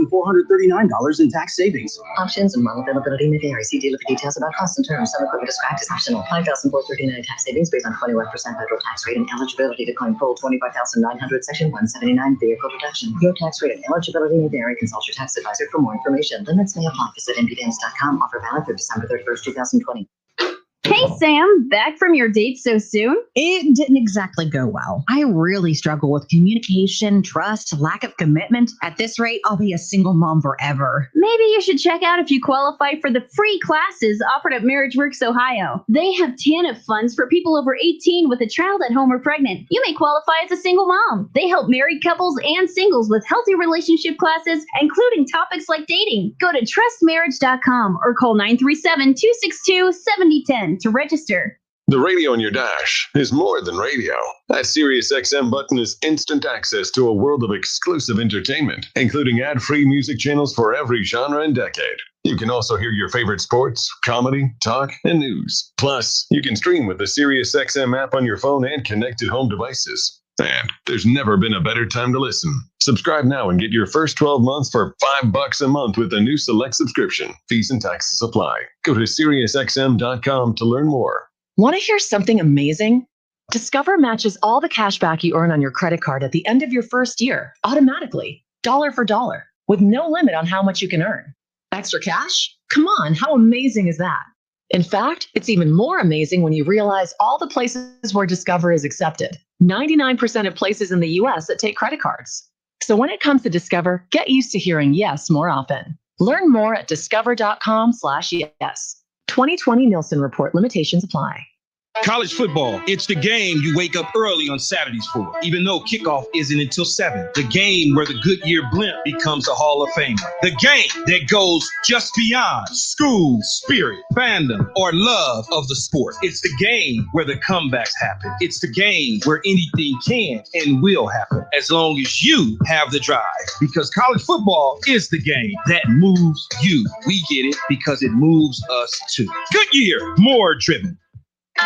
$5,439 in tax savings. Options and model availability may vary. See dealer for details about costs and terms. Some equipment described as optional. $5,439 tax savings based on 21% federal tax rate and eligibility to claim full $25,900 Section 179 vehicle deduction. Your tax rate and eligibility may vary. Consult your tax advisor for more information. Limits may apply. Visit nbdance.com. Offer valid through December 31st, 2020. Hey, Sam, back from your date so soon? It didn't exactly go well. I really struggle with communication, trust, lack of commitment. At this rate, I'll be a single mom forever. Maybe you should check out if you qualify for the free classes offered at Marriage Works Ohio. They have TANF funds for people over 18 with a child at home or pregnant. You may qualify as a single mom. They help married couples and singles with healthy relationship classes, including topics like dating. Go to trustmarriage.com or call 937-262-7010 to register. The radio in your dash is more than radio. That SiriusXM button is instant access to a world of exclusive entertainment, including ad-free music channels for every genre and decade. You can also hear your favorite sports, comedy, talk, and news. Plus, you can stream with the SiriusXM app on your phone and connected home devices. And there's never been a better time to listen. Subscribe now and get your first 12 months for $5 a month with a new select subscription. Fees and taxes apply. Go to SiriusXM.com to learn more. Want to hear something amazing? Discover matches all the cash back you earn on your credit card at the end of your first year, automatically, dollar for dollar, with no limit on how much you can earn. Extra cash? Come on, how amazing is that? In fact, it's even more amazing when you realize all the places where Discover is accepted. 99% of places in the US that take credit cards. So when it comes to Discover, get used to hearing yes more often. Learn more at discover.com/yes. 2020 Nielsen Report. Limitations apply. College football, it's the game you wake up early on Saturdays for, even though kickoff isn't until 7. The game where the Goodyear blimp becomes a Hall of Famer. The game that goes just beyond school, spirit, fandom, or love of the sport. It's the game where the comebacks happen. It's the game where anything can and will happen, as long as you have the drive. Because college football is the game that moves you. We get it because it moves us too. Goodyear, more driven.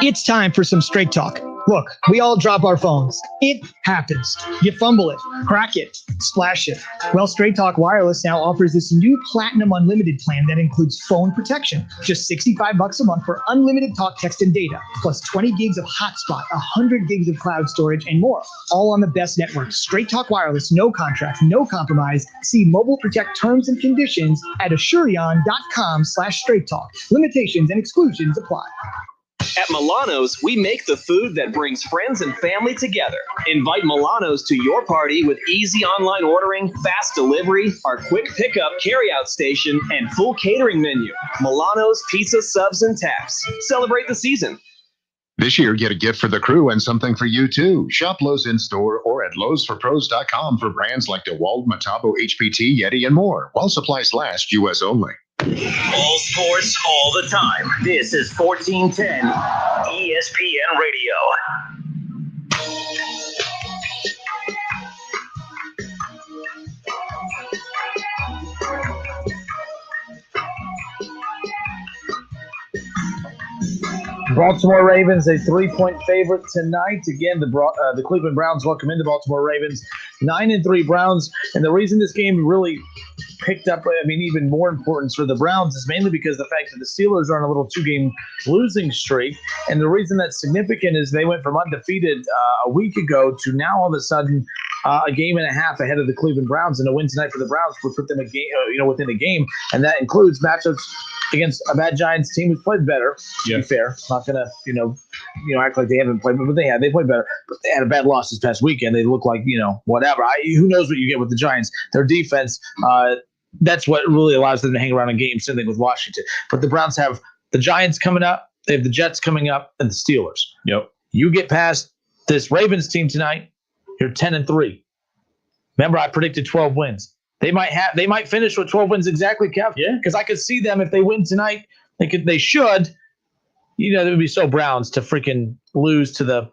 It's time for some straight talk. Look, we all drop our phones. It happens. You fumble it, crack it, splash it. Well, Straight Talk Wireless now offers this new Platinum Unlimited plan that includes phone protection. Just $65 a month for unlimited talk, text, and data, plus 20 gigs of hotspot, 100 gigs of cloud storage, and more. All on the best network. Straight Talk Wireless, no contract, no compromise. See Mobile Protect terms and conditions at Asurion.com/Straight Talk. Limitations and exclusions apply. At Milano's, we make the food that brings friends and family together. Invite Milano's to your party with easy online ordering, fast delivery, our quick pickup carryout station, and full catering menu. Milano's Pizza, Subs, and Taps. Celebrate the season. This year, get a gift for the crew and something for you, too. Shop Lowe's in-store or at lowesforpros.com for brands like DeWalt, Metabo, HPT, Yeti, and more. While supplies last, U.S. only. All sports, all the time. This is 1410 ESPN Radio. Baltimore Ravens, a 3-point favorite tonight. Again, the Cleveland Browns welcome into Baltimore Ravens. 9-3 Browns. And the reason this game really picked up, even more importance for the Browns is mainly because the fact that the Steelers are on a little 2-game losing streak. And the reason that's significant is they went from undefeated a week ago to now all of a sudden a game and a half ahead of the Cleveland Browns. And a win tonight for the Browns would put them within a game. And that includes matchups against a bad Giants team who's played better, to be fair. Not going to, act like they haven't played, but they have. They played better. But they had a bad loss this past weekend. They look like, whatever. Who knows what you get with the Giants. Their defense, that's what really allows them to hang around in games, same thing with Washington. But the Browns have the Giants coming up, they have the Jets coming up, and the Steelers. Yep. You get past this Ravens team tonight, you're 10-3. Remember, I predicted 12 wins. They might finish with 12 wins exactly, Kev. Yeah. Because I could see them if they win tonight. They should. They would be so Browns to freaking lose to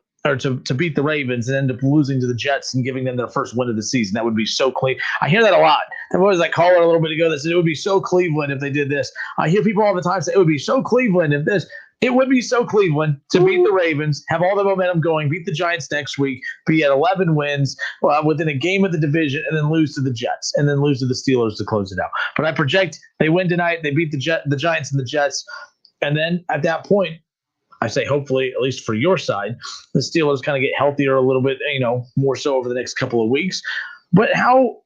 beat the Ravens and end up losing to the Jets and giving them their first win of the season. That would be so clean. I hear that a lot. There was that caller a little bit ago that said it would be so Cleveland if they did this. I hear people all the time say it would be so Cleveland if this. It would be so Cleveland to beat the Ravens, have all the momentum going, beat the Giants next week, be at 11 wins within a game of the division, and then lose to the Jets, and then lose to the Steelers to close it out. But I project they win tonight, they beat the Giants and the Jets, and then at that point, I say hopefully, at least for your side, the Steelers kind of get healthier a little bit, more so over the next couple of weeks. But how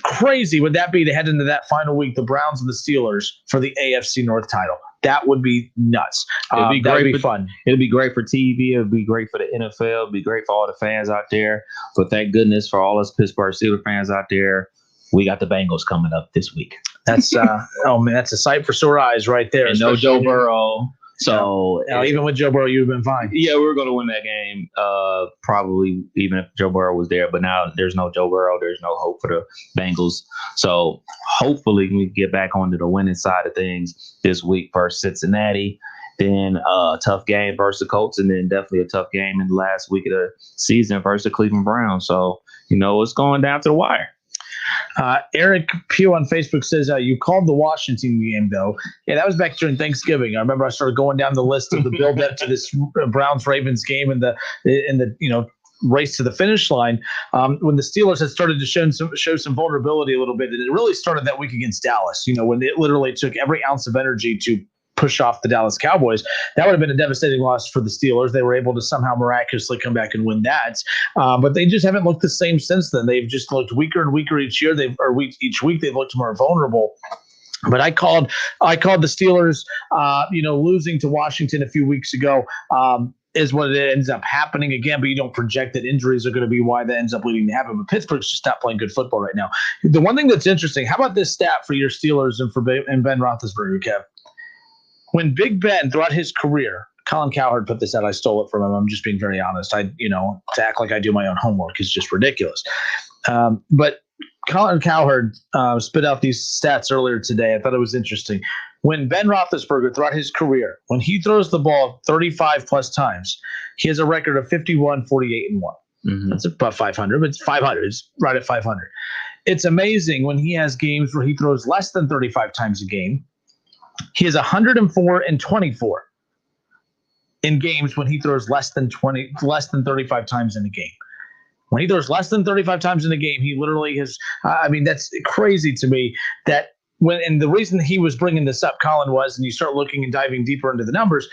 crazy would that be to head into that final week, the Browns and the Steelers, for the AFC North title? That would be nuts. It'd be that'd great be fun. It'd be great for TV. It'd be great for the NFL. It'd be great for all the fans out there. But thank goodness for all us Pittsburgh Steelers fans out there, we got the Bengals coming up this week. That's oh man, that's a sight for sore eyes right there. And no Joe Burrow. So even with Joe Burrow, you've been fine. Yeah, we were going to win that game, probably even if Joe Burrow was there. But now there's no Joe Burrow. There's no hope for the Bengals. So hopefully we get back onto the winning side of things this week versus Cincinnati. Then a tough game versus the Colts, and then definitely a tough game in the last week of the season versus the Cleveland Browns. So, it's going down to the wire. Eric Pugh on Facebook says, you called the Washington game, though. Yeah, that was back during Thanksgiving. I remember I started going down the list of the build-up to this Browns-Ravens game and the race to the finish line when the Steelers had started to show some vulnerability a little bit. And it really started that week against Dallas, when it literally took every ounce of energy to push off the Dallas Cowboys. That would have been a devastating loss for the Steelers. They were able to somehow miraculously come back and win that. But they just haven't looked the same since then. They've just looked weaker and weaker each year. Each week they've looked more vulnerable. But I called the Steelers, losing to Washington a few weeks ago. Is what it ends up happening again, but you don't project that injuries are going to be why that ends up leading to happen. But Pittsburgh's just not playing good football right now. The one thing that's interesting, how about this stat for your Steelers and Ben Roethlisberger, Kev? When Big Ben, throughout his career, Colin Cowherd put this out. I stole it from him. I'm just being very honest. To act like I do my own homework is just ridiculous. But Colin Cowherd spit out these stats earlier today. I thought it was interesting. When Ben Roethlisberger, throughout his career, when he throws the ball 35 plus times, he has a record of 51, 48, and 1. Mm-hmm. That's about 500, but it's 500. It's right at 500. It's amazing when he has games where he throws less than 35 times a game. He has 104 and 24 in games when he throws less than 35 times in a game. When he throws less than 35 times in a game, he literally has. That's crazy to me. And the reason he was bringing this up, Colin, was, and you start looking and diving deeper into the numbers,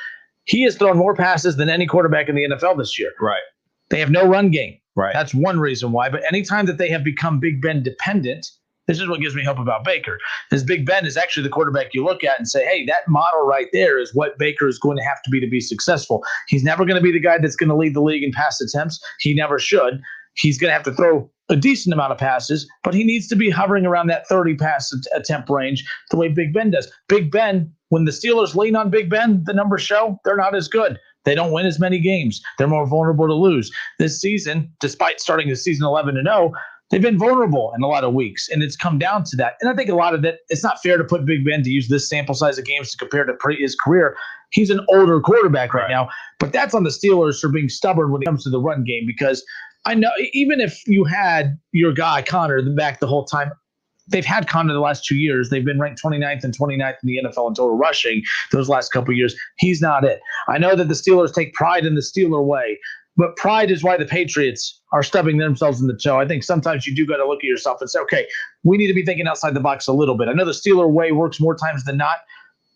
he has thrown more passes than any quarterback in the NFL this year. Right. They have no run game. Right. That's one reason why. But anytime that they have become Big Ben dependent. This is what gives me hope about Baker. This Big Ben is actually the quarterback you look at and say, hey, that model right there is what Baker is going to have to be successful. He's never going to be the guy that's going to lead the league in pass attempts. He never should. He's going to have to throw a decent amount of passes, but he needs to be hovering around that 30 pass attempt range the way Big Ben does. Big Ben, when the Steelers lean on Big Ben, the numbers show they're not as good. They don't win as many games. They're more vulnerable to lose. This season, despite starting the season 11-0, they've been vulnerable in a lot of weeks, and it's come down to that. And I think a lot of that, it's not fair to put Big Ben to use this sample size of games to compare to his career. He's an older quarterback right now, but that's on the Steelers for being stubborn when it comes to the run game, because I know even if you had your guy Connor back the whole time, they've had Connor the last 2 years. They've been ranked 29th and 29th in the NFL in total rushing those last couple of years. He's not it. I know that the Steelers take pride in the Steeler way, but pride is why the Patriots are stubbing themselves in the toe. I think sometimes you do got to look at yourself and say, okay, we need to be thinking outside the box a little bit. I know the Steeler way works more times than not,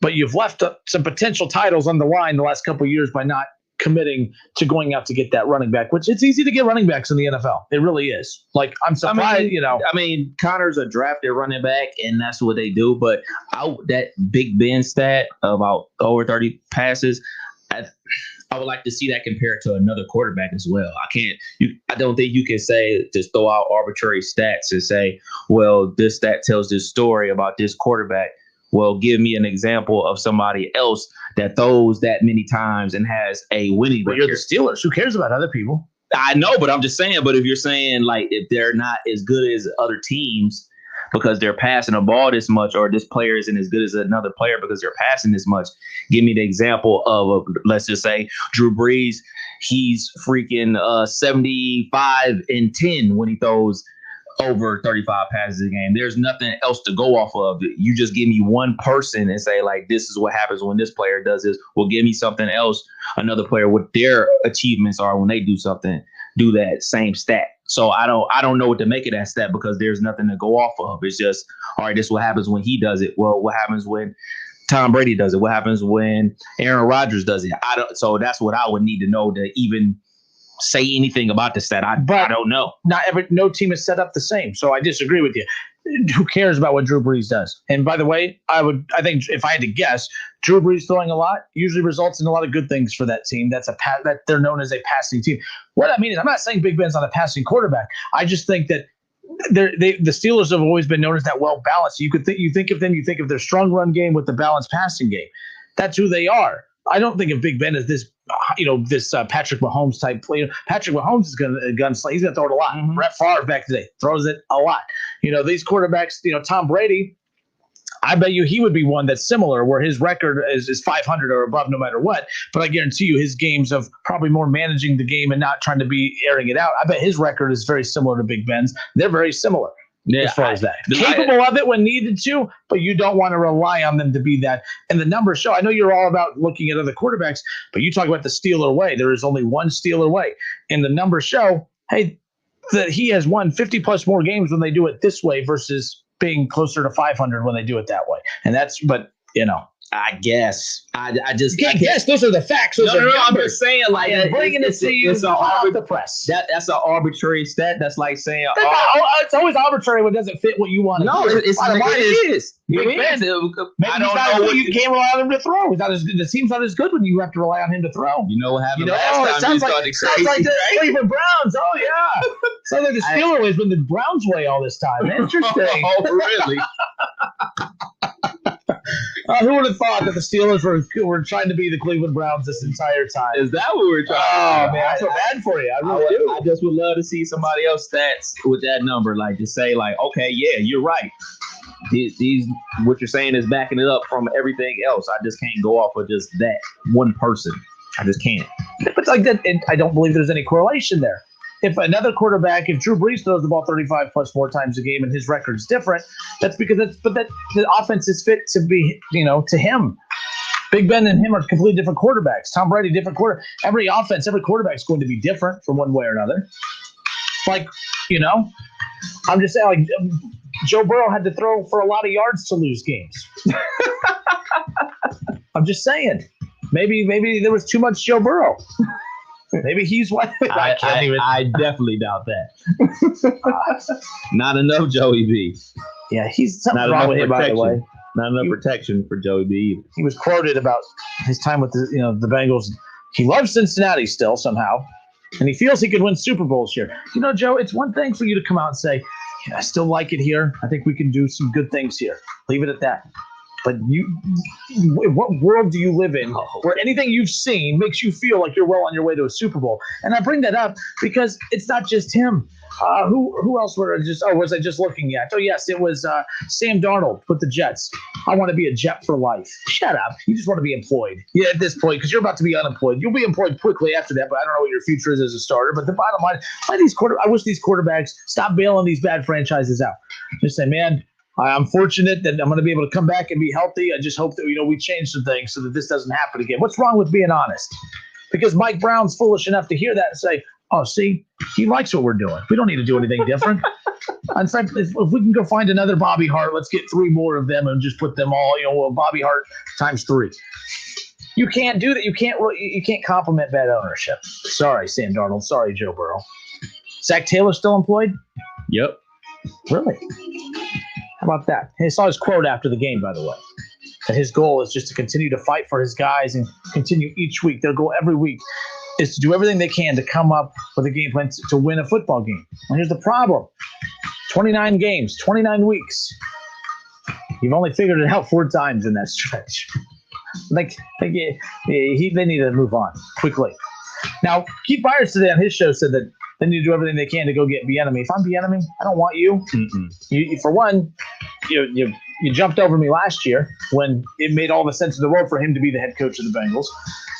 but you've left some potential titles on the line the last couple of years by not committing to going out to get that running back, which it's easy to get running backs in the NFL. It really is. Like, I'm surprised, Connor's a drafted running back, and that's what they do. But that Big Ben stat about over 30 passes, I would like to see that compared to another quarterback as well. I don't think you can say, just throw out arbitrary stats and say, well, this stat tells this story about this quarterback. Well, give me an example of somebody else that throws that many times and has a winning record. You're the Steelers. Who cares about other people? I know, but I'm just saying, but if you're saying, like, if they're not as good as other teams because they're passing the ball this much, or this player isn't as good as another player because they're passing this much, give me the example of, let's just say, Drew Brees. He's freaking 75-10 when he throws over 35 passes a game. There's nothing else to go off of. You just give me one person and say, like, this is what happens when this player does this. Well, give me something else, another player, what their achievements are when they do something, do that same stat. So I don't know what to make of that stat because there's nothing to go off of. It's just, all right, this is what happens when he does it. Well, what happens when Tom Brady does it? What happens when Aaron Rodgers does it? So that's what I would need to know to even say anything about the stat. I don't know. No team is set up the same. So I disagree with you. who cares about what Drew Brees does? And by the way, I think if I had to guess, Drew Brees throwing a lot usually results in a lot of good things for that team. That they're known as a passing team. What I mean is, I'm not saying Big Ben's not a passing quarterback. I just think that the Steelers have always been known as that well balanced. You think of their strong run game with the balanced passing game. That's who they are. I don't think of Big Ben as this Patrick Mahomes type player. Patrick Mahomes is going to gunsling. He's going to throw it a lot. Mm-hmm. Brett Favre back today throws it a lot. These quarterbacks. Tom Brady. I bet you he would be one that's similar, where his record is 500 or above no matter what. But I guarantee you his games of probably more managing the game and not trying to be airing it out. I bet his record is very similar to Big Ben's. They're very similar as far as that. Capable of it when needed to, but you don't want to rely on them to be that. And the numbers show. I know you're all about looking at other quarterbacks, but you talk about the Steeler way. There is only one Steeler way. And the numbers show, hey, that he has won 50-plus more games when they do it this way versus being closer to 500 when they do it that way. And I guess. I guess those are the facts. No, I'm just saying, like, bringing it to you off the press. That's an arbitrary stat. That's like saying, it's always arbitrary when it doesn't fit what you want. No, it is. Big Ben. I don't know what you can't rely on him to throw. The team's not as good when you have to rely on him to throw. You know what happened last time? It sounds like the Cleveland Browns. Oh yeah, sounds like the Steelers way has been the Browns way all this time. Interesting. Oh, really? Who would have thought that the Steelers were trying to be the Cleveland Browns this entire time? Is that what we're trying to do? Man, I feel bad for you. I really do. I just would love to see somebody else stats with that number, like to say, like, okay, yeah, you're right. These what you're saying is backing it up from everything else. I just can't go off of just that one person. I just can't. But like that, I don't believe there's any correlation there. If another quarterback, if Drew Brees throws the ball 35 plus more times a game and his record's different, that's because the offense is fit to be, to him. Big Ben and him are completely different quarterbacks. Tom Brady, different quarterback. Every quarterback is going to be different from one way or another. Like, I'm just saying, like, Joe Burrow had to throw for a lot of yards to lose games. I'm just saying. Maybe there was too much Joe Burrow. Maybe he's what I definitely doubt that. Not enough Joey B. Yeah, he's something wrong with him, by the way. Not enough protection for Joey B either. He was quoted about his time with the Bengals. He loves Cincinnati still somehow, and he feels he could win Super Bowls here. Joe, it's one thing for you to come out and say, I still like it here. I think we can do some good things here. Leave it at that. But what world do you live in where anything you've seen makes you feel like you're well on your way to a Super Bowl? And I bring that up because it's not just him. Who else was I just looking at? Oh, yes, it was Sam Darnold with the Jets. I want to be a Jet for life. Shut up. You just want to be employed. Yeah, at this point, because you're about to be unemployed. You'll be employed quickly after that, but I don't know what your future is as a starter. But the bottom line, I wish these quarterbacks stop bailing these bad franchises out. Just say, man, I'm fortunate that I'm going to be able to come back and be healthy. I just hope that we change some things so that this doesn't happen again. What's wrong with being honest? Because Mike Brown's foolish enough to hear that and say, oh, see, he likes what we're doing. We don't need to do anything different. In fact, if we can go find another Bobby Hart, let's get 3 more of them and just put them all, Bobby Hart times 3. You can't do that. You can't compliment bad ownership. Sorry, Sam Darnold. Sorry, Joe Burrow. Zach Taylor still employed? Yep. Really? How about that? I saw his quote after the game, by the way. That his goal is just to continue to fight for his guys and continue each week. Their goal every week is to do everything they can to come up with a game plan to win a football game. And here's the problem. 29 games, 29 weeks. You've only figured it out 4 times in that stretch. They need to move on quickly. Now, Keith Byers today on his show said that they need to do everything they can to go get Bieniemy. If I'm Bieniemy, I don't want you. You for one, you jumped over me last year when it made all the sense in the world for him to be the head coach of the Bengals.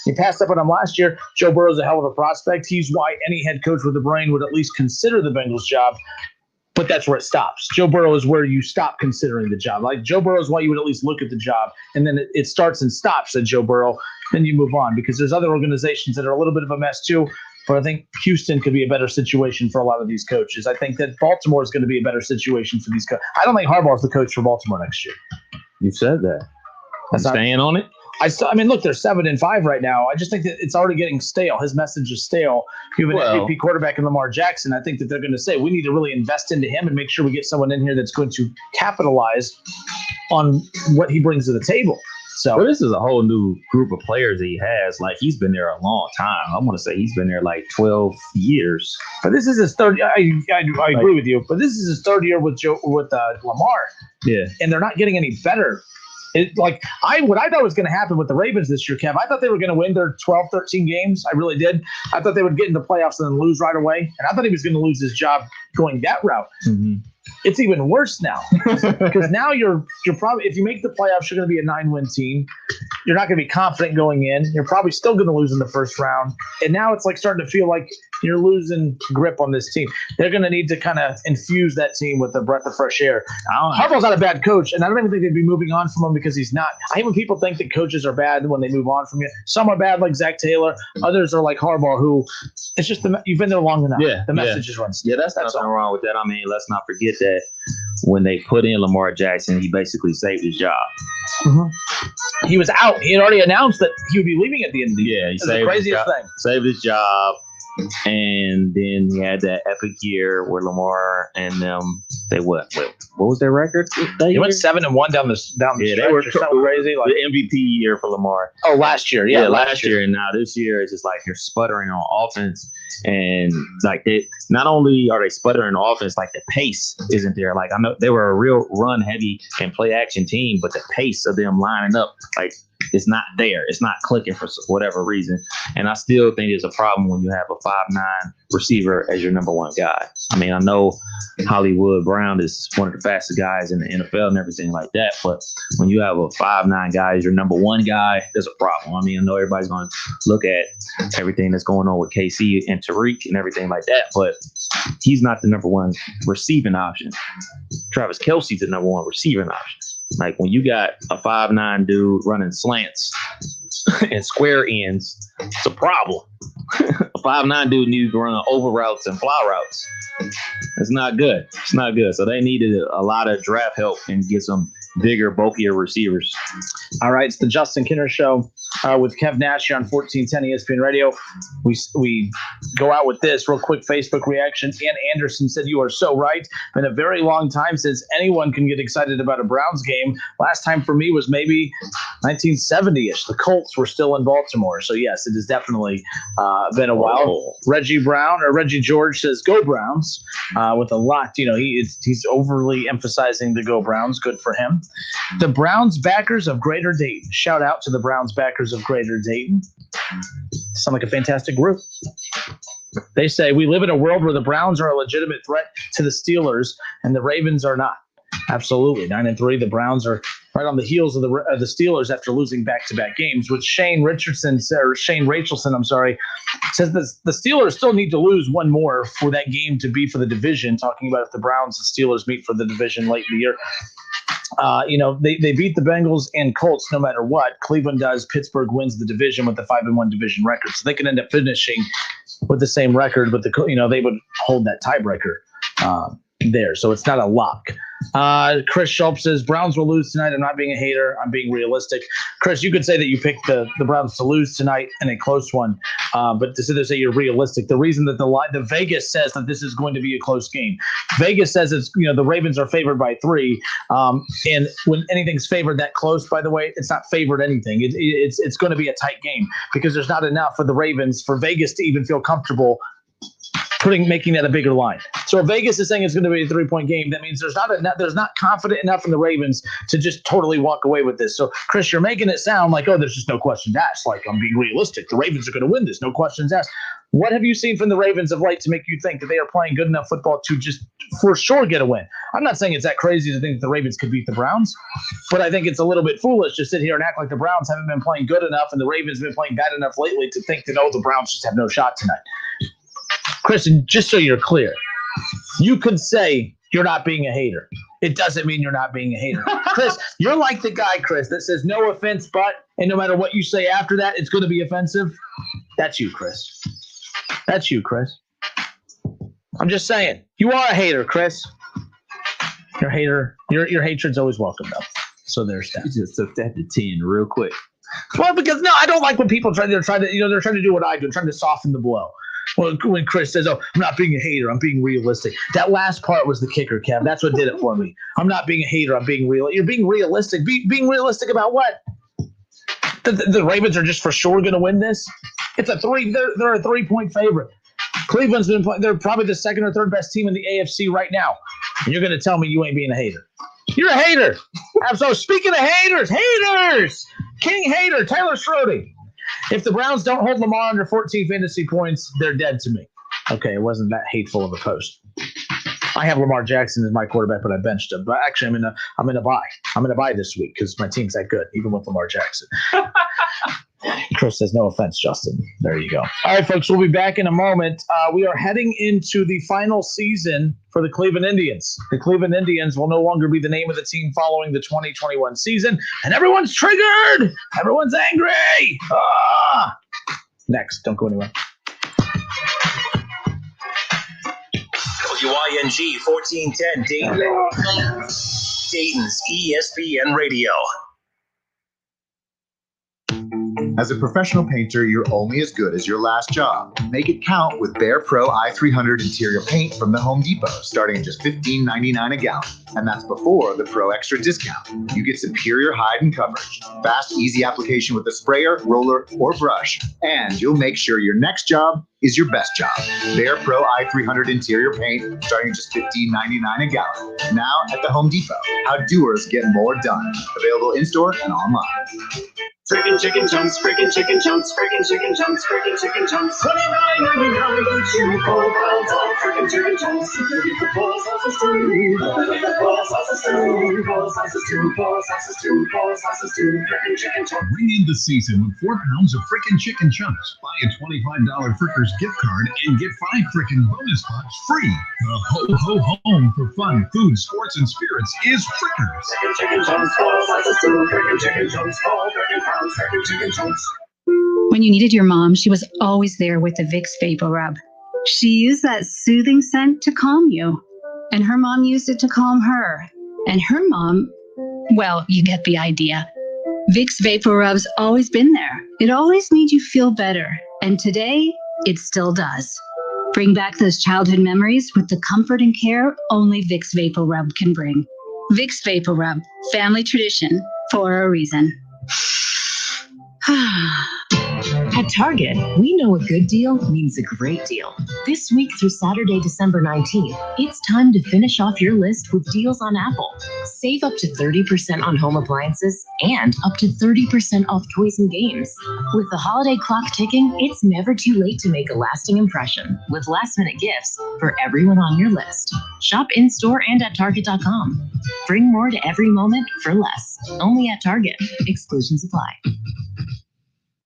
You passed up on him last year. Joe Burrow's a hell of a prospect. He's why any head coach with a brain would at least consider the Bengals job. But that's where it stops. Joe Burrow is where you stop considering the job. Like Joe Burrow is why you would at least look at the job, and then it starts and stops at Joe Burrow. Then you move on because there's other organizations that are a little bit of a mess too. But I think Houston could be a better situation for a lot of these coaches. I think that Baltimore is going to be a better situation for these coaches. I don't think Harbaugh is the coach for Baltimore next year. You said that. That's staying on it? I mean, look, they're 7-5 right now. I just think that it's already getting stale. His message is stale. You have an MVP quarterback in Lamar Jackson. I think that they're going to say we need to really invest into him and make sure we get someone in here that's going to capitalize on what he brings to the table. So this is a whole new group of players that he has. Like, he's been there a long time. I want to say he's been there like 12 years. But this is his third. I agree with you. But this is his third year with Lamar. Yeah, and they're not getting any better. What I thought was going to happen with the Ravens this year, Kev, I thought they were going to win their 12, 13 games. I really did. I thought they would get into playoffs and then lose right away. And I thought he was going to lose his job going that route. Mm-hmm. It's even worse now because now you're probably, if you make the playoffs, you're going to be a 9-win team. You're not going to be confident going in. You're probably still going to lose in the first round. And now it's like starting to feel like you're losing grip on this team. They're going to need to kind of infuse that team with a breath of fresh air. Harbaugh's not a bad coach, and I don't even think they'd be moving on from him because he's not. I hate when people think that coaches are bad when they move on from you. Some are bad, like Zach Taylor. Others are like Harbaugh, who it's just you've been there long enough. Yeah, the message just runs. Yeah, that's nothing wrong with that. I mean, let's not forget that when they put in Lamar Jackson, he basically saved his job. Mm-hmm. He was out. He had already announced that he would be leaving at the end of the year. Yeah, he saved the craziest thing. Saved his job. And then he had that epic year where Lamar and them, what was their record? They went 7-1 down the stretch. They were so crazy. Like the MVP year for Lamar. Oh, last year. Yeah, last year. And now this year it's just like you're sputtering on offense. And like not only are they sputtering on offense, like the pace isn't there. Like, I know they were a real run heavy and play action team, but the pace of them lining up, like, it's not there. It's not clicking for whatever reason. And I still think it's a problem when you have a 5'9" receiver as your number one guy. I mean, I know Hollywood Brown is one of the fastest guys in the NFL and everything like that, but when you have a 5'9" guy as your number one guy, there's a problem. I mean, I know everybody's going to look at everything that's going on with KC and Tariq and everything like that, but he's not the number one receiving option. Travis Kelce's the number one receiving option. Like, when you got a 5'9" dude running slants and square ends, it's a problem. A 5'9" dude needs to run over routes and fly routes. It's not good. It's not good. So they needed a lot of draft help and get some bigger, bulkier receivers. All right, it's the Justin Kinner Show with Kev Nash here on 1410 ESPN Radio. We go out with this real quick Facebook reaction. Ann Anderson said, "You are so right. Been a very long time since anyone can get excited about a Browns game. Last time for me was maybe 1970-ish. The Colts were still in Baltimore. So yes, it has definitely been a while." Reggie George says, "Go Browns," with a lot. You know, he's overly emphasizing the Go Browns. Good for him. The Browns backers of Greater Dayton. Shout out to the Browns backers of Greater Dayton. Sound like a fantastic group. They say, "We live in a world where the Browns are a legitimate threat to the Steelers and the Ravens are not." Absolutely. 9-3. The Browns are right on the heels of the Steelers after losing back-to-back games, which Shane Rachelson, says the Steelers still need to lose one more for that game to be for the division, talking about if the Browns and Steelers meet for the division late in the year. They beat the Bengals and Colts no matter what. Cleveland does. Pittsburgh wins the division with the 5-1 division record. So they can end up finishing with the same record, but they would hold that tiebreaker there. So it's not a lock. Chris Schultz says, "Browns will lose tonight. I'm not being a hater. I'm being realistic." Chris, you could say that you picked the Browns to lose tonight in a close one, but to say you're realistic. The reason that the Vegas says that this is going to be a close game. Vegas says it's the Ravens are favored by 3, and when anything's favored that close, by the way, it's not favored anything. It's going to be a tight game because there's not enough for the Ravens for Vegas to even feel comfortable making that a bigger line. So if Vegas is saying it's going to be a 3-point game, that means there's not confident enough in the Ravens to just totally walk away with this. So Chris, you're making it sound like, there's just no questions asked. Like, I'm being realistic. The Ravens are going to win this. No questions asked. What have you seen from the Ravens of late to make you think that they are playing good enough football to just for sure get a win? I'm not saying it's that crazy to think that the Ravens could beat the Browns, but I think it's a little bit foolish to sit here and act like the Browns haven't been playing good enough and the Ravens have been playing bad enough lately to think that, the Browns just have no shot tonight. Chris, just so you're clear, you could say you're not being a hater. It doesn't mean you're not being a hater. Chris, you're like the guy, Chris, that says no offense, but, and no matter what you say after that, it's going to be offensive. That's you, Chris. That's you, Chris. I'm just saying. You are a hater, Chris. You're a hater. Your hatred's always welcome, though. So there's that. You just took that to 10 real quick. Well, because no, I don't like when people they're trying to do what I do, trying to soften the blow. When Chris says, "Oh, I'm not being a hater, I'm being realistic." That last part was the kicker, Kev. That's what did it for me. I'm not being a hater, I'm being real. You're being realistic. Being realistic about what? The Ravens are just for sure going to win this. It's a 3. They're a 3-point favorite. Cleveland's been playing. They're probably the second or third best team in the AFC right now. And you're going to tell me you ain't being a hater? You're a hater. So speaking of haters, King Hater, Taylor Schroeder. If the Browns don't hold Lamar under 14 fantasy points, they're dead to me. Okay, it wasn't that hateful of a post. I have Lamar Jackson as my quarterback, but I benched him. But actually, I'm in a bye. I'm in a bye this week because my team's that good, even with Lamar Jackson. Chris says, no offense, Justin. There you go. All right, folks, we'll be back in a moment. We are heading into the final season for the Cleveland Indians. The Cleveland Indians will no longer be the name of the team following the 2021 season, and everyone's triggered. Everyone's angry. Next, don't go anywhere. WYNG 1410 Dayton. Dayton's ESPN Radio. As a professional painter, you're only as good as your last job. Make it count with Behr Pro i300 interior paint from the Home Depot, starting at just $15.99 a gallon. And that's before the Pro Extra discount. You get superior hide and coverage, fast, easy application with a sprayer, roller, or brush, and you'll make sure your next job is your best job. Behr Pro i300 interior paint, starting at just $15.99 a gallon. Now at the Home Depot. How doers get more done. Available in-store and online. Freaking chicken chunks, freaking chicken chunks, freaking chicken chunks, freaking chicken chunks. $29.99 each and 4 pounds of freaking chicken chunks. The four sauces too. The four sauces too. Four sauces too. Four sauces too. Four sauces too. Freaking chicken chunks. Ring in the season with 4 pounds of frickin' chicken chunks. Buy a $25 Frickers gift card and get 5 frickin' bonus pots free. The ho home for fun, food, sports, and spirits is Frickers. Freaking chicken chunks, 4 sauces too. Freaking chicken chunks, 4 freaking pounds. When you needed your mom, she was always there with the Vicks Vapor Rub. She used that soothing scent to calm you. And her mom used it to calm her. And her mom, well, you get the idea. Vicks Vapor Rub's always been there. It always made you feel better. And today, it still does. Bring back those childhood memories with the comfort and care only Vicks Vapor Rub can bring. Vicks Vapor Rub, family tradition for a reason. At Target, we know a good deal means a great deal. This week through Saturday, December 19th, it's time to finish off your list with deals on Apple. Save up to 30% on home appliances and up to 30% off toys and games. With the holiday clock ticking, it's never too late to make a lasting impression with last-minute gifts for everyone on your list. Shop in-store and at Target.com. Bring more to every moment for less. Only at Target. Exclusions apply.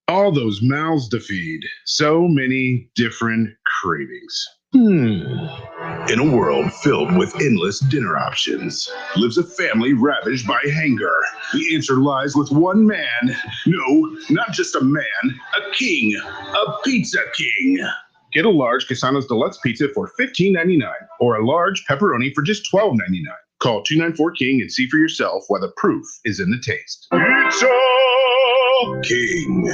All those mouths to feed. So many different cravings. In a world filled with endless dinner options, lives a family ravaged by hunger. The answer lies with one man. No, not just a man, a king, a pizza king. Get a large Casanos Deluxe pizza for $15.99 or a large pepperoni for just $12.99. Call 294-KING and see for yourself why the proof is in the taste. Pizza King.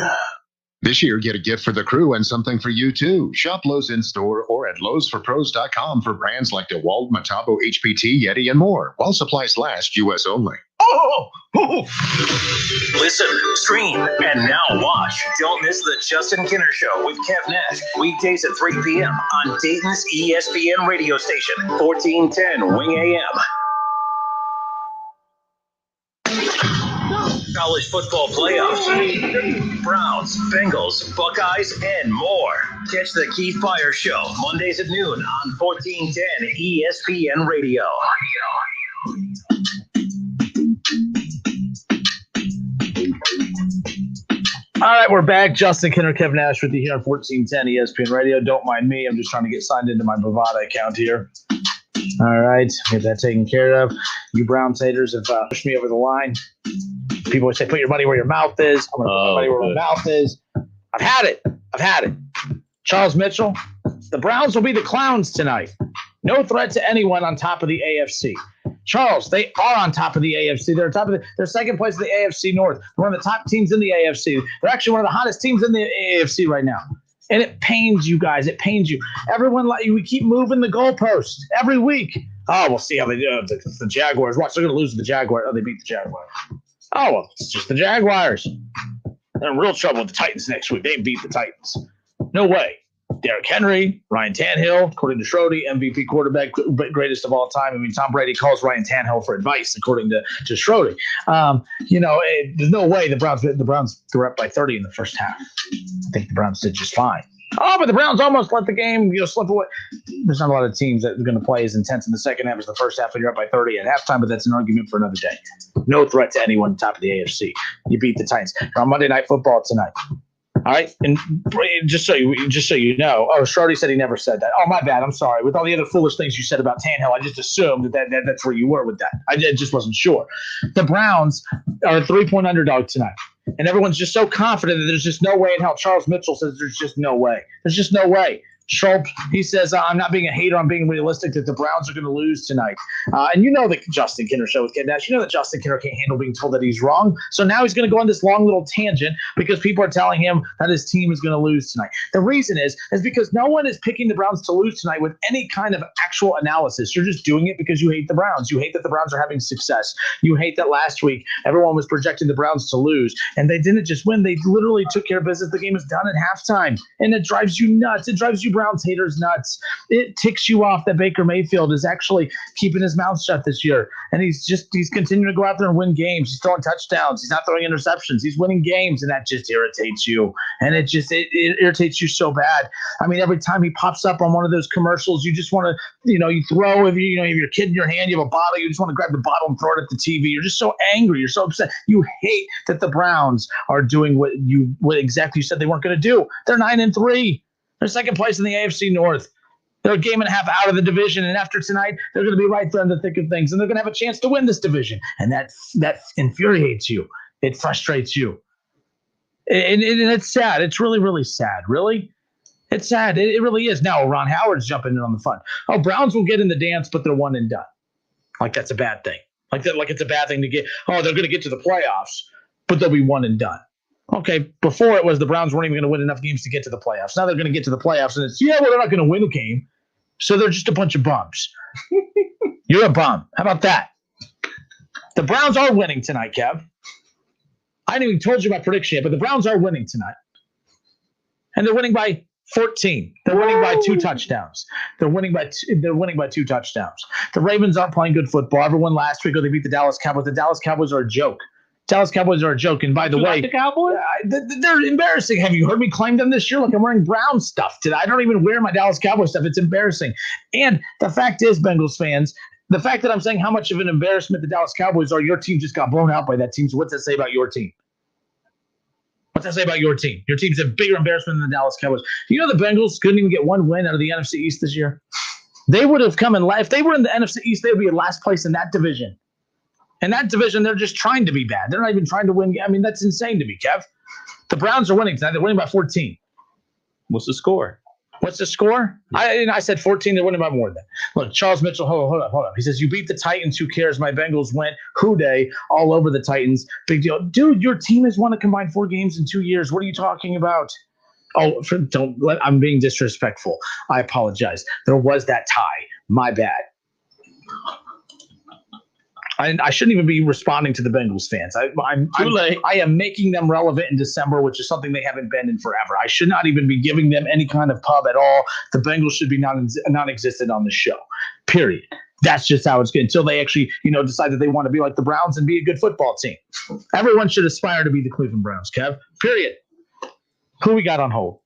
This year, get a gift for the crew and something for you, too. Shop Lowe's in-store or at lowesforpros.com for brands like DeWalt, Metabo, HPT, Yeti, and more. While supplies last, U.S. only. Listen, stream, and now watch. Don't miss the Justin Kinner Show with Kev Nash. Weekdays at 3 p.m. on Dayton's ESPN radio station, 1410 Wing AM. College football playoffs, Browns, Bengals, Buckeyes, and more. Catch the Keith Fire Show Mondays at noon on 1410 ESPN Radio. All right, we're back. Justin Kinner, Kevin Nash with you here on 1410 ESPN Radio. Don't mind me. I'm just trying to get signed into my Bovada account here. All right, get that taken care of. You Browns haters have pushed me over the line. People would say, put your money where your mouth is. I'm going to put my money where my mouth is. I've had it. Charles Mitchell, the Browns will be the clowns tonight. No threat to anyone on top of the AFC. Charles, they are on top of the AFC. They're second place in the AFC North. They're one of the top teams in the AFC. They're actually one of the hottest teams in the AFC right now. And it pains you guys. It pains you. Everyone, we keep moving the goalpost every week. Oh, we'll see how they do. The Jaguars. Watch, they're going to lose to the Jaguars. Oh, they beat the Jaguars. Oh, well, it's just the Jaguars. They're in real trouble with the Titans next week. They beat the Titans. No way. Derrick Henry, Ryan Tannehill, according to Schrody, MVP quarterback, greatest of all time. I mean, Tom Brady calls Ryan Tannehill for advice, according to Schrody. There's no way the Browns threw up by 30 in the first half. I think the Browns did just fine. Oh, but the Browns almost let the game slip away. There's not a lot of teams that are going to play as intense in the second half as the first half, and you're up by 30 at halftime, but that's an argument for another day. No threat to anyone top of the AFC. You beat the Titans. You're on Monday Night Football tonight. All right, and just so you know, Schrody said he never said that. Oh, my bad. I'm sorry. With all the other foolish things you said about Tannehill, I just assumed that's where you were with that. I just wasn't sure. The Browns are a 3-point underdog tonight, and everyone's just so confident that there's just no way in hell. Charles Mitchell says there's just no way. There's just no way. Schulp, he says, I'm not being a hater. I'm being realistic that the Browns are going to lose tonight. And you know the Justin Kinner show with Ken Nash. You know that Justin Kinner can't handle being told that he's wrong. So now he's going to go on this long little tangent because people are telling him that his team is going to lose tonight. The reason is because no one is picking the Browns to lose tonight with any kind of actual analysis. You're just doing it because you hate the Browns. You hate that the Browns are having success. You hate that last week everyone was projecting the Browns to lose, and they didn't just win. They literally took care of business. The game is done at halftime, and it drives you nuts. It drives you Browns haters nuts. It ticks you off that Baker Mayfield is actually keeping his mouth shut this year, and he's continuing to go out there and win games. He's throwing touchdowns. He's not throwing interceptions. He's winning games, and that just irritates you. And it irritates you so bad. I mean, every time he pops up on one of those commercials, you just want to, you throw, if you have your kid in your hand, you have a bottle, you just want to grab the bottle and throw it at the TV. You're just so angry. You're so upset. You hate that the Browns are doing what exactly you said they weren't going to do. They're 9-3. They're second place in the AFC North. They're a game and a half out of the division, and after tonight, they're going to be right there in the thick of things, and they're going to have a chance to win this division. And that infuriates you. It frustrates you. And it's sad. It's really, really sad. Really? It's sad. It really is. Now, Ron Howard's jumping in on the fun. Oh, Browns will get in the dance, but they're one and done. Like that's a bad thing. Like it's a bad thing to get. Oh, they're going to get to the playoffs, but they'll be one and done. Okay, before it was the Browns weren't even going to win enough games to get to the playoffs. Now they're going to get to the playoffs, and it's, well, they're not going to win a game, so they're just a bunch of bums. You're a bum. How about that? The Browns are winning tonight, Kev. I hadn't even told you my prediction yet, but the Browns are winning tonight. And they're winning by 14. They're winning by 2 touchdowns. They're winning by 2 touchdowns. The Ravens aren't playing good football. Everyone last week, they beat the Dallas Cowboys. The Dallas Cowboys are a joke. Dallas Cowboys are a joke. And by the way, like the Cowboys? They're embarrassing. Have you heard me claim them this year? Like I'm wearing Brown stuff today. I don't even wear my Dallas Cowboys stuff. It's embarrassing. And the fact is, Bengals fans, the fact that I'm saying how much of an embarrassment the Dallas Cowboys are, your team just got blown out by that team. So what's that say about your team? What's that say about your team? Your team's a bigger embarrassment than the Dallas Cowboys. You know the Bengals couldn't even get one win out of the NFC East this year? They would have come in last. If they were in the NFC East, they would be in last place in that division. In that division, they're just trying to be bad. They're not even trying to win. I mean, that's insane to me, Kev. The Browns are winning tonight. They're winning by 14. What's the score? What's the score? I said 14. They're winning by more than that. Look, Charles Mitchell, hold up. He says, you beat the Titans. Who cares? My Bengals went hoo-day all over the Titans. Big deal. Dude, your team has won a combined 4 games in 2 years. What are you talking about? Oh, I'm being disrespectful. I apologize. There was that tie. My bad. I shouldn't even be responding to the Bengals fans. I am making them relevant in December, which is something they haven't been in forever. I should not even be giving them any kind of pub at all. The Bengals should be non-existent on the show, period. That's just how it's good until they actually, decide that they want to be like the Browns and be a good football team. Everyone should aspire to be the Cleveland Browns, Kev, period. Who we got on hold?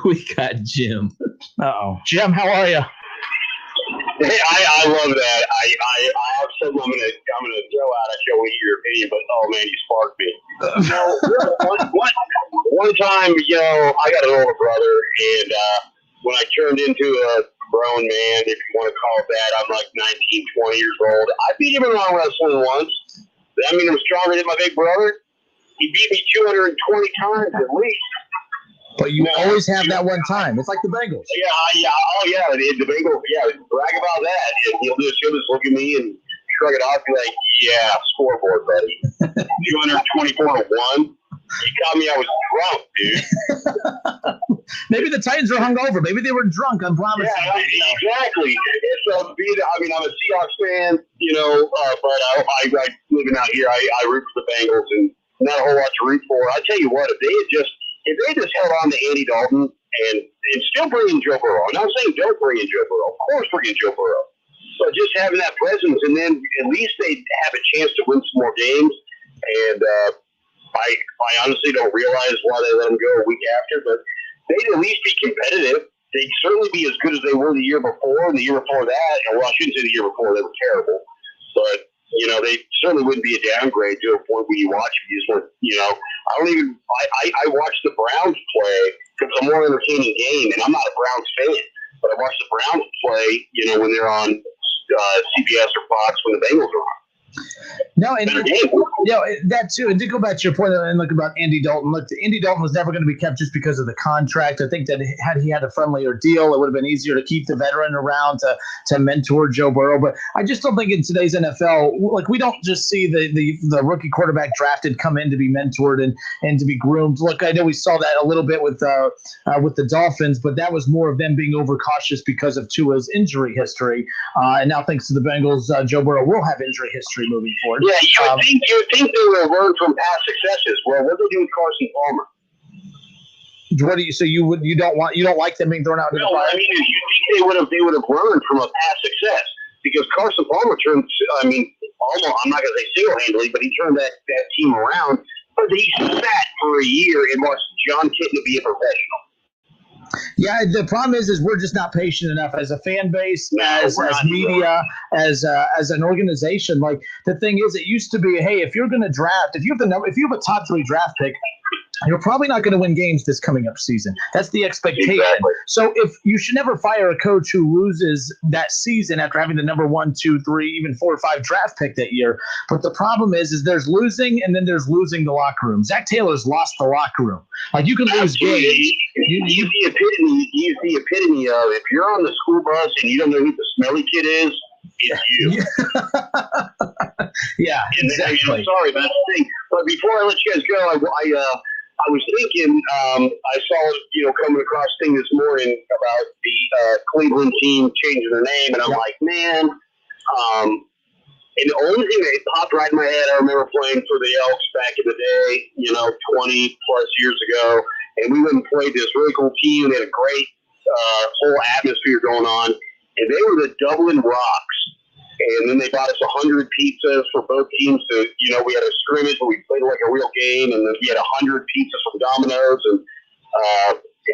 We got Jim. Uh-oh. Jim, how are you? Hey, I love that. I also I'm gonna throw out. I show you your opinion, but oh man, you sparked me. One time, I got an older brother, and when I turned into a grown man, if you want to call it that, I'm like 19, 20 years old. I beat him in arm wrestling once. I mean, I'm stronger than my big brother. He beat me 220 times at least. But you always have that one time. It's like the Bengals. Yeah. Oh, yeah. The Bengals, brag about that. And he'll just look at me and shrug it off, be like, yeah, scoreboard, buddy. 224-1. You caught me, I was drunk, dude. Maybe the Titans were hungover. Maybe they were drunk. I'm promising. Yeah, exactly. And so, I'm a Seahawks fan, but I living out here, I root for the Bengals and not a whole lot to root for. I tell you what, if they just held on to Andy Dalton and still bring in Joe Burrow. I'm not saying don't bring in Joe Burrow. Of course, bring in Joe Burrow. But just having that presence, and then at least they'd have a chance to win some more games. And I honestly don't realize why they let them go a week after, but they'd at least be competitive. They'd certainly be as good as they were the year before, and the year before that. And well, I shouldn't say the year before; they were terrible. But they certainly wouldn't be a downgrade to a point where you watch them. You just want, I watch the Browns play because it's a more entertaining game, and I'm not a Browns fan, but I watch the Browns play, when they're on CBS or Fox when the Bengals are on. No, and that too. And to go back to your point and look about Andy Dalton. Look, Andy Dalton was never going to be kept just because of the contract. I think that had he had a friendlier deal, it would have been easier to keep the veteran around to mentor Joe Burrow. But I just don't think in today's NFL, like we don't just see the rookie quarterback drafted come in to be mentored and to be groomed. Look, I know we saw that a little bit with the Dolphins, but that was more of them being overcautious because of Tua's injury history. And now, thanks to the Bengals, Joe Burrow will have injury history moving forward. Yeah, you would think they would have learned from past successes. Well, what do they do with Carson Palmer? What do you? So you don't like them being thrown out? No, I mean, you think they would have learned from a past success because Carson Palmer turned. I mean, almost. I'm not going to say single-handedly, but he turned that team around. But he sat for a year and watched John Kitna be a professional. Yeah, the problem is we're just not patient enough as a fan base, as media, as an organization. Like the thing is, it used to be, hey, if you're going to draft, if you have a top 3 draft pick, you're probably not going to win games this coming up season. That's the expectation. Exactly. So if you should never fire a coach who loses that season after having the number 1, 2, 3, even 4 or 5 draft pick that year. But the problem is there's losing and then there's losing the locker room. Zach Taylor's lost the locker room. Like you can lose games. He's the epitome of if you're on the school bus and you don't know who the smelly kid is, it's you. Yeah, exactly. I'm sorry, that's the thing. But before I let you guys go, I was thinking, I saw, coming across a thing this morning about the Cleveland team changing their name, and I'm like, man, and the only thing that popped right in my head, I remember playing for the Elks back in the day, 20 plus years ago, and we went and played this really cool team. They had a great whole atmosphere going on, and they were the Dublin Rocks. And then they bought us 100 pizzas for both teams. So, we had a scrimmage where we played like a real game, and then we had 100 pizzas from Domino's, and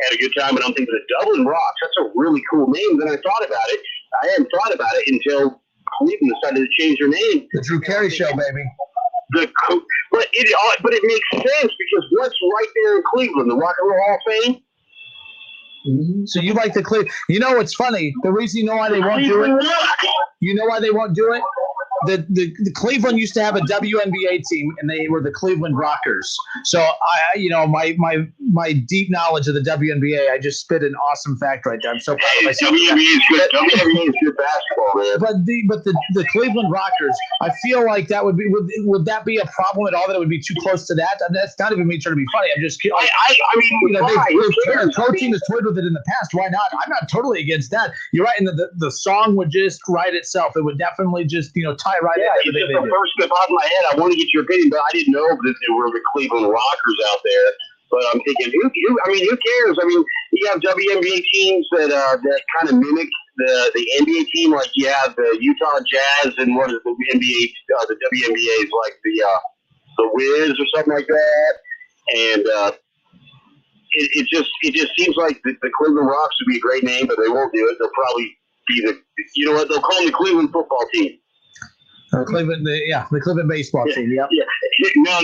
had a good time. And I'm thinking, the Dublin Rocks, that's a really cool name. Then I thought about it. I hadn't thought about it until Cleveland decided to change their name. The Drew Carey Show, baby. But it makes sense because what's right there in Cleveland? The Rock and Roll Hall of Fame? Mm-hmm. So you like the Cleveland? What's funny? The reason why they won't do it. You know why they won't do it? The Cleveland used to have a WNBA team, and they were the Cleveland Rockers. So my deep knowledge of the WNBA, I just spit an awesome fact right there. I'm so proud of myself. WNBA is good basketball, man. But the Cleveland Rockers, I feel like that would that be a problem at all? That it would be too close to that? That's not even me trying to be funny. I'm just pro team has toyed with it in the past. Why not? I'm not totally against that. You're right, and the song would just write itself. It would definitely just tie right in. It's just the first step out of my head. I want to get your opinion, but I didn't know that there were the Cleveland Rockers out there. But I'm thinking, who cares? I mean, you have WNBA teams that kind of mimic the NBA team, like you have the Utah Jazz, and what is the NBA? The WNBA is like the Wiz or something like that. And it just seems like the Cleveland Rocks would be a great name, but they won't do it. They'll probably be they'll call them the Cleveland football team. The Cleveland baseball team. Yep. Yeah. No.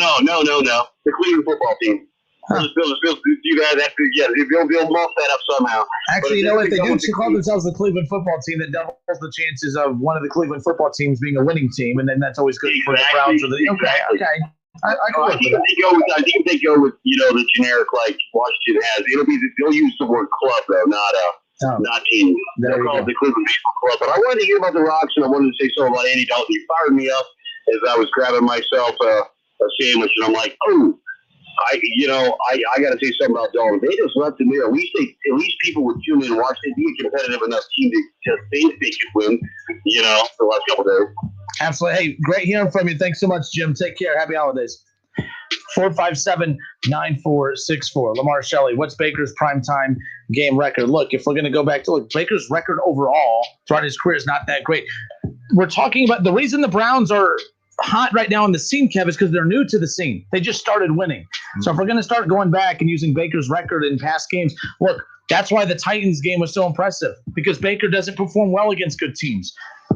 The Cleveland football team. They'll do that. They'll muff that up somehow. Actually, if they do call themselves the Cleveland football team, that doubles the chances of one of the Cleveland football teams being a winning team, and then that's always good for the Browns. Or okay. I think they go with the generic like Washington has. They'll use the word club though, not not team. They're called the Cleveland Baseball Club. But I wanted to hear about the Rocks, and I wanted to say something about Andy Dalton. He fired me up as I was grabbing myself a sandwich, and I'm like, oh, I got to say something about Dalton. They just left him there. At least people would tune in and watch. They'd be a competitive enough team to just think they could win, for the last couple of days. Absolutely. Hey, great hearing from you. Thanks so much, Jim. Take care. Happy holidays. 457-9464. Lamar Shelley, what's Baker's primetime game record? Look, if we're going to go back to Baker's record overall throughout his career is not that great. We're talking about the reason the Browns are hot right now in the scene, Kev, is because they're new to the scene. They just started winning. So if we're going to start going back and using Baker's record in past games, look, that's why the Titans game was so impressive, because Baker doesn't perform well against good teams.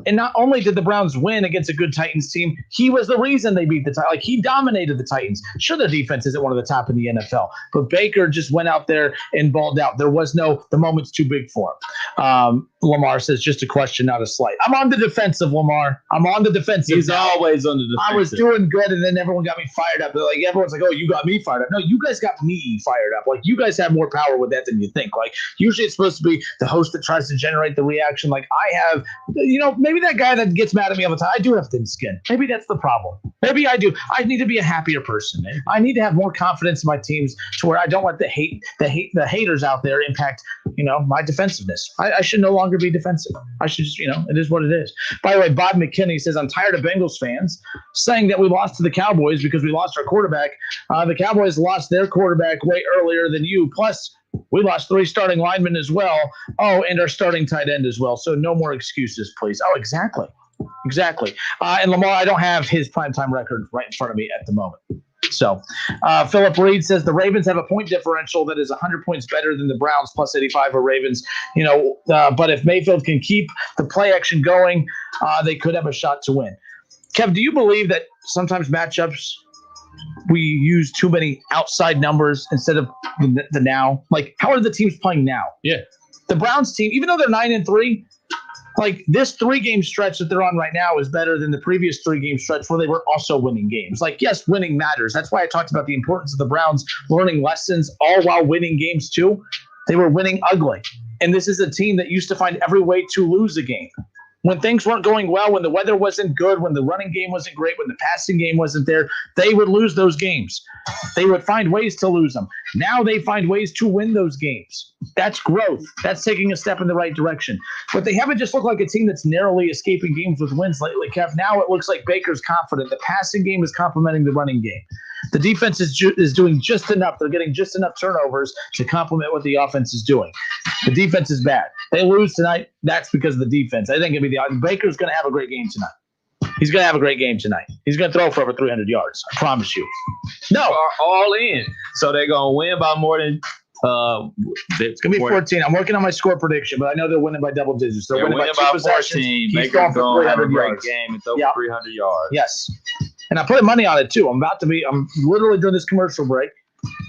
And not only did the Browns win against a good Titans team, he was the reason they beat the Titans. Like, he dominated the Titans. Sure, their defense isn't one of the top in the NFL, but Baker just went out there and balled out. There was the moment's too big for him. Lamar says, just a question, not a slight. I'm on the defensive, Lamar. I'm on the defensive. He's always on the defensive. I was doing good, and then everyone got me fired up. Everyone's like, oh, you got me fired up. No, you guys got me fired up. Like, you guys have more power with that than you think. Like, usually it's supposed to be the host that tries to generate the reaction. Like, I have, maybe that guy that gets mad at me all the time, I do have thin skin. Maybe that's the problem. Maybe I do. I need to be a happier person. I need to have more confidence in my teams to where I don't let the haters out there impact, my defensiveness. I should no longer be defensive. I should just, it is what it is. By the way, Bob McKinney says, I'm tired of Bengals fans saying that we lost to the Cowboys because we lost our quarterback. The Cowboys lost their quarterback way earlier than you. Plus, we lost 3 starting linemen as well. Oh, and our starting tight end as well. So no more excuses, please. Oh, exactly. And Lamar, I don't have his primetime record right in front of me at the moment. So Philip Reed says the Ravens have a point differential that is 100 points better than the Browns plus 85 or Ravens. But if Mayfield can keep the play action going, they could have a shot to win. Kev, do you believe that sometimes matchups we use too many outside numbers instead of the now? Like, how are the teams playing now? Yeah. The Browns team, even though they're 9-3, like, this 3-game stretch that they're on right now is better than the previous 3-game stretch where they were also winning games. Like, yes, winning matters. That's why I talked about the importance of the Browns learning lessons all while winning games too. They were winning ugly. And this is a team that used to find every way to lose a game. When things weren't going well, when the weather wasn't good, when the running game wasn't great, when the passing game wasn't there, they would lose those games. They would find ways to lose them. Now they find ways to win those games. That's growth. That's taking a step in the right direction. But they haven't just looked like a team that's narrowly escaping games with wins lately, Kev. Now it looks like Baker's confident. The passing game is complementing the running game. The defense is doing just enough. They're getting just enough turnovers to complement what the offense is doing. The defense is bad. They lose tonight. That's because of the defense. I think Baker's going to have a great game tonight. He's going to have a great game tonight. He's going to throw for over 300 yards. I promise you. No. Are all in. So they're going to win by more than it's going to be 14. I'm working on my score prediction, but I know they're winning by double digits. They're winning by 2 possessions. 14. Baker's going to have a great game and throw for 300 yards. Yes. And I'm putting money on it too. I'm literally doing this commercial break.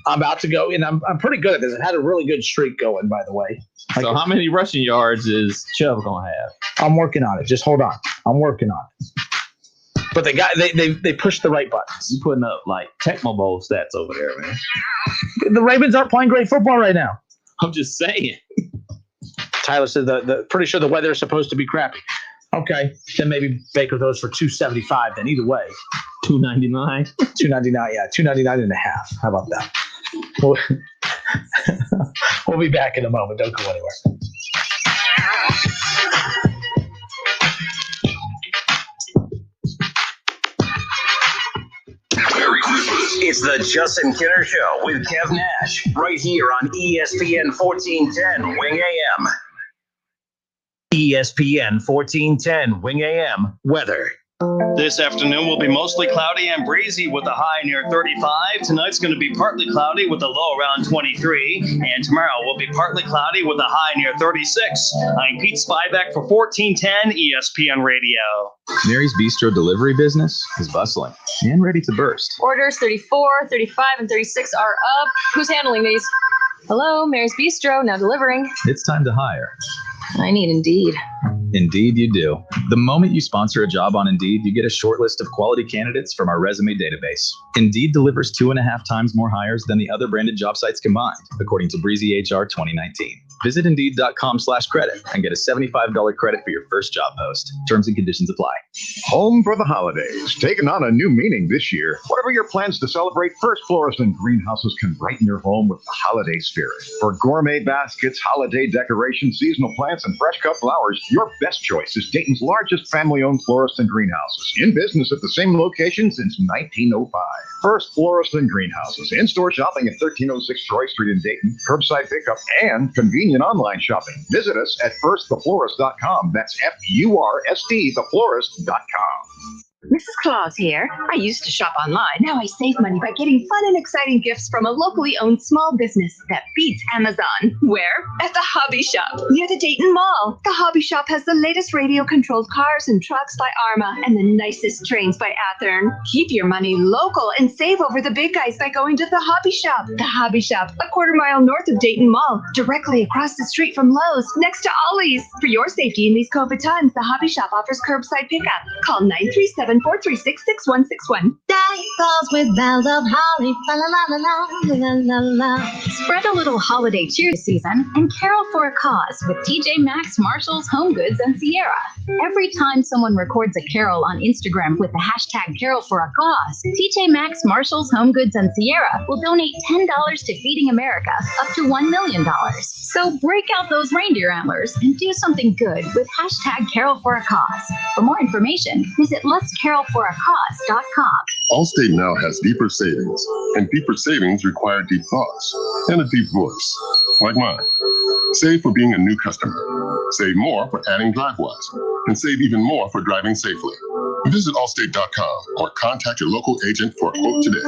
I'm about to go, and I'm pretty good at this. I had a really good streak going, by the way. So how many rushing yards is Chubb going to have? I'm working on it. Just hold on. I'm working on it. But they pushed the right buttons. You putting up like Tecmo Bowl stats over there, man. The Ravens aren't playing great football right now. I'm just saying. Tyler said pretty sure the weather is supposed to be crappy. Okay, then maybe Baker throws for 275. Then either way, 299. 299, yeah, 299 and a half. How about that? We'll be back in a moment. Don't go anywhere. It's the Justin Kinner Show with Kev Nash, right here on ESPN 1410 Wing AM. ESPN 1410 Wing AM weather. This afternoon will be mostly cloudy and breezy with a high near 35. Tonight's going to be partly cloudy with a low around 23. And tomorrow will be partly cloudy with a high near 36. I'm Pete Spivak for 1410 ESPN Radio. Mary's Bistro delivery business is bustling and ready to burst. Orders 34, 35, and 36 are up. Who's handling these? Hello, Mary's Bistro, now delivering. It's time to hire. I need Indeed. Indeed you do. The moment you sponsor a job on Indeed, you get a short list of quality candidates from our resume database. Indeed delivers 2.5 times more hires than the other branded job sites combined, according to Breezy HR 2019. Visit Indeed.com/credit and get a $75 credit for your first job post. Terms and conditions apply. Home for the holidays, taking on a new meaning this year. Whatever your plans to celebrate, First Florist and Greenhouses can brighten your home with the holiday spirit. For gourmet baskets, holiday decorations, seasonal plants, and fresh cut flowers, your best choice is Dayton's largest family-owned florist and greenhouses. In business at the same location since 1905. First Florist and Greenhouses. In-store shopping at 1306 Troy Street in Dayton. Curbside pickup and convenient online shopping. Visit us at firsttheflorist.com. That's FURST, theflorist.com. Mrs. Claus here. I used to shop online. Now I save money by getting fun and exciting gifts from a locally owned small business that beats Amazon. Where? At the Hobby Shop, near the Dayton Mall. The Hobby Shop has the latest radio-controlled cars and trucks by Arma and the nicest trains by Athearn. Keep your money local and save over the big guys by going to the Hobby Shop. The Hobby Shop, a quarter mile north of Dayton Mall, directly across the street from Lowe's, next to Ollie's. For your safety in these COVID times, the Hobby Shop offers curbside pickup. Call 937-436-6161. Dice balls with bells of holly, la la la la la la la. Spread a little holiday cheer this season and carol for a cause with TJ Maxx, Marshalls, Home Goods, and Sierra. Every time someone records a carol on Instagram with the hashtag Carol for a Cause, TJ Maxx, Marshalls, Home Goods, and Sierra will donate $10 to Feeding America, up to $1 million. So break out those reindeer antlers and do something good with hashtag Carol for a Cause. For more information, visit letscarolforacause.com. Allstate now has deeper savings, and deeper savings require deep thoughts and a deep voice, like mine. Save for being a new customer. Save more for adding DriveWise, and save even more for driving safely. Visit allstate.com or contact your local agent for a quote today.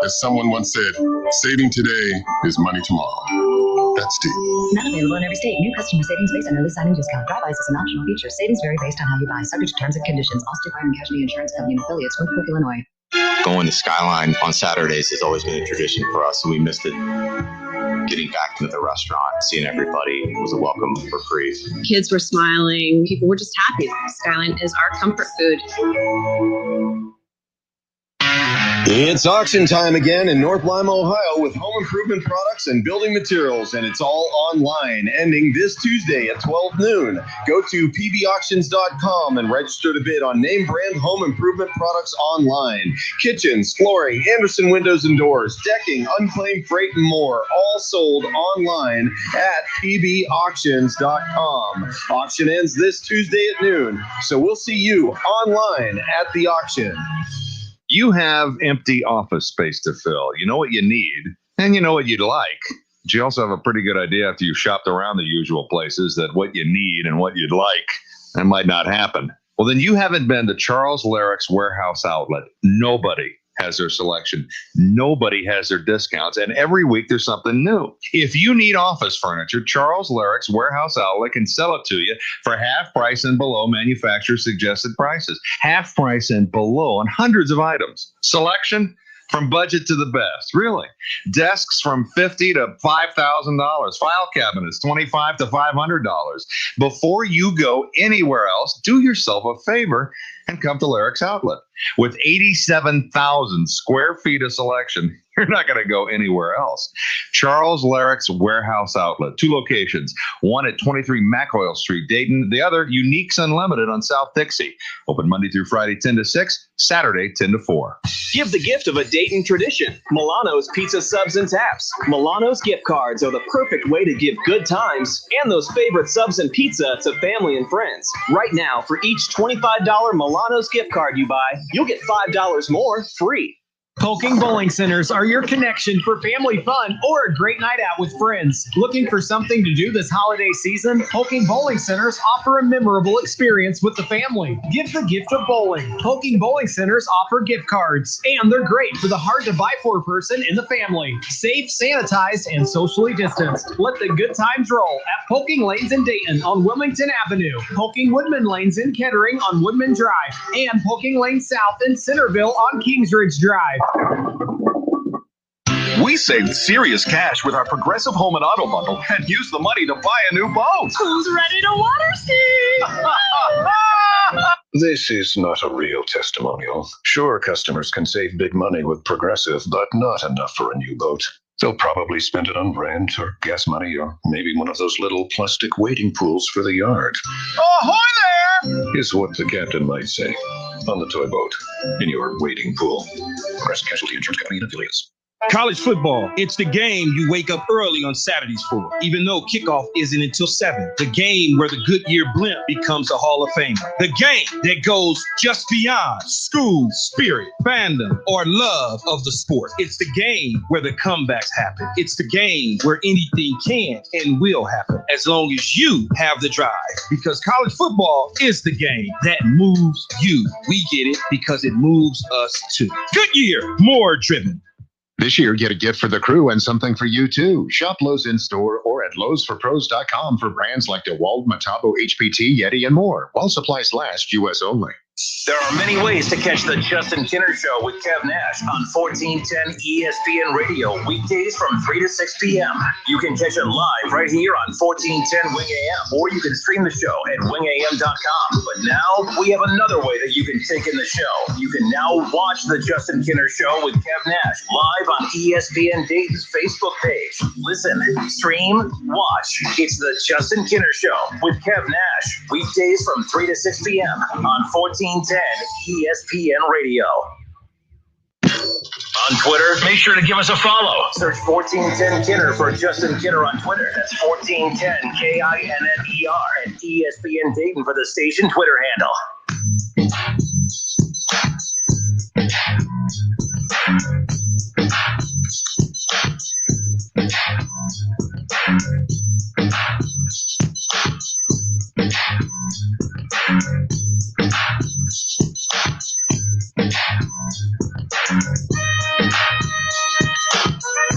As someone once said, saving today is money tomorrow. That's deep. Not available in every state. New customer savings based on early signing discount. DriveWise is an optional feature. Savings vary based on how you buy. Subject to terms and conditions. Allstate Fire and Casualty Insurance Company and affiliates. Oak, Illinois. Going to Skyline on Saturdays has always been a tradition for us, so we missed it. Getting back into the restaurant, seeing everybody was a welcome for free. Kids were smiling. People were just happy. Skyline is our comfort food. It's auction time again in North Lima, Ohio, with home improvement products and building materials, and it's all online, ending this Tuesday at 12 noon. Go to pbauctions.com and register to bid on name brand home improvement products online. Kitchens, flooring, Anderson windows and doors, decking, unclaimed freight, and more, all sold online at pbauctions.com. Auction ends this Tuesday at noon, so we'll see you online at the auction. You have empty office space to fill. You know what you need, and you know what you'd like. But you also have a pretty good idea after you've shopped around the usual places that what you need and what you'd like, that might not happen. Well, then you haven't been to Charles Larrick's Warehouse Outlet. Nobody has their selection. Nobody has their discounts. And every week there's something new. If you need office furniture, Charles Larrick's Warehouse Outlet can sell it to you for half price and below manufacturer suggested prices. Half price and below on hundreds of items. Selection from budget to the best. Really. Desks from $50 to $5,000. File cabinets, $25 to $500. Before you go anywhere else, do yourself a favor and come to Larrick's Outlet. With 87,000 square feet of selection, you're not going to go anywhere else. Charles Larrick's Warehouse Outlet. 2 locations. One at 23 McOil Street, Dayton. The other, Uniques Unlimited on South Dixie. Open Monday through Friday, 10 to 6. Saturday, 10 to 4. Give the gift of a Dayton tradition. Milano's Pizza Subs and Taps. Milano's gift cards are the perfect way to give good times and those favorite subs and pizza to family and friends. Right now, for each $25 Milano's gift card you buy, you'll get $5 more free. Polking Bowling Centers are your connection for family fun or a great night out with friends. Looking for something to do this holiday season? Polking Bowling Centers offer a memorable experience with the family. Give the gift of bowling. Polking Bowling Centers offer gift cards, and they're great for the hard-to-buy-for person in the family. Safe, sanitized, and socially distanced. Let the good times roll at Polking Lanes in Dayton on Wilmington Avenue, Polking Woodman Lanes in Kettering on Woodman Drive, and Polking Lane South in Centerville on Kingsridge Drive. We saved serious cash with our Progressive Home and Auto Bundle and used the money to buy a new boat. Who's ready to water ski? This is not a real testimonial. Sure, customers can save big money with Progressive, but not enough for a new boat. They'll probably spend it on rent or gas money or maybe one of those little plastic wading pools for the yard. Ahoy there! Is what the captain might say on the toy boat in your wading pool. Progressive Casualty Insurance Company and affiliates. College football, it's the game you wake up early on Saturdays for, even though kickoff isn't until 7. The game where the Goodyear blimp becomes a Hall of Famer. The game that goes just beyond school, spirit, fandom, or love of the sport. It's the game where the comebacks happen. It's the game where anything can and will happen, as long as you have the drive. Because college football is the game that moves you. We get it because it moves us too. Goodyear, more driven. This year, get a gift for the crew and something for you, too. Shop Lowe's in-store or at lowesforpros.com for brands like DeWalt, Metabo, HPT, Yeti, and more. While supplies last, U.S. only. There are many ways to catch the Justin Kinner Show with Kev Nash on 1410 ESPN Radio, weekdays from 3 to 6 p.m. You can catch it live right here on 1410 Wing AM, or you can stream the show at wingam.com. But now we have another way that you can take in the show. You can now watch the Justin Kinner Show with Kev Nash live on ESPN Dayton's Facebook page. Listen, stream, watch. It's the Justin Kinner Show with Kev Nash, weekdays from 3 to 6 p.m. on 1410 ESPN Radio. On Twitter, make sure to give us a follow. Search 1410 Kinner for Justin Kinner on Twitter. That's 1410 KINNER and ESPN Dayton for the station Twitter handle.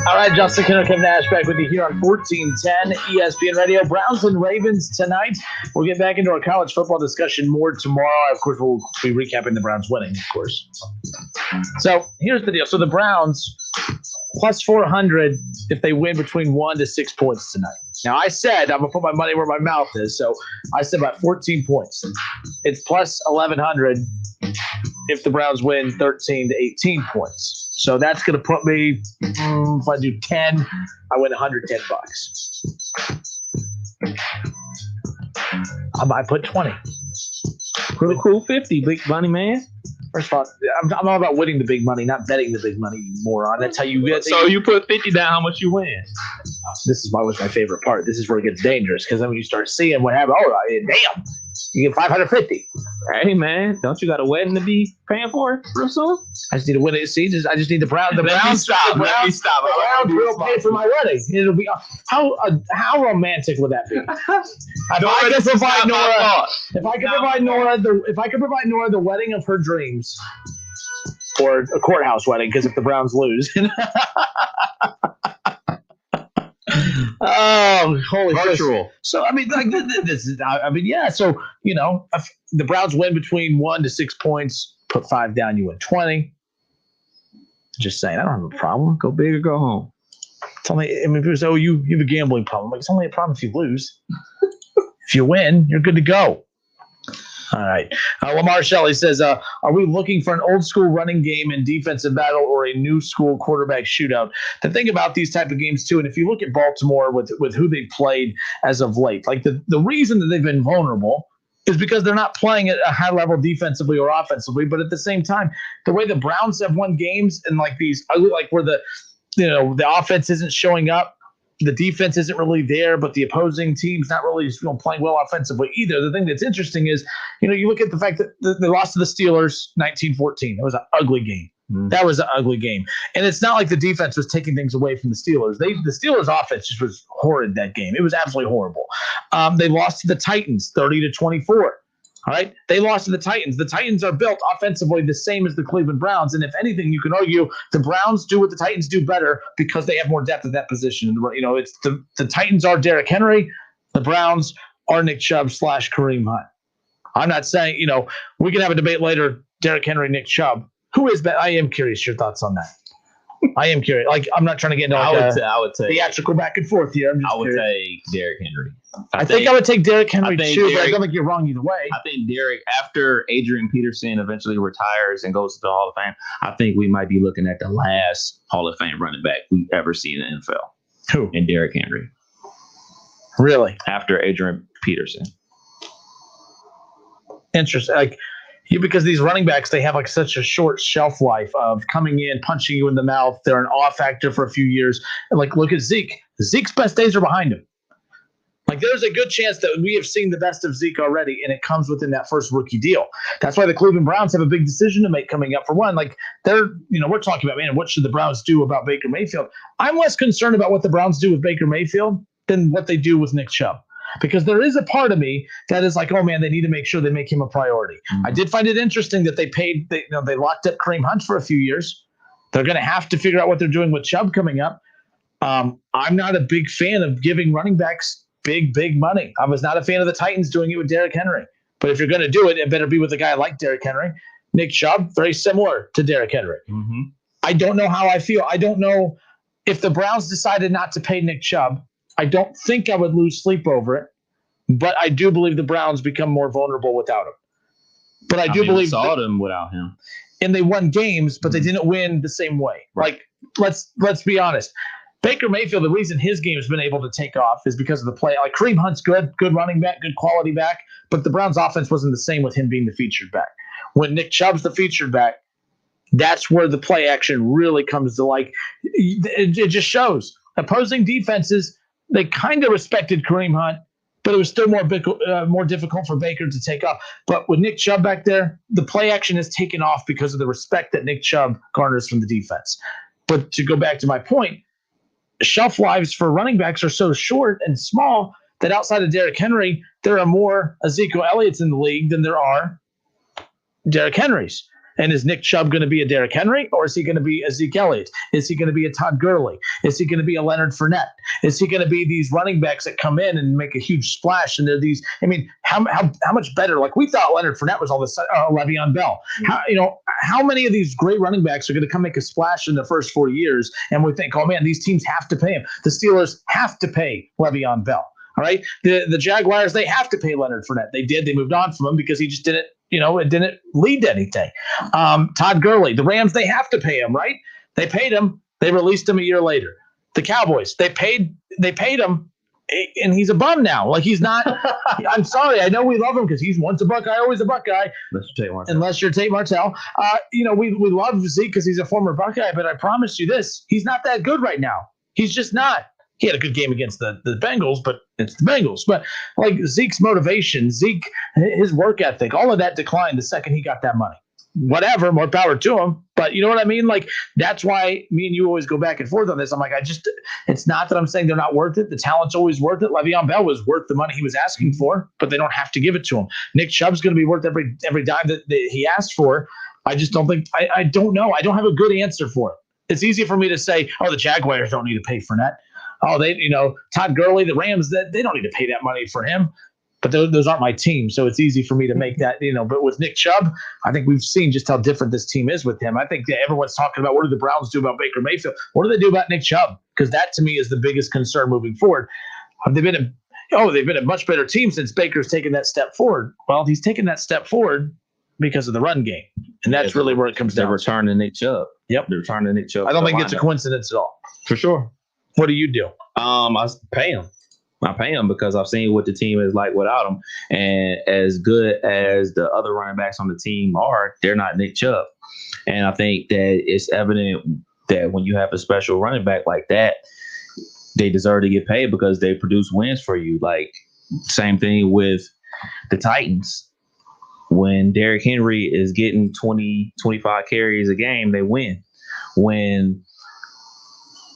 All right, Justin Kinner, Kevin Nash back with you here on 1410 ESPN Radio. Browns and Ravens tonight. We'll get back into our college football discussion more tomorrow. Of course, we'll be recapping the Browns winning, of course. So here's the deal. So the Browns plus 400 if they win between 1 to 6 points tonight. Now, I said I'm going to put my money where my mouth is. So I said about 14 points. It's plus 1,100 if the Browns win 13 to 18 points. So that's going to put me, if I do 10, I win $110. I might put 20. Pretty cool 50, big money, man. First of all, I'm all about winning the big money, not betting the big money, you moron. That's how you get. So you put 50 down, how much you win? This is always my favorite part. This is where it gets dangerous, because then when you start seeing what happened, damn, you get 550. Hey, man, don't you got a wedding to be paying for real soon? I just need to win it. See, I just need the Browns. The Let Browns me stop. The Browns will pay for my wedding. It'll be how romantic would that be? If I could provide Nora the wedding of her dreams, or a courthouse wedding, because if the Browns lose. Oh, holy virtual. So I mean, like this is. I mean, yeah. So if the Browns win between 1 to 6 points, put 5 down, you win 20. Just saying, I don't have a problem. Go big or go home. It's only. I mean, people say, you have a gambling problem. Like, it's only a problem if you lose. If you win, you're good to go. All right. Lamar Shelley says, are we looking for an old school running game and defensive battle or a new school quarterback shootout? The thing about these type of games, too, and if you look at Baltimore with who they've played as of late, like the reason that they've been vulnerable is because they're not playing at a high level defensively or offensively. But at the same time, the way the Browns have won games and like these, like where the offense isn't showing up, the defense isn't really there, but the opposing team's not really playing well offensively either. The thing that's interesting is, you look at the fact that they lost to the Steelers 19-14. It was an ugly game. That was an ugly game. And it's not like the defense was taking things away from the Steelers. The Steelers' offense just was horrid that game. It was absolutely horrible. They lost to the Titans 30-24. All right. They lost to the Titans. The Titans are built offensively the same as the Cleveland Browns. And if anything, you can argue the Browns do what the Titans do better because they have more depth at that position. It's the Titans are Derrick Henry. The Browns are Nick Chubb / Kareem Hunt. I'm not saying, we can have a debate later, Derrick Henry, Nick Chubb. Who is that? I am curious your thoughts on that. I am curious. Like, I'm not trying to get into I would take theatrical back and forth here. I would take Derrick Henry. I think I would take Derrick Henry too, but I Derrick- don't think you're wrong either way. I think Derrick, after Adrian Peterson eventually retires and goes to the Hall of Fame, I think we might be looking at the last Hall of Fame running back we've ever seen in the NFL. Who? And Derrick Henry. Really? After Adrian Peterson. Interesting. Like, because these running backs, they have like such a short shelf life of coming in, punching you in the mouth. They're an off factor for a few years. And like, look at Zeke. Zeke's best days are behind him. Like, there's a good chance that we have seen the best of Zeke already, and it comes within that first rookie deal. That's why the Cleveland Browns have a big decision to make coming up. For one, like, we're talking about, man, what should the Browns do about Baker Mayfield? I'm less concerned about what the Browns do with Baker Mayfield than what they do with Nick Chubb. Because there is a part of me that is like, oh man, they need to make sure they make him a priority. Mm-hmm. I did find it interesting that they locked up Kareem Hunt for a few years. They're going to have to figure out what they're doing with Chubb coming up. I'm not a big fan of giving running backs big money. I was not a fan of the Titans doing it with Derrick Henry. But if you're going to do it, it better be with a guy like Derrick Henry. Nick Chubb, very similar to Derrick Henry. Mm-hmm. I don't know how I feel. I don't know if the Browns decided not to pay Nick Chubb. I don't think I would lose sleep over it, but I do believe the Browns become more vulnerable without him. But I believe we saw them without him, and they won games, but they didn't win the same way. Right. Like, let's be honest. Baker Mayfield, the reason his game has been able to take off is because of the play. Like, Kareem Hunt's good running back, good quality back, but the Browns' offense wasn't the same with him being the featured back. When Nick Chubb's the featured back, that's where the play action really comes to, like, it just shows. Opposing defenses, they kind of respected Kareem Hunt, but it was still more difficult for Baker to take off. But with Nick Chubb back there, the play action has taken off because of the respect that Nick Chubb garners from the defense. But to go back to my point, shelf lives for running backs are so short and small that outside of Derrick Henry, there are more Ezekiel Elliott's in the league than there are Derrick Henrys. And is Nick Chubb going to be a Derrick Henry, or is he going to be a Zeke Elliott? Is he going to be a Todd Gurley? Is he going to be a Leonard Fournette? Is he going to be these running backs that come in and make a huge splash? And they're these. I mean, how much better? Like, we thought Leonard Fournette was all this. Le'Veon Bell. How many of these great running backs are going to come make a splash in the first 4 years? And we think, oh man, these teams have to pay him. The Steelers have to pay Le'Veon Bell. All right, the Jaguars, they have to pay Leonard Fournette. They did. They moved on from him because he just didn't. It didn't lead to anything. Todd Gurley, the Rams, they have to pay him, right? They paid him. They released him a year later. The Cowboys, they paid him, and he's a bum now. Like, he's not. I'm sorry. I know we love him because he's once a Buckeye, always a Buckeye. Unless you're Tate Martell. We love Zeke because he's a former Buckeye, but I promise you this, he's not that good right now. He's just not. He had a good game against the Bengals, but it's the Bengals. But like, Zeke's motivation, his work ethic, all of that declined the second he got that money. Whatever, more power to him. But you know what I mean? Like, that's why me and you always go back and forth on this. I'm like, it's not that I'm saying they're not worth it. The talent's always worth it. Le'Veon Bell was worth the money he was asking for, but they don't have to give it to him. Nick Chubb's going to be worth every dime that he asked for. I just don't think, I don't know. I don't have a good answer for it. It's easy for me to say, oh, the Jaguars don't need to pay Fournette. Oh, Todd Gurley, the Rams, they don't need to pay that money for him. But those aren't my team, so it's easy for me to make that, But with Nick Chubb, I think we've seen just how different this team is with him. I think that everyone's talking about, what do the Browns do about Baker Mayfield? What do they do about Nick Chubb? Because that, to me, is the biggest concern moving forward. They've been a much better team since Baker's taken that step forward. Well, he's taken that step forward because of the run game, and that's really where it comes down. They're returning Nick Chubb. Yep, they're returning Nick Chubb. I don't think it's a coincidence at all. For sure. What do you do? I pay him. I pay him because I've seen what the team is like without him. And as good as the other running backs on the team are, they're not Nick Chubb. And I think that it's evident that when you have a special running back like that, they deserve to get paid because they produce wins for you. Like, same thing with the Titans. When Derrick Henry is getting 20, 25 carries a game, they win. When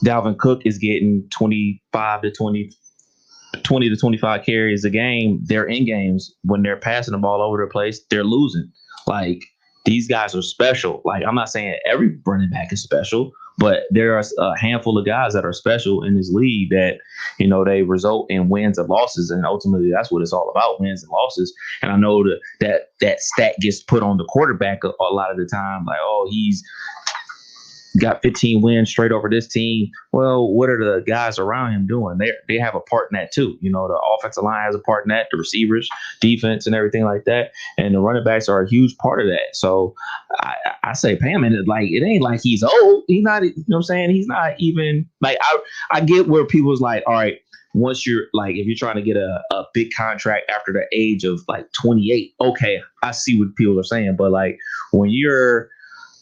Dalvin Cook is getting 20 to 25 carries a game, they're in games. When they're passing the ball over the place, they're losing. Like, these guys are special. Like, I'm not saying every running back is special, but there are a handful of guys that are special in this league that, they result in wins and losses. And ultimately, that's what it's all about, wins and losses. And I know that stat gets put on the quarterback a lot of the time. Like, oh, got 15 wins straight over this team. Well, what are the guys around him doing? They have a part in that too. You know, the offensive line has a part in that, the receivers, defense, and everything like that. And the running backs are a huge part of that. So I say, Pam, and it ain't like he's old. He's not, you know what I'm saying? He's not even like, I get where people's like, all right, once you're like, if you're trying to get a big contract after the age of like 28, okay, I see what people are saying. But like when you're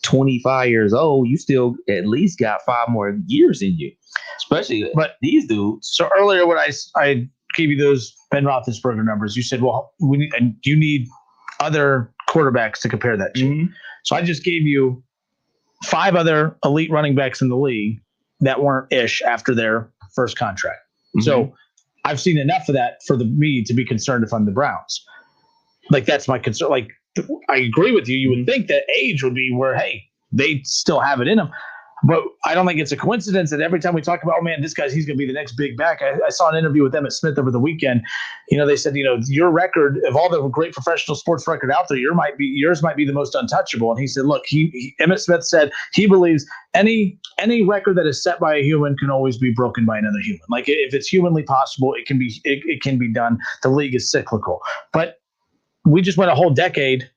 25 years old, you still at least got 5 more years in you, especially these dudes. So earlier when I gave you those Ben Roethlisberger numbers, you said, well, you need other quarterbacks to compare that to. Mm-hmm. So I just gave you 5 other elite running backs in the league that weren't ish after their first contract. Mm-hmm. So I've seen enough of that for me to be concerned if I'm the Browns. Like, that's my concern. Like, I agree with you. You would think that age would be where, hey, they still have it in them. But I don't think it's a coincidence that every time we talk about, oh, man, he's going to be the next big back. I saw an interview with Emmitt Smith over the weekend. You know, they said, you know, your record of all the great professional sports record out there, yours might be the most untouchable. And he said, look, Emmitt Smith said he believes any record that is set by a human can always be broken by another human. Like, if it's humanly possible, it can be done. The league is cyclical. But we just went a whole decade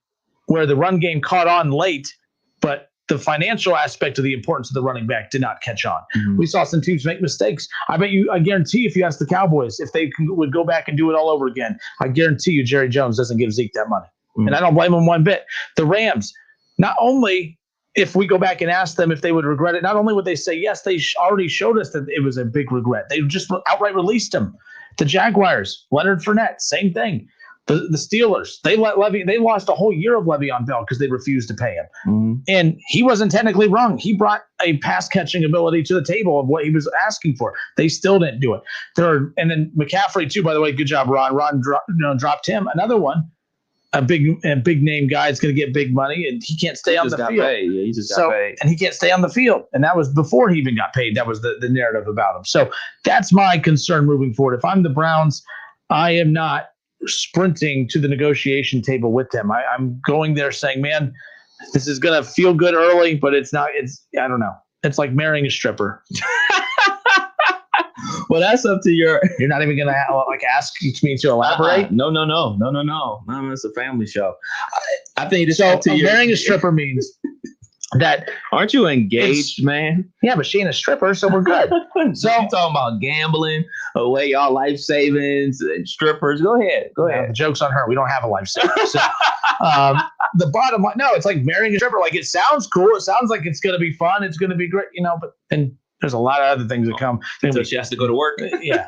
where the run game caught on late, but the financial aspect of the importance of the running back did not catch on. Mm-hmm. We saw some teams make mistakes. I guarantee if you ask the Cowboys, if they would go back and do it all over again, I guarantee you Jerry Jones doesn't give Zeke that money. Mm-hmm. And I don't blame him one bit. The Rams, not only if we go back and ask them if they would regret it, not only would they say yes, they already showed us that it was a big regret. They just outright released him. The Jaguars, Leonard Fournette, same thing. The Steelers, they lost a whole year of Le'Veon Bell because they refused to pay him. Mm-hmm. And he wasn't technically wrong. He brought a pass catching ability to the table of what he was asking for. They still didn't do it. And then McCaffrey too, by the way, good job, Ron. Ron dropped him. Another one, a big name guy is going to get big money, and he can't stay on the field. Yeah, he just got paid. And he can't stay on the field. And that was before he even got paid. That was the narrative about him. So that's my concern moving forward. If I'm the Browns, I am not sprinting to the negotiation table with them. I'm going there saying, man, this is going to feel good early, but it's not. I don't know. It's like marrying a stripper. Well, that's up to You're not even going to ask me to elaborate? No. It's a family show. I think it's so. Up to marrying a stripper means that. Aren't you engaged, man? Yeah, but she ain't a stripper, so we're good. So I'm talking about gambling away y'all life savings and strippers. Go ahead. The joke's on her. We don't have a life savings. So, the bottom line, no, it's like marrying a stripper. Like, it sounds cool. It sounds like it's going to be fun. It's going to be great, you know. But then there's a lot of other things that come. So she has to go to work. Yeah,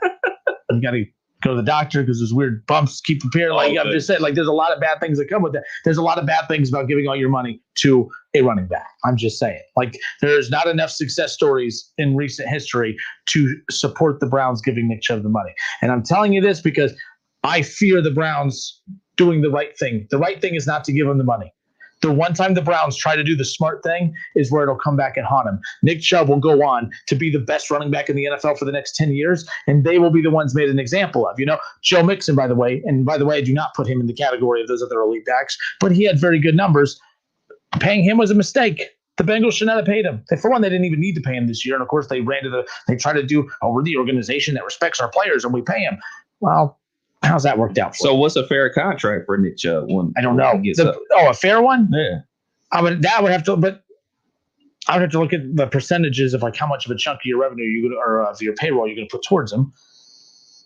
you got to go to the doctor because there's weird bumps keep appearing. Like I've just said, like there's a lot of bad things that come with that. There's a lot of bad things about giving all your money to a running back. I'm just saying, like, there's not enough success stories in recent history to support the Browns giving Nick Chubb the money. And I'm telling you this because I fear the Browns doing the right thing. The right thing is not to give him the money. The one time the Browns try to do the smart thing is where it'll come back and haunt him. Nick Chubb will go on to be the best running back in the NFL for the next 10 years, and they will be the ones made an example of. You know, Joe Mixon, by the way, I do not put him in the category of those other elite backs, but he had very good numbers. Paying him was a mistake. The Bengals should not have paid him. For one, they didn't even need to pay him this year, and of course they tried to do, we're the organization that respects our players and we pay him. Well, how's that worked out for So what's a fair contract for Nick Chubb? I don't know. A fair one? Yeah. I would have to look at the percentages of like how much of a chunk of your revenue of your payroll you're going to put towards them.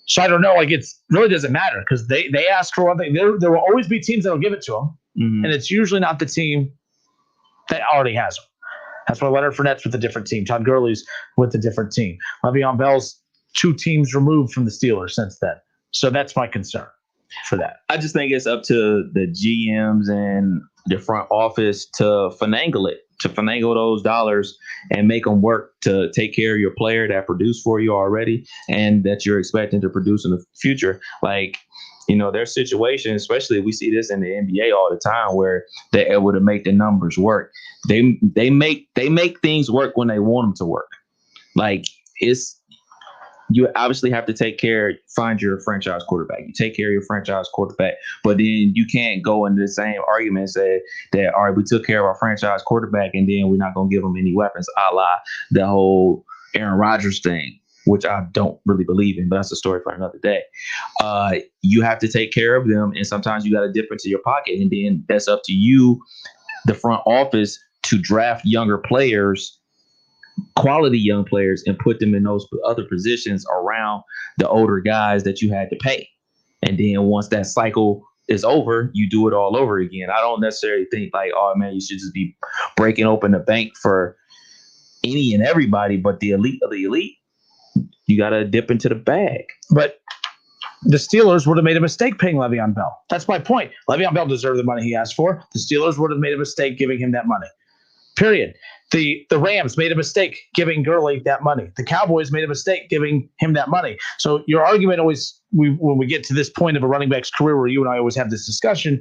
So I don't know. Like, it really doesn't matter because they ask for one thing. There will always be teams that will give it to them, mm-hmm. and it's usually not the team that already has them. That's why Leonard Fournette's with a different team. Todd Gurley's with a different team. Le'Veon Bell's 2 teams removed from the Steelers since then. So that's my concern for that. I just think it's up to the GMs and the front office to finagle those dollars and make them work to take care of your player that produced for you already and that you're expecting to produce in the future. Like, you know, there's situations, especially we see this in the NBA all the time, where they're able to make the numbers work. They make things work when they want them to work. Like, you obviously have to find your franchise quarterback. You take care of your franchise quarterback, but then you can't go into the same argument and say that, all right, we took care of our franchise quarterback and then we're not going to give him any weapons, a la the whole Aaron Rodgers thing, which I don't really believe in, but that's a story for another day. You have to take care of them, and sometimes you got to dip into your pocket, and then that's up to you, the front office, to draft younger players, quality young players, and put them in those other positions around the older guys that you had to pay. And then once that cycle is over, you do it all over again. I don't necessarily think like, oh man, you should just be breaking open the bank for any and everybody, but the elite of the elite, you got to dip into the bag. But the Steelers would have made a mistake paying Le'Veon Bell. That's my point. Le'Veon Bell deserved the money he asked for. The Steelers would have made a mistake giving him that money. Period. The Rams made a mistake giving Gurley that money. The Cowboys made a mistake giving him that money. So your argument always, when we get to this point of a running back's career where you and I always have this discussion,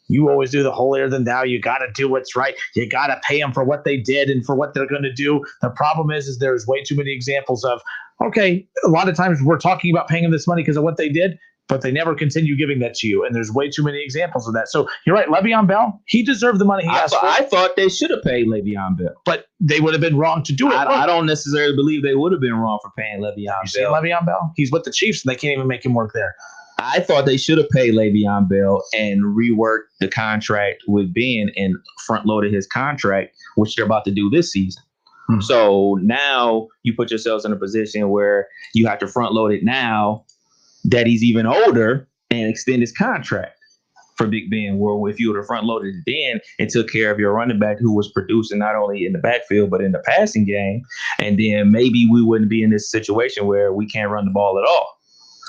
you always do the holier than thou. You got to do what's right. You got to pay them for what they did and for what they're going to do. The problem is there's way too many examples of, okay, a lot of times we're talking about paying them this money because of what they did, but they never continue giving that to you. And there's way too many examples of that. So you're right. Le'Veon Bell, he deserved the money he asked for. I thought they should have paid Le'Veon Bell. But they would have been wrong to do it. I don't necessarily believe they would have been wrong for paying Le'Veon Bell. You see Le'Veon Bell? He's with the Chiefs, and they can't even make him work there. I thought they should have paid Le'Veon Bell and reworked the contract with Ben and front-loaded his contract, which they're about to do this season. Mm-hmm. So now you put yourselves in a position where you have to front-load it now that he's even older and extend his contract for Big Ben. Where if you would have front-loaded it then and took care of your running back who was producing not only in the backfield but in the passing game, and then maybe we wouldn't be in this situation where we can't run the ball at all.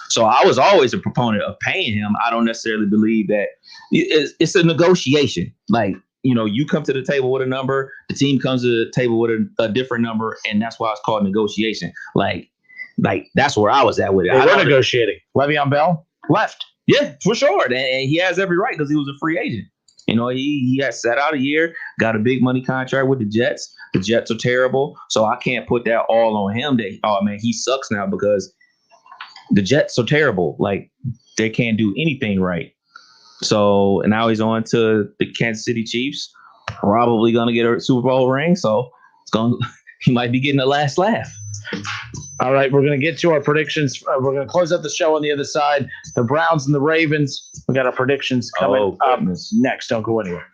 So I was always a proponent of paying him. I don't necessarily believe that it's a negotiation. Like, you know, you come to the table with a number, the team comes to the table with a different number, and that's why it's called negotiation. Like that's where I was at with it. They were negotiating. Le'Veon Bell left. Yeah, for sure. And he has every right because he was a free agent. You know, he got sat out a year, got a big money contract with the Jets. The Jets are terrible. So I can't put that all on him that, oh, man, he sucks now because the Jets are terrible. Like, they can't do anything right. So, and now he's on to the Kansas City Chiefs, probably going to get a Super Bowl ring. So he might be getting the last laugh. All right, we're going to get to our predictions. We're going to close out the show on the other side. The Browns and the Ravens. We got our predictions coming up next. Don't go anywhere.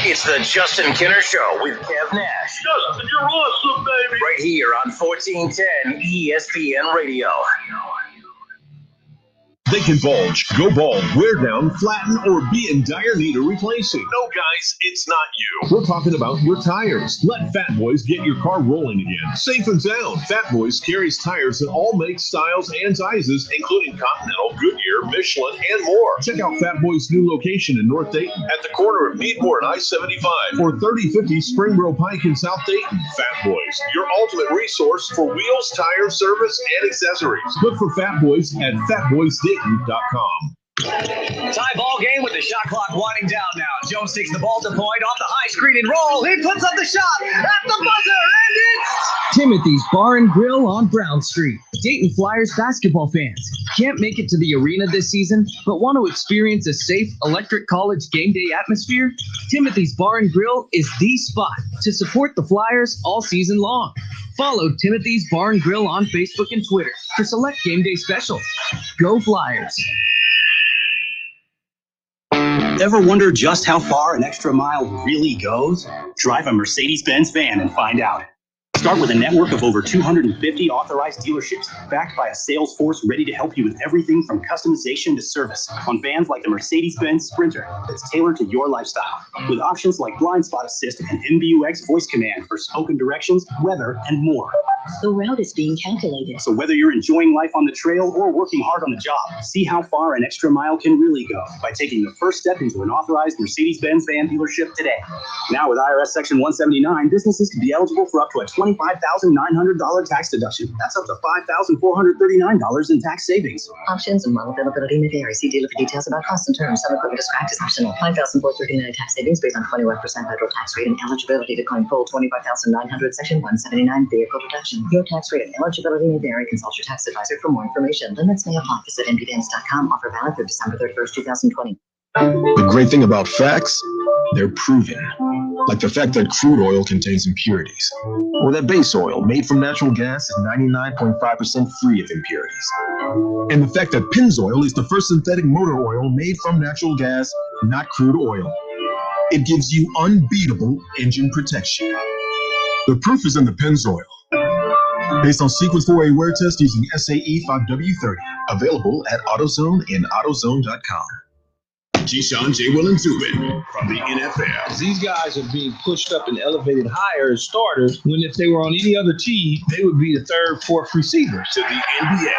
It's the Justin Kinner Show with Kev Nash. Justin, you're awesome, baby. Right here on 1410 ESPN Radio. They can bulge, go bald, wear down, flatten, or be in dire need of replacing. No, guys, it's not you. We're talking about your tires. Let Fat Boys get your car rolling again. Safe and sound. Fat Boys carries tires in all makes, styles, and sizes, including Continental, Goodyear, Michelin, and more. Check out Fat Boys' new location in North Dayton at the corner of Meadmore and I-75, or 3050 Springboro Pike in South Dayton. Fat Boys, your ultimate resource for wheels, tire, service, and accessories. Look for Fat Boys at fatboysdayton.com. Tie ball game with the shot clock winding down now. Jones takes the ball to point off the high screen and roll. He puts up the shot at the buzzer, and it's Timothy's Bar and Grill on Brown Street. Dayton Flyers basketball fans can't make it to the arena this season, but want to experience a safe electric college game day atmosphere? Timothy's Bar and Grill is the spot to support the Flyers all season long. Follow Timothy's Bar and Grill on Facebook and Twitter for select game day specials. Go Flyers! Ever wonder just how far an extra mile really goes? Drive a Mercedes-Benz van and find out. Start with a network of over 250 authorized dealerships, backed by a sales force ready to help you with everything from customization to service on vans like the Mercedes-Benz Sprinter that's tailored to your lifestyle, with options like blind spot assist and MBUX voice command for spoken directions, weather, and more. The route is being calculated. So whether you're enjoying life on the trail or working hard on the job, see how far an extra mile can really go by taking the first step into an authorized Mercedes-Benz van dealership today. Now with IRS Section 179, businesses can be eligible for up to a $20 $25,900 tax deduction. That's up to $5,439 in tax savings. Options and model availability may vary. See dealer for details about costs and terms. Some equipment is practice optional. $5,439 tax savings based on 21% federal tax rate and eligibility to claim full $25,900 Section 179 vehicle deduction. Your tax rate and eligibility may vary. Consult your tax advisor for more information. Limits may apply. Visit nbdance.com. Offer valid through December 31st, 2020. The great thing about facts, they're proven. Like the fact that crude oil contains impurities, or that base oil made from natural gas is 99.5% free of impurities. And the fact that Pennzoil is the first synthetic motor oil made from natural gas, not crude oil. It gives you unbeatable engine protection. The proof is in the Pennzoil. Based on Sequence 4A wear test using SAE 5W30. Available at AutoZone and AutoZone.com. Keyshawn, J. Will, and Zubin from the NFL. These guys are being pushed up and elevated higher as starters when if they were on any other team, they would be the third, fourth receivers. To the NBA.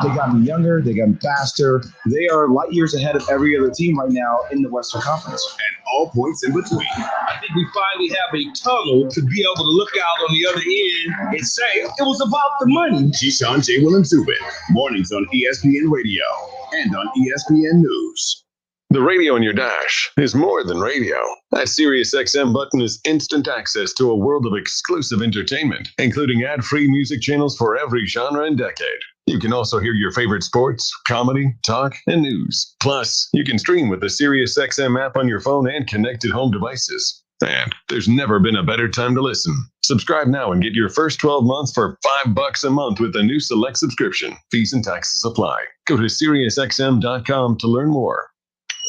They got me younger. They got me faster. They are light years ahead of every other team right now in the Western Conference. And all points in between. I think we finally have a tunnel to be able to look out on the other end and say, it was about the money. Keyshawn, J. Will, and Zubin. Mornings on ESPN Radio and on ESPN News. The radio in your dash is more than radio. That SiriusXM button is instant access to a world of exclusive entertainment, including ad-free music channels for every genre and decade. You can also hear your favorite sports, comedy, talk, and news. Plus, you can stream with the SiriusXM app on your phone and connected home devices. And there's never been a better time to listen. Subscribe now and get your first 12 months for $5 a month with a new select subscription. Fees and taxes apply. Go to SiriusXM.com to learn more.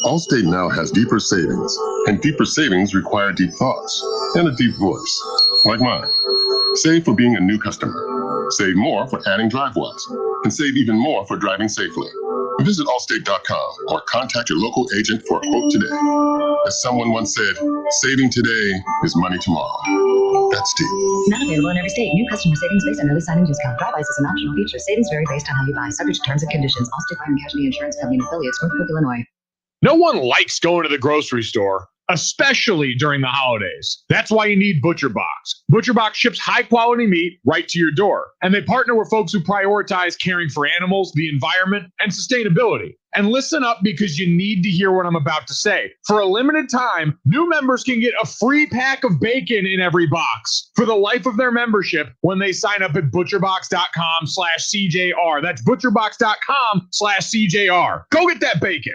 Allstate now has deeper savings, and deeper savings require deep thoughts and a deep voice, like mine. Save for being a new customer. Save more for adding DriveWise, and save even more for driving safely. Visit Allstate.com or contact your local agent for a quote today. As someone once said, saving today is money tomorrow. That's deep. Not available in every state. New customer savings based on early signing discount. DriveWise is an optional feature. Savings vary based on how you buy. Subject to terms and conditions. Allstate Fire and Casualty Insurance Company and affiliates, Northbrook, Illinois. No one likes going to the grocery store, especially during the holidays. That's why you need ButcherBox. ButcherBox ships high-quality meat right to your door. And they partner with folks who prioritize caring for animals, the environment, and sustainability. And listen up because you need to hear what I'm about to say. For a limited time, new members can get a free pack of bacon in every box for the life of their membership when they sign up at butcherbox.com/CJR. That's butcherbox.com/CJR. Go get that bacon.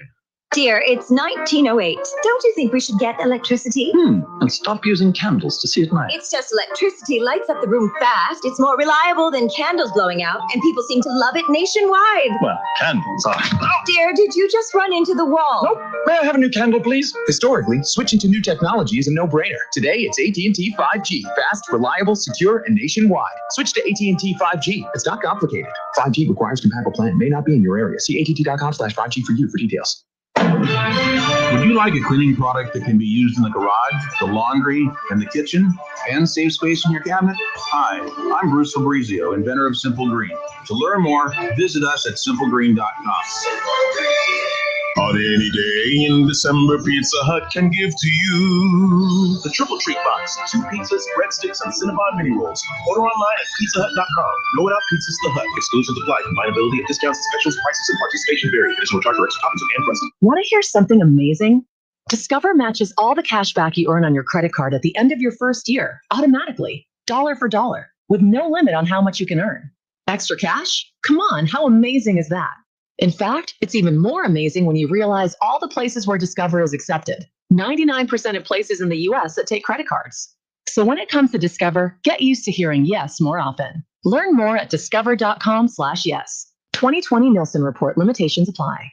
Dear, it's 1908. Don't you think we should get electricity? And stop using candles to see at night. It's just electricity lights up the room fast. It's more reliable than candles blowing out, and people seem to love it nationwide. Well, candles are... Dear, did you just run into the wall? Nope. May I have a new candle, please? Historically, switching to new technology is a no-brainer. Today, it's AT&T 5G. Fast, reliable, secure, and nationwide. Switch to AT&T 5G. It's not complicated. 5G requires compatible plan. May not be in your area. See att.com/5G for you for details. Would you like a cleaning product that can be used in the garage, the laundry, and the kitchen, and save space in your cabinet? Hi, I'm Bruce Fabrizio, inventor of Simple Green. To learn more, visit us at simplegreen.com. On any day in December, Pizza Hut can give to you the Triple Treat Box, 2 pizzas, breadsticks, and Cinnabon mini rolls. Order online at pizzahut.com. No Without Pizzas The Hut. Exclusions apply. Combinability of discounts, specials, prices, and participation vary. Additional charge for extra toppings and crust. Want to hear something amazing? Discover matches all the cash back you earn on your credit card at the end of your first year, automatically, dollar for dollar, with no limit on how much you can earn. Extra cash? Come on, how amazing is that? In fact, it's even more amazing when you realize all the places where Discover is accepted. 99% of places in the US that take credit cards. So when it comes to Discover, get used to hearing yes more often. Learn more at discover.com/yes. 2020 Nielsen Report. Limitations apply.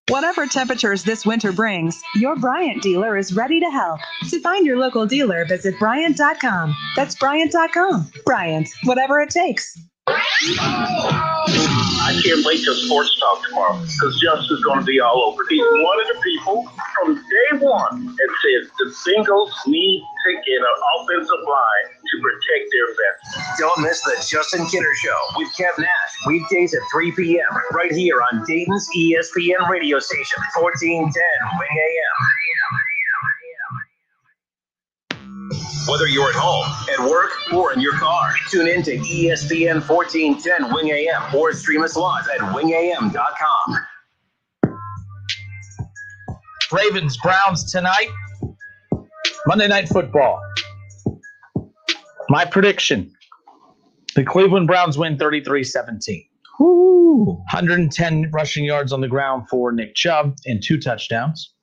Whatever temperatures this winter brings, your Bryant dealer is ready to help. To find your local dealer, visit Bryant.com. That's Bryant.com. Bryant, whatever it takes. I can't wait till sports talk tomorrow because Justin's going to be all over. He's one of the people from day one that says the Bengals need to get an offensive line to protect their vets. Don't miss the Justin Kinner Show with Kev Nash, weekdays at 3 p.m. right here on Dayton's ESPN radio station, 1410 Wing AM. Whether you're at home, at work, or in your car, tune in to ESPN 1410 Wing AM or stream us live at wingam.com. Ravens, Browns tonight. Monday Night Football. My prediction. The Cleveland Browns win 33-17. 110 rushing yards on the ground for Nick Chubb and 2 touchdowns.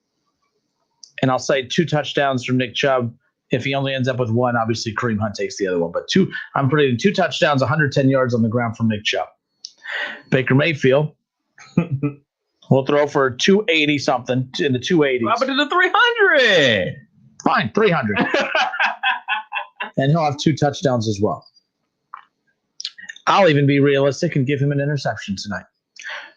And I'll say 2 touchdowns from Nick Chubb. If he only ends up with 1, obviously Kareem Hunt takes the other one. But 2, I'm predicting 2 touchdowns, 110 yards on the ground from Nick Chubb. Baker Mayfield will throw for 280-something in the 280s. Drop it to the 300. Fine, 300. And he'll have 2 touchdowns as well. I'll even be realistic and give him an interception tonight,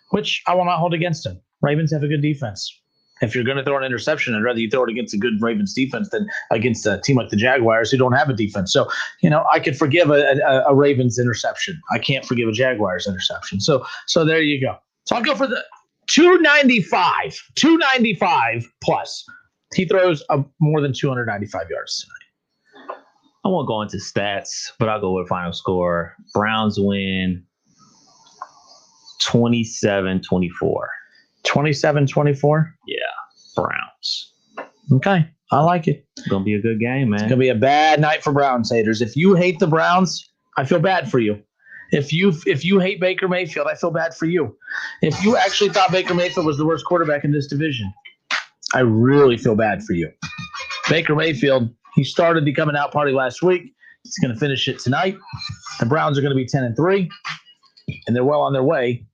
which I will not hold against him. Ravens have a good defense. If you're going to throw an interception, I'd rather you throw it against a good Ravens defense than against a team like the Jaguars who don't have a defense. So, I could forgive a Ravens interception. I can't forgive a Jaguars interception. So there you go. So I'll go for the 295 plus. He throws more than 295 yards tonight. I won't go into stats, but I'll go with final score. Browns win 27-24. 27-24? Yeah, Browns. Okay, I like it. It's going to be a good game, man. It's going to be a bad night for Browns haters. If you hate the Browns, I feel bad for you. If you hate Baker Mayfield, I feel bad for you. If you actually thought Baker Mayfield was the worst quarterback in this division, I really feel bad for you. Baker Mayfield, he started the coming out party last week. He's going to finish it tonight. The Browns are going to be 10-3, and they're well on their way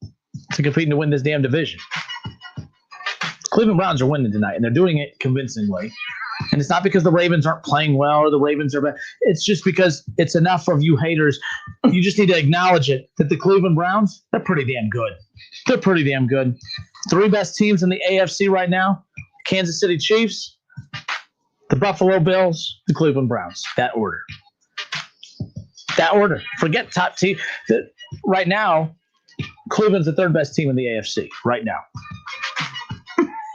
to competing to win this damn division. Cleveland Browns are winning tonight, and they're doing it convincingly. And it's not because the Ravens aren't playing well or the Ravens are bad. It's just because it's enough of you haters. You just need to acknowledge it, that the Cleveland Browns, they're pretty damn good. They're pretty damn good. 3 best teams in the AFC right now, Kansas City Chiefs, the Buffalo Bills, the Cleveland Browns. That order. Forget top team. Right now, Cleveland's the 3rd best team in the AFC right now.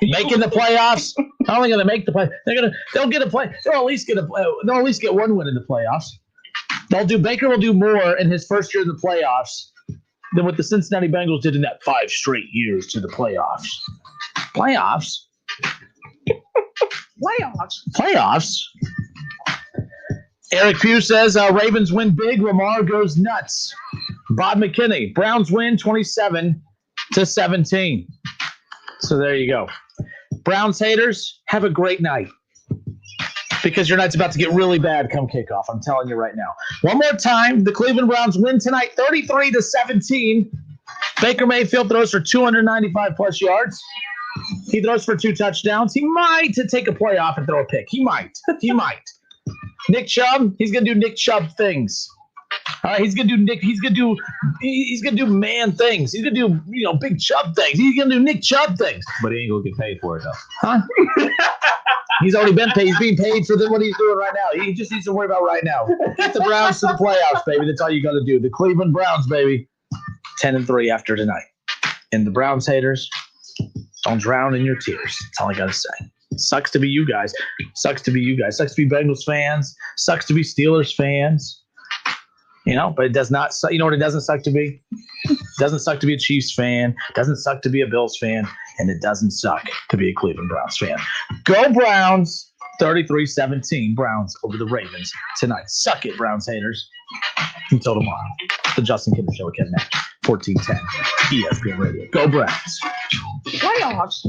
Making the playoffs. Not only going to make the play, they'll get a play. They'll at least get 1 win in the playoffs. Baker will do more in his first year in the playoffs than what the Cincinnati Bengals did in that 5 straight years to the playoffs. Playoffs. Eric Pugh says Ravens win big. Lamar goes nuts. Bob McKinney. Browns win 27-17. So there you go. Browns haters, have a great night. Because your night's about to get really bad come kickoff. I'm telling you right now. One more time. The Cleveland Browns win tonight 33-17. Baker Mayfield throws for 295 plus yards. He throws for 2 touchdowns. He might take a playoff and throw a pick. He might. Nick Chubb, he's gonna do Nick Chubb things. All right, he's gonna do man things. He's gonna do big Chubb things. He's gonna do Nick Chubb things. But he ain't gonna get paid for it though. Huh? He's already been paid. He's being paid for what he's doing right now. He just needs to worry about right now. Get the Browns to the playoffs, baby. That's all you got to do. The Cleveland Browns, baby, 10-3 after tonight. And the Browns haters, don't drown in your tears. That's all I got to say. Sucks to be you guys. Sucks to be Bengals fans. Sucks to be Steelers fans. But it does not. You know what it doesn't suck to be? It doesn't suck to be a Chiefs fan. It doesn't suck to be a Bills fan. And it doesn't suck to be a Cleveland Browns fan. Go Browns. 33-17 Browns over the Ravens tonight. Suck it, Browns haters. Until tomorrow. The Justin Kinder Show with Kevin Nash. 1410 ESPN Radio. Go Browns. Playoffs.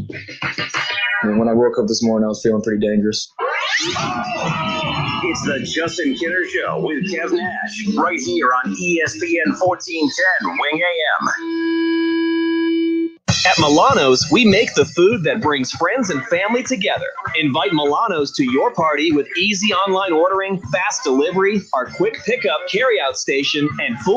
And when I woke up this morning, I was feeling pretty dangerous. It's the Justin Kinder Show with Kev Nash, right here on ESPN 1410 Wing AM. At Milano's, we make the food that brings friends and family together. Invite Milano's to your party with easy online ordering, fast delivery, our quick pickup carryout station, and full